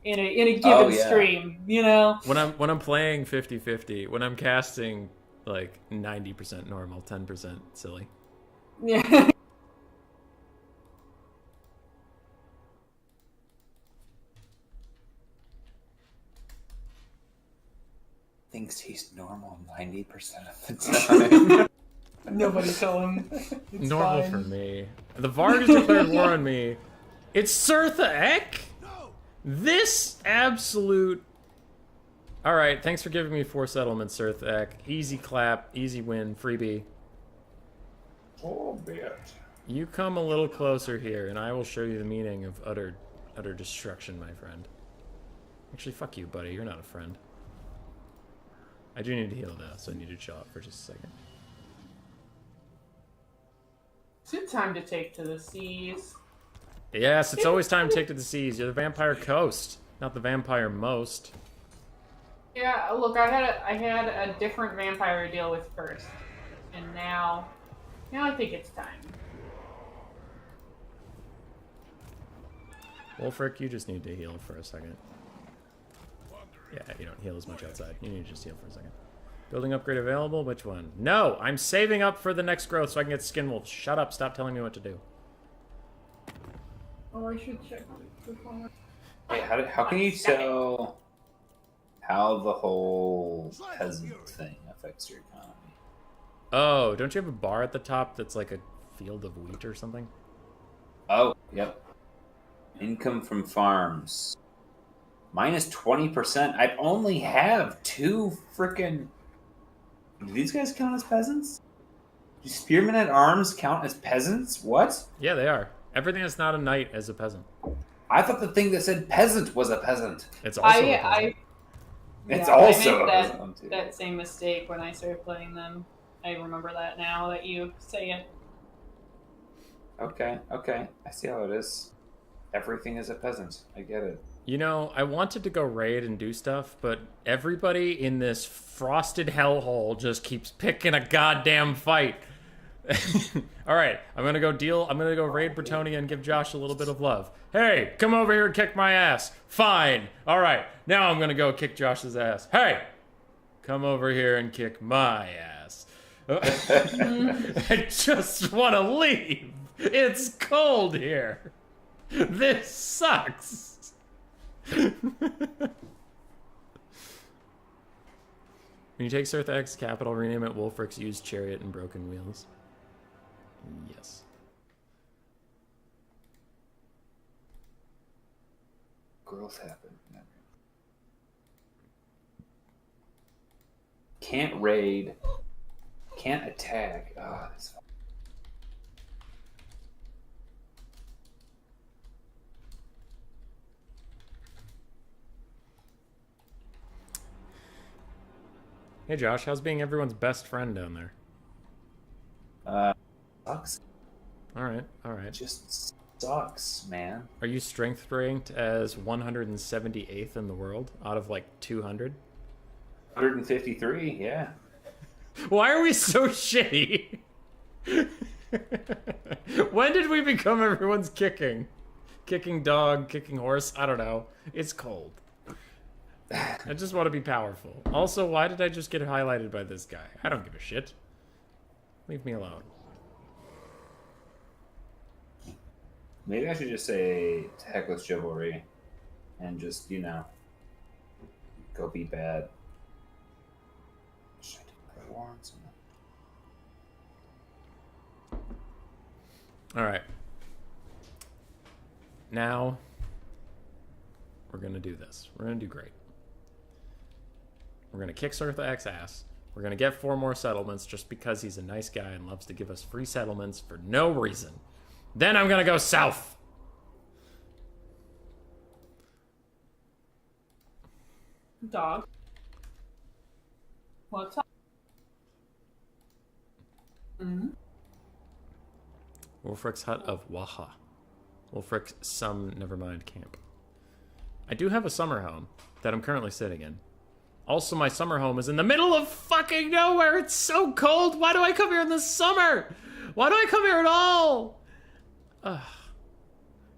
in a given stream, you know? When I'm playing 50-50, when I'm casting like 90% normal, 10% silly. Yeah. Thinks he's normal 90% of the time. Nobody tell him. It's Normal fine. for me. The Varg has declared war on me. It's Sirtha Ek? This absolute... Alright, thanks for giving me 4 settlements, Sirtha Ek. Easy clap, easy win, freebie. Oh, bit. You come a little closer here, and I will show you the meaning of utter destruction, my friend. Actually, fuck you, buddy. You're not a friend. I do need to heal though, so I need to chill out for just a second. Is it time to take to the seas? Yes, it's always time to take to the seas. You're the vampire coast, not the vampire most. Yeah, look, I had a different vampire to deal with first, and now I think it's time. Wolfric, you just need to heal for a second. Yeah, you don't heal as much outside. You need to just heal for a second. Building upgrade available? Which one? No! I'm saving up for the next growth so I can get Skin Wolf. Shut up. Stop telling me what to do. Oh, I should check the corner. Wait, how can you tell how the whole peasant thing affects your economy? Oh, don't you have a bar at the top that's like a field of wheat or something? Oh, yep. Income from farms. Minus 20%. I only have 2 frickin'... Do these guys count as peasants? Do spearmen at arms count as peasants? What? Yeah, they are. Everything that's not a knight is a peasant. I thought the thing that said peasant was a peasant. It's also a peasant. It's Yeah, also I a made peasant, too. that same mistake when I started playing them. I remember that now that you say it. Okay. I see how it is. Everything is a peasant. I get it. You know, I wanted to go raid and do stuff, but everybody in this frosted hellhole just keeps picking a goddamn fight. Alright, I'm gonna go raid Bretonia and give Josh a little bit of love. Hey, come over here and kick my ass. Fine. Alright, now I'm gonna go kick Josh's ass. Hey! Come over here and kick my ass. I just want to leave. It's cold here. This sucks. When you take Sirtha Ek's capital, rename it Wolfric's Used Chariot and Broken Wheels. Yes. Growth happened. Can't raid. Can't attack. Oh, that's fun. Hey Josh, how's being everyone's best friend down there? Sucks. Alright. It just sucks, man. Are you strength ranked as 178th in the world out of like 200? 153, yeah. Why are we so shitty? When did we become everyone's kicking? Kicking dog, kicking horse? I don't know. It's cold. I just want to be powerful. Also, why did I just get highlighted by this guy? I don't give a shit. Leave me alone. Maybe I should just say to heck with chivalry and just, go be bad. Should I take my warrants? Alright. Now, we're going to do this. We're going to do great. We're going to kick Sirtha Ek's ass. We're going to get 4 more settlements just because he's a nice guy and loves to give us free settlements for no reason. Then I'm going to go south. Dog. What's up? Mm-hmm. Wolfric's Hut of Waha. Wolfric's Nevermind Camp. I do have a summer home that I'm currently sitting in. Also, my summer home is in the middle of fucking nowhere. It's so cold. Why do I come here in the summer? Why do I come here at all? Ugh.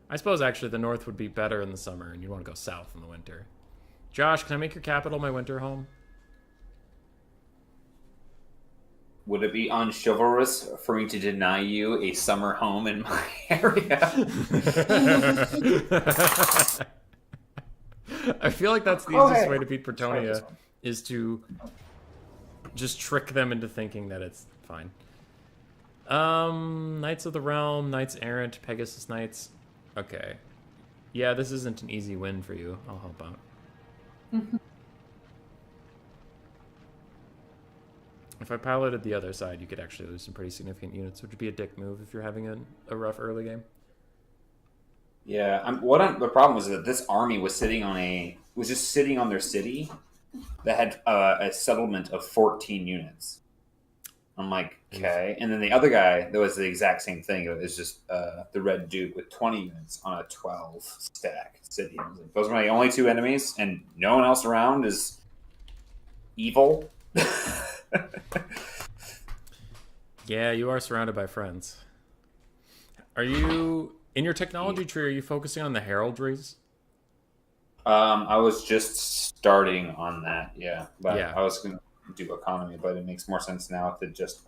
I suppose actually the north would be better in the summer, and you want to go south in the winter. Josh, can I make your capital my winter home? Would it be unchivalrous for me to deny you a summer home in my area? I feel like that's the easiest way to beat Bretonia, is to just trick them into thinking that it's fine. Knights of the Realm, Knights Errant, Pegasus Knights. Okay. Yeah, this isn't an easy win for you. I'll help out. If I piloted the other side, you could actually lose some pretty significant units, which would be a dick move if you're having a rough early game. Yeah, the problem was that this army was just sitting on their city that had a settlement of 14 units. I'm like, okay. And then the other guy, that was the exact same thing. It was just the Red Duke with 20 units on a 12 stack city. I was like, those are my only two enemies, and no one else around is evil. Yeah, you are surrounded by friends. Are you, in your technology tree, are you focusing on the heraldries? I was just starting on that, yeah. But Yeah. I was going to do economy, but it makes more sense now to just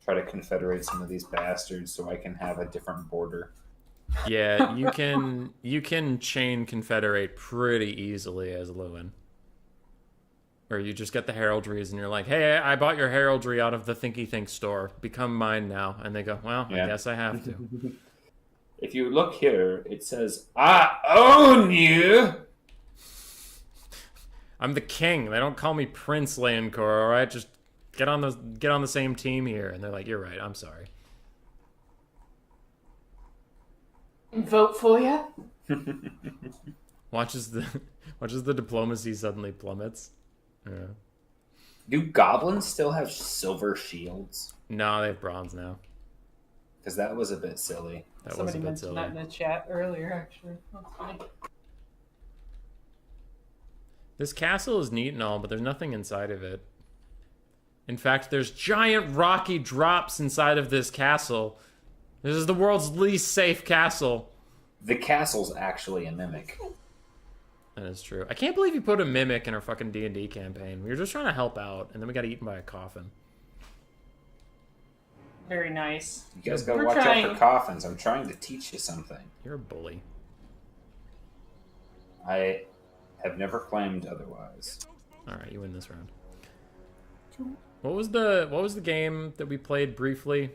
try to confederate some of these bastards so I can have a different border. Yeah, you can chain confederate pretty easily as Lewin. Or you just get the heraldries and you're like, hey, I bought your heraldry out of the Thinky Think store. Become mine now. And they go, well, Yeah. I guess I have to. If you look here, it says, I own you! I'm the king. They don't call me Prince Leoncor, all right? Just get on the same team here. And they're like, you're right. I'm sorry. Vote for you? Watches the diplomacy suddenly plummets. Yeah. Do goblins still have silver shields? No, they have bronze now. Because that was a bit silly. That Somebody was a bit mentioned silly. that in the chat earlier, actually. That's funny. This castle is neat and all, but there's nothing inside of it. In fact, there's giant rocky drops inside of this castle. This is the world's least safe castle. The castle's actually a mimic. That is true. I can't believe you put a mimic in our fucking D&D campaign. We were just trying to help out, and then we got eaten by a coffin. Very nice. You guys gotta We're watch trying. out for coffins. I'm trying to teach you something. You're a bully. I have never claimed otherwise. All right, you win this round. What was the game that we played briefly?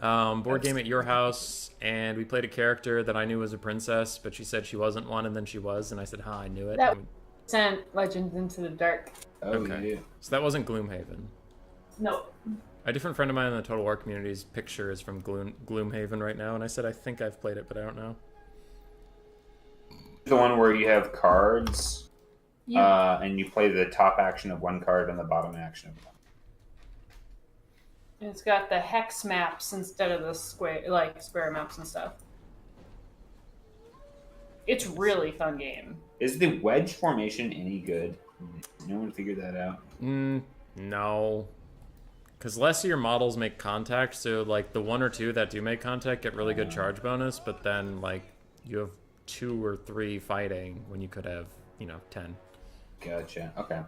Board game at your house, and we played a character that I knew was a princess, but she said she wasn't one, and then she was, and I said, I knew it. That sent Legends into the Dark. Oh, Okay. yeah. So that wasn't Gloomhaven. No. A different friend of mine in the Total War community's picture is from Gloomhaven right now, and I said I think I've played it, but I don't know. The one where you have cards, Yeah. and you play the top action of one card and the bottom action of one. It's got the hex maps instead of the square maps and stuff. It's really fun game. Is the wedge formation any good? No one figured that out. No. Because less of your models make contact, so like the one or two that do make contact get really good charge bonus, but then like you have 2 or 3 fighting when you could have, 10. Gotcha. Okay.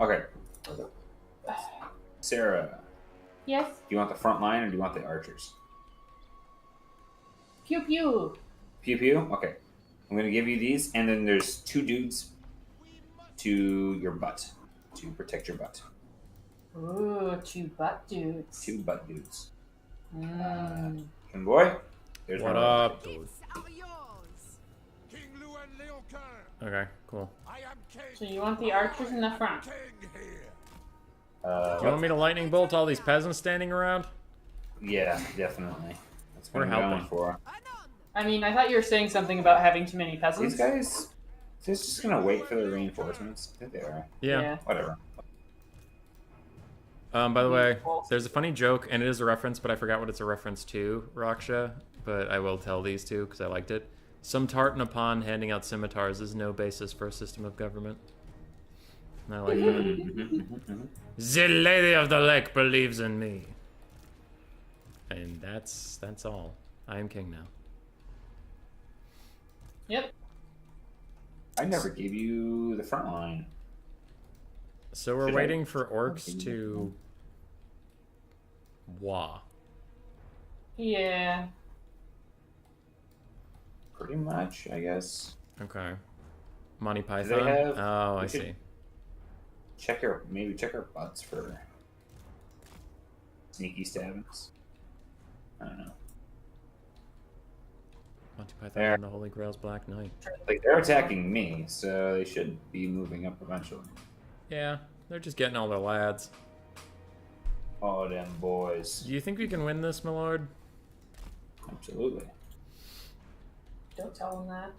Okay. Sarah, Yes. do you want the front line or do you want the archers? Pew pew. Pew pew? Okay. I'm going to give you these, and then there's 2 dudes to your butt to protect your butt. Ooh, 2 butt dudes. 2 butt dudes. Mm. And boy, there's What my up? King Luan Leocan, Okay, cool. I am king. So you want the archers in the front? King here. Do you want me to lightning bolt all these peasants standing around? Yeah, definitely. That's what We're I'm going helping. for. I mean, I thought you were saying something about having too many peasants. These guys, they're just going to wait for the reinforcements. I think they are. Yeah. Whatever. By the way, there's a funny joke, and it is a reference, but I forgot what it's a reference to, Raksha. But I will tell these two, because I liked it. Some tartan upon handing out scimitars is no basis for a system of government. And I like that. The Lady of the Lake believes in me. And that's all. I am king now. Yep. I never gave you the front line. So we're Should I- waiting for orcs to wah. Yeah. Pretty much, I guess. Okay. Monty they Python. have- Oh, I we should- see. Check our butts for sneaky stabbings. I don't know. Monty Python There. and the Holy Grail's Black Knight. Like they're attacking me, so they should be moving up eventually. Yeah, they're just getting all their lads. Oh, them boys! Do you think we can win this, my lord? Absolutely. Don't tell him that.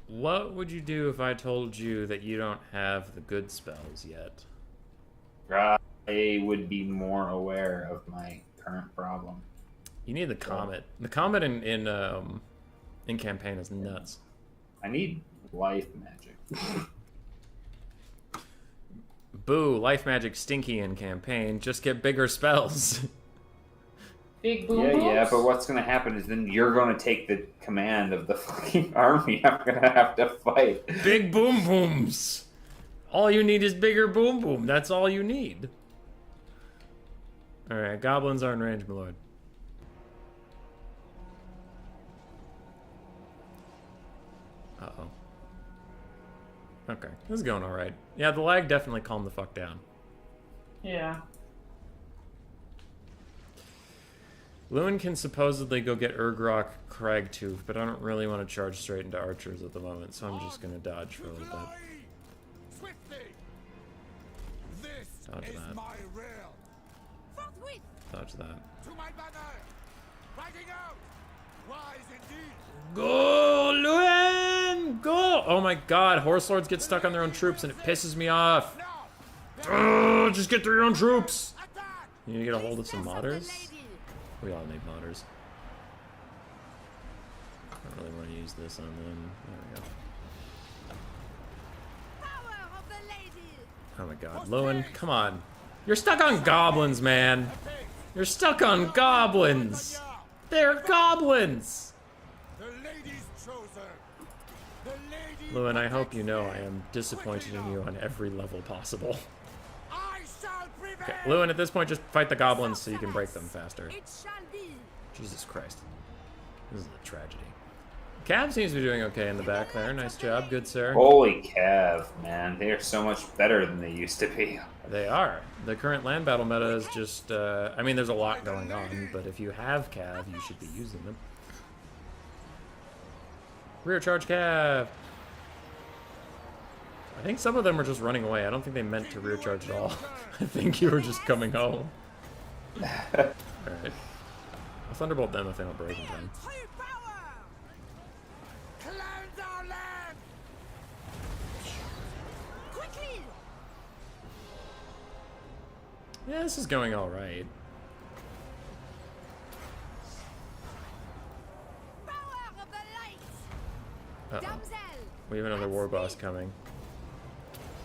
What would you do if I told you that you don't have the good spells yet? I would be more aware of my current problem. You need the comet. The comet in campaign is nuts. I need life magic. Boo! Life magic stinky in campaign. Just get bigger spells. Big boom Yeah, yeah, booms? but what's gonna happen is then you're gonna take the command of the fucking army. I'm gonna have to fight. Big boom booms. All you need is bigger boom boom. That's all you need. All right, goblins are in range, my lord. Uh-oh. Okay, this is going all right. Yeah, the lag definitely calmed the fuck down. Yeah. Lewin can supposedly go get Urgrok Cragtooth, but I don't really want to charge straight into archers at the moment, so I'm just gonna dodge for a little bit. Swiftly. This Dodge is that. my real. Forthwith! Dodge that. To my banner. Riding out. Wise indeed. Go, Lewin! Go! Oh my god, horse lords get stuck on their own troops and it pisses me off. Now. Just get through your own troops! Attack. You need to get a hold of some Princess of the modders? lady. We all need modders. I don't really want to use this on them. There we go. Power of the lady! Oh my god. Lewin, come on. You're stuck on goblins, man! You're stuck on goblins! They're goblins! The lady's chosen. The lady. Lewin, I hope you know I am disappointed in you on every level possible. I shall prevail. Okay, Lewin, at this point, just fight the goblins so you can break them faster. It shall be! Jesus Christ. This is a tragedy. Cav seems to be doing okay in the back there. Nice job. Good, sir. Holy Cav, man. They are so much better than they used to be. They are. The current land battle meta is just, I mean, there's a lot going on, but if you have Cav, you should be using them. Rear charge Cav! I think some of them were just running away. I don't think they meant to rear charge at all. I think you were just coming home. Alright. I'll thunderbolt them if they don't break in time. True power! Cleanse our land. Quickly! Yeah, this is going alright. Power of the light! Uh-oh. Damsel! We have another war boss coming.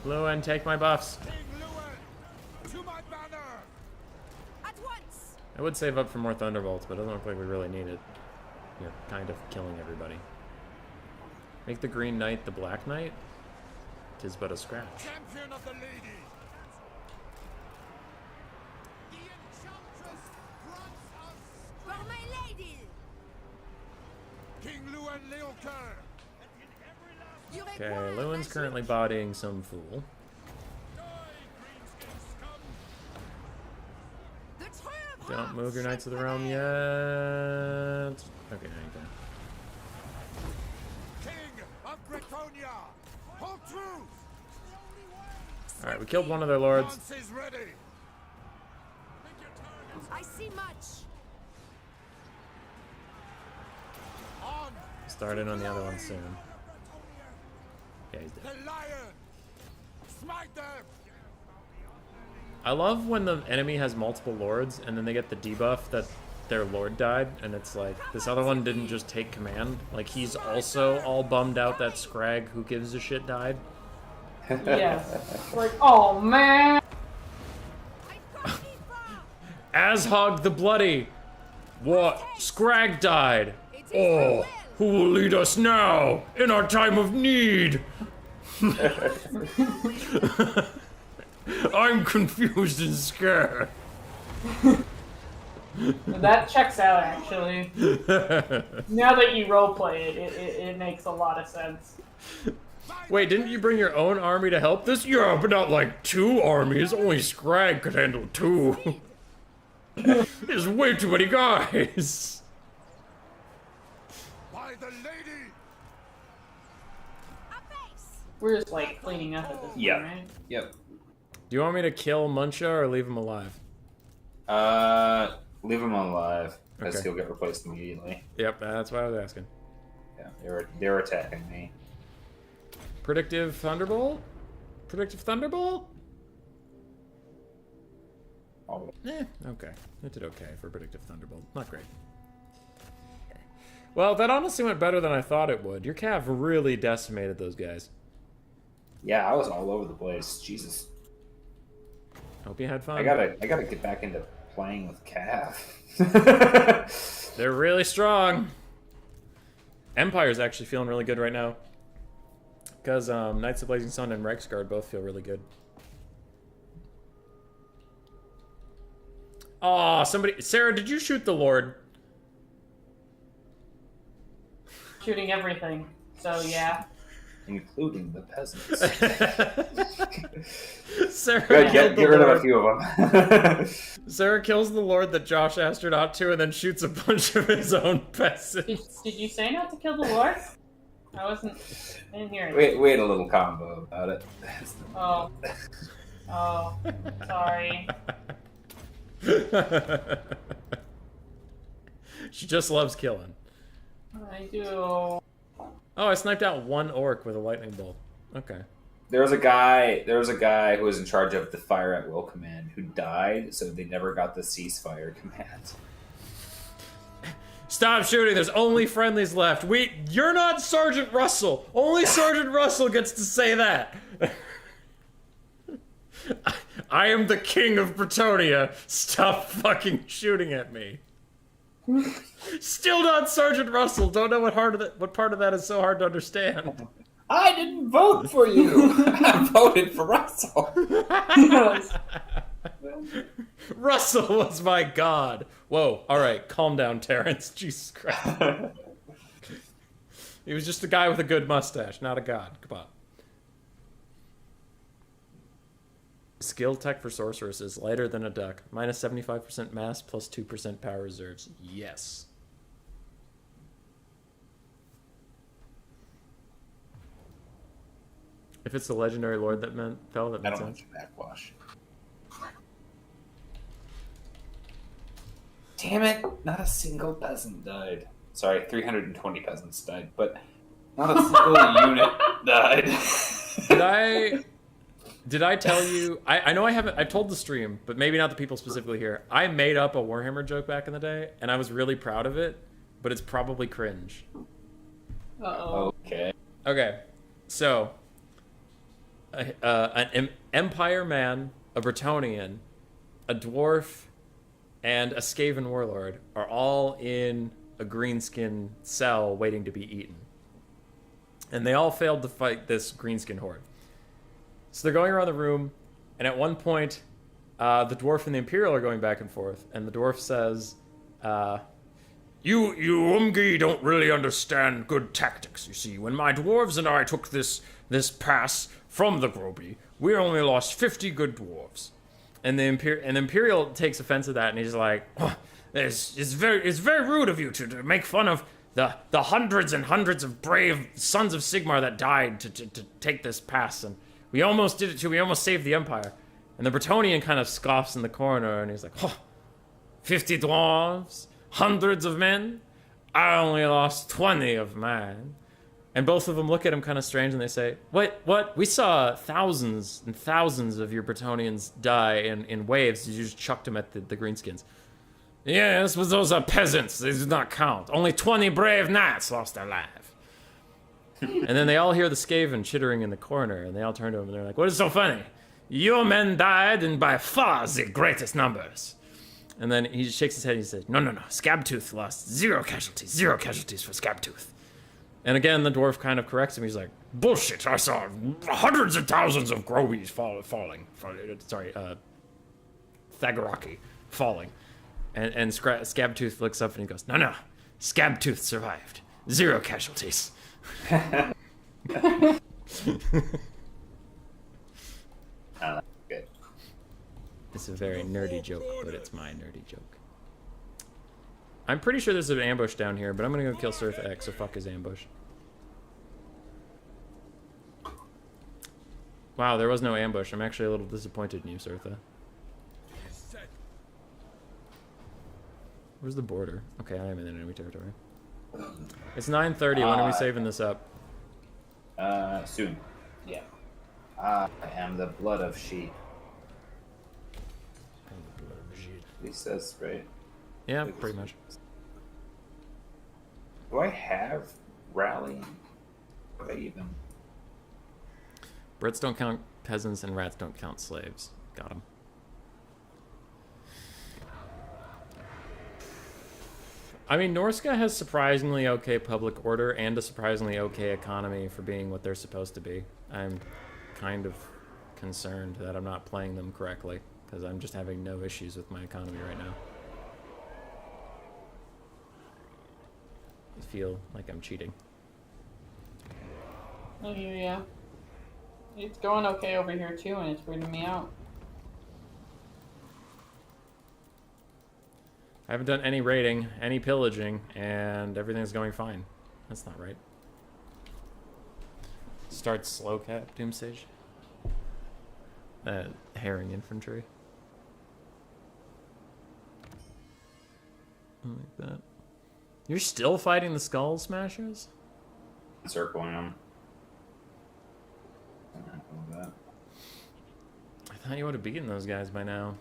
Lewin, take my buffs. King Lewin. To my banner. At once! I would save up for more thunderbolts, but it doesn't look like we really need it. You're kind of killing everybody. Make the Green Knight the Black Knight? 'Tis but a scratch. Champion of the lady. The enchantress grants us. For my lady! King Lewin Leoker. You Okay, require Lewin's my currently bodying some fool. The true of Don't hearts move your Knights of the shall Realm prevail. yet. Okay, now you can. King of Bretonia. Hold true. Alright, we killed one of their lords. Lance is ready. I see much. On. Start in on the other one soon. Yeah, he's dead. The lion. Smite them. I love when the enemy has multiple lords and then they get the debuff that their lord died, and it's like, this other one didn't just take command. Like, he's also all bummed out that Scrag, who gives a shit, died. Yes. Like, oh man! Ashog the Bloody. What? Scrag died. Oh, who will lead us now in our time of need? I'm confused and scared. That checks out, actually. Now that you roleplay it, it makes a lot of sense. Wait, didn't you bring your own army to help this? Yeah, but not like 2 armies. Only Scrag could handle 2. There's way too many guys. By the lady! We're just like cleaning up at this point, Yeah. right? Yep. Do you want me to kill Muncha or leave him alive? Leave him alive, as Okay. he'll get replaced immediately. Yep, that's what I was asking. Yeah, they were attacking me. Predictive Thunderbolt? Predictive Thunderbolt? Oh, Okay. It did okay for Predictive Thunderbolt. Not great. Well, that honestly went better than I thought it would. Your Cav really decimated those guys. yeah, I was all over the place. Jesus, Hope you had fun. I gotta get back into playing with Cav. They're really strong. Empire's actually feeling really good right now. Because Knights of Blazing Sun and Reiksguard both feel really good. Aw, somebody... Sarah, did you shoot the Lord? Shooting everything. So yeah. Including the peasants. Sarah Good, killed get the rid of a Lord. few of them. Sarah kills the Lord that Josh asked her not to and then shoots a bunch of his own peasants. Did you say not to kill the Lord? I didn't hear it. Wait a little combo about it. Oh. Oh. Sorry. She just loves killing. I do. Oh, I sniped out 1 orc with a lightning bolt. Okay. There was a guy who was in charge of the fire at will command who died, so they never got the ceasefire command. Stop shooting. There's only friendlies left. You're not Sergeant Russell. Only Sergeant Russell gets to say that. I am the king of Bretonia. Stop fucking shooting at me. Still not Sergeant Russell. Don't know what part of that is so hard to understand. I didn't vote for you. I voted for Russell. Russell was my god. Whoa. All right, calm down, Terrence. Jesus Christ. He was just a guy with a good mustache, not a god. Come on. Skill tech for sorceress is lighter than a duck. Minus 75% mass plus 2% power reserves. Yes. If it's the legendary lord that fell, that I makes don't want sense. your backwash. Damn it! Not a single peasant died. Sorry, 320 peasants died, but not a single unit died. Did I tell you? I know I haven't. I told the stream, but maybe not the people specifically here. I made up a Warhammer joke back in the day, and I was really proud of it, but it's probably cringe. Uh-oh. Okay. Okay, so an Empire man, a Bretonian, a dwarf, and a Skaven warlord are all in a greenskin cell waiting to be eaten. And they all failed to fight this greenskin horde. So they're going around the room, and at one point, the dwarf and the Imperial are going back and forth, and the dwarf says, You Umgi don't really understand good tactics, you see. When my dwarves and I took this pass from the Groby, we only lost 50 good dwarves. And the Imperial takes offense at that, and he's like, oh, it's very rude of you to make fun of the hundreds and hundreds of brave sons of Sigmar that died to take this pass, and we almost did it too. We almost saved the Empire. And the Bretonian kind of scoffs in the corner, and he's like, oh, 50 dwarves? Hundreds of men? I only lost 20 of mine. And both of them look at him kind of strange, and they say, What? We saw thousands and thousands of your Bretonians die in waves. You just chucked them at the Greenskins. Yes, but those are peasants. They do not count. Only 20 brave knights lost their life. And then they all hear the Skaven chittering in the corner, and they all turn to him, and they're like, what is so funny? Your men died in by far the greatest numbers. And then he just shakes his head and he says, no, Scabtooth lost 0 casualties for Scabtooth. And again, the dwarf kind of corrects him. He's like, bullshit, I saw hundreds of thousands of Grobies falling. Sorry, Thagoraki falling. And Scabtooth looks up and he goes, no, Scabtooth survived. 0 casualties. Good. It's a very nerdy joke, but it's my nerdy joke. I'm pretty sure there's an ambush down here, but I'm gonna go kill Surth X, so fuck his ambush. Wow, there was no ambush. I'm actually a little disappointed in you, Surtha. Where's the border? Okay, I am in enemy territory. It's 9:30. When are we saving this up? Soon. Yeah. I am the blood of sheep. At least that's right. Yeah, pretty much. Do I have rallying? Do I even? Brits don't count peasants and rats don't count slaves. Got him. I mean, Norska has surprisingly okay public order and a surprisingly okay economy for being what they're supposed to be. I'm kind of concerned that I'm not playing them correctly, because I'm just having no issues with my economy right now. I feel like I'm cheating. I hear ya. It's going okay over here too, and it's weirding me out. I haven't done any raiding, any pillaging, and everything's going fine. That's not right. Start slow cap, Doomstage. Herring infantry. Like that. You're still fighting the Skull Smashers? Circling them. I'm happy with that. I thought you would have beaten those guys by now.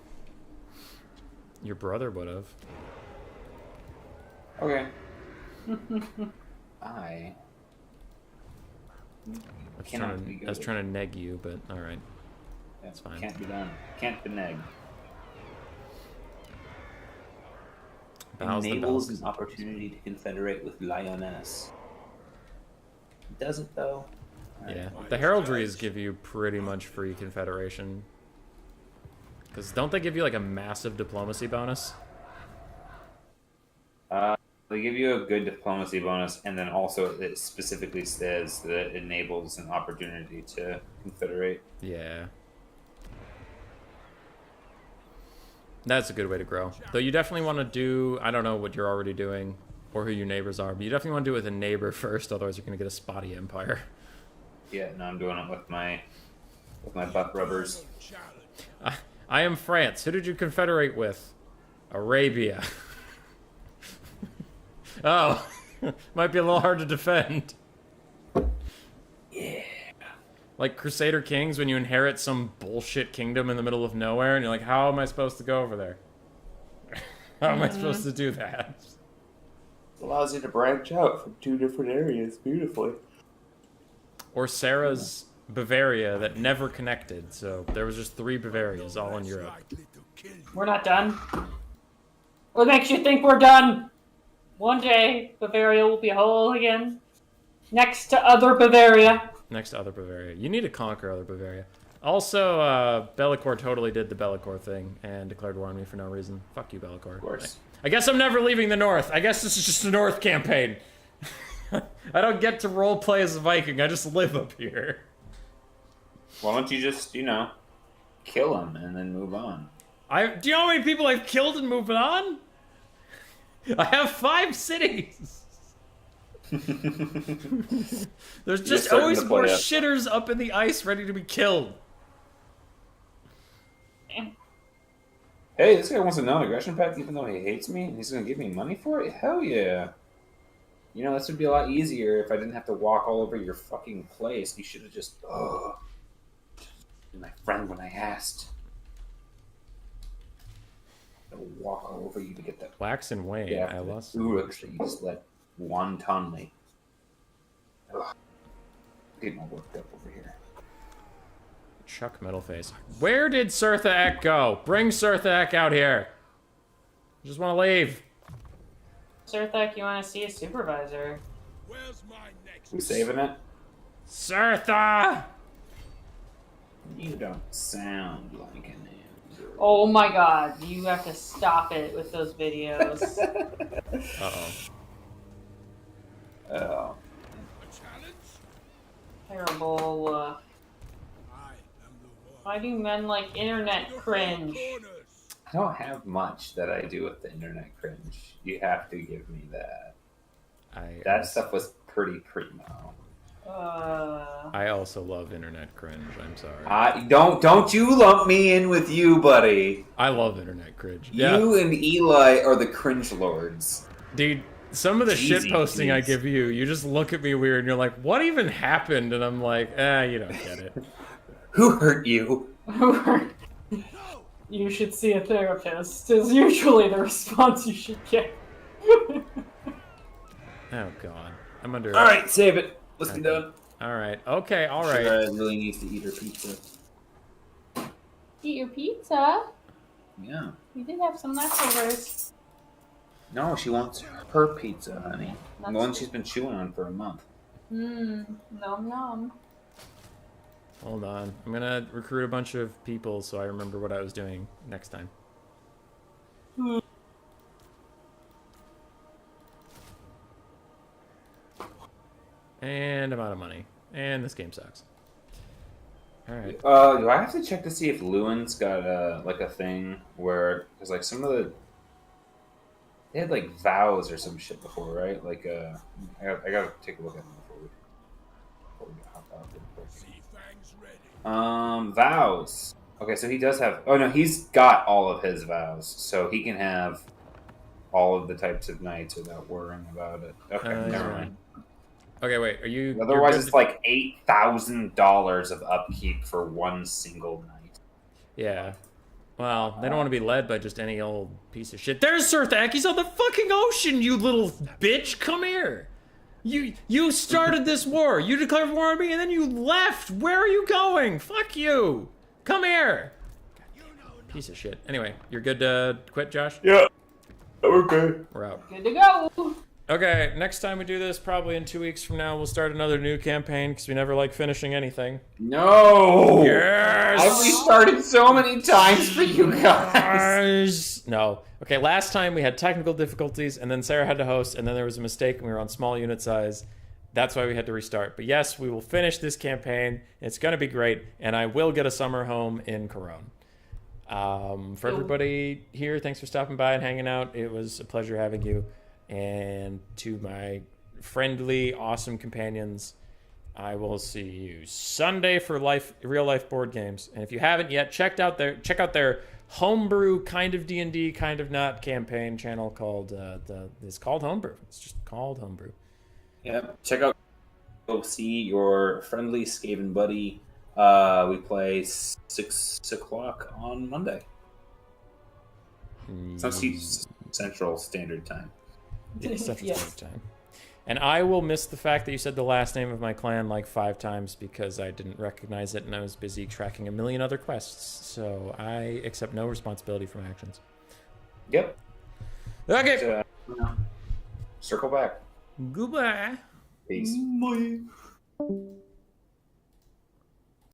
Your brother would have. Okay. I was trying to neg you, but alright. That's fine. Can't be done. Can't be negged. Enables an opportunity to confederate with Lioness. Does it though? Yeah. The heraldries give you pretty much free confederation. Because don't they give you like a massive diplomacy bonus? They give you a good diplomacy bonus, and then also it specifically says that it enables an opportunity to confederate. Yeah. That's a good way to grow. Though you definitely want to do, I don't know what you're already doing, or who your neighbors are, but you definitely want to do it with a neighbor first, otherwise you're going to get a spotty empire. Yeah, no, I'm doing it with my butt rubbers. I am France. Who did you confederate with? Arabia. Oh, might be a little hard to defend. Yeah. Like Crusader Kings, when you inherit some bullshit kingdom in the middle of nowhere, and you're like, how am I supposed to go over there? How am I supposed to do that? It allows you to branch out from 2 different areas beautifully. Or Sarah's Bavaria that never connected, so there was just 3 Bavarias all in Europe. We're not done. What makes you think we're done? One day, Bavaria will be whole again. Next to other Bavaria. Next to other Bavaria. You need to conquer other Bavaria. Also, Be'lakor totally did the Be'lakor thing and declared war on me for no reason. Fuck you, Be'lakor. Of course. I guess I'm never leaving the North. I guess this is just a North campaign. I don't get to roleplay as a Viking. I just live up here. Why don't you just, kill them and then move on? Do you know how many people I've killed and moved on? I have 5 cities. There's just always more shitters up in the ice ready to be killed. Hey, this guy wants a non-aggression pact even though he hates me and he's going to give me money for it? Hell yeah. This would be a lot easier if I didn't have to walk all over your fucking place. You should have just, been my friend when I asked. Walk all over you to get that. Wax and wane. Yeah, I lost. Uruks that you just let wantonly. Getting all worked up over here. Chuck Middleface. Where did Surtha Ek go? Bring Surtha Ek out here. I just want to leave. Sirthak, you want to see a supervisor? Where's my next? We saving it? Sirtha! You don't sound like an android. Oh my god, you have to stop it with those videos. Uh-oh. Oh. A challenge? Terrible. I am the one. Why do men like internet cringe? Corners. I don't have much that I do with the internet cringe. You have to give me that. That stuff was pretty primo. I also love internet cringe. I'm sorry. Don't you lump me in with you, buddy. I love internet cringe. Yeah. You and Eli are the cringe lords. Dude, some of the shit Easy, posting I please. give you, you just look at me weird and you're like, what even happened? And I'm like, you don't get it. Who hurt you? You should see a therapist, is usually the response you should get. Oh, God. I'm under... All right, save it. Let's be done. All right. Okay, all Sure, right. Lily needs to eat her pizza. Eat your pizza? Yeah. We did have some leftovers. No, she wants her pizza, honey. That's The one she's been chewing on for a month. Nom nom. Hold on. I'm going to recruit a bunch of people so I remember what I was doing next time. And I'm out of money. And this game sucks. Alright. Do I have to check to see if Lewin's got like a thing where, because like some of the, they had like vows or some shit before, right? Like I gotta take a look at them before we hop out real quick. See fangs ready. Vows. Okay, so he does have. Oh no, he's got all of his vows, so he can have all of the types of nights without worrying about it. Okay, never yeah. mind. Okay, wait. Are you... you're Otherwise, good it's like $8,000 of upkeep for one single night. Yeah. Well, they don't want to be led by just any old piece of shit. There's Sirthak! He's on the fucking ocean, you little bitch! Come here! You started this war. You declared war on me, and then you left! Where are you going? Fuck you! Come here! Piece of shit. Anyway, you're good to quit, Josh? Yeah, we're good. We're out. Good to go. Okay, next time we do this, probably in 2 weeks from now, we'll start another new campaign, because we never like finishing anything. No! Yes! I've restarted so many times for you guys. No. Okay, last time we had technical difficulties, and then Sarah had to host, and then there was a mistake, and we were on small unit size. That's why we had to restart. But yes, we will finish this campaign. It's going to be great, and I will get a summer home in Corone. For everybody here, thanks for stopping by and hanging out. It was a pleasure having you. And to my friendly, awesome companions, I will see you Sunday for real life board games. And if you haven't yet, check out their homebrew kind of D&D, kind of not campaign channel called it's called Homebrew. It's just called Homebrew. Yep. Check out. Go see your friendly Skaven buddy. We play 6 o'clock on Monday. Central Standard Time. Central Yes. Standard Time. And I will miss the fact that you said the last name of my clan like 5 times because I didn't recognize it and I was busy tracking a million other quests. So I accept no responsibility for my actions. Yep. Okay. Circle back. Goodbye. Peace. Bye.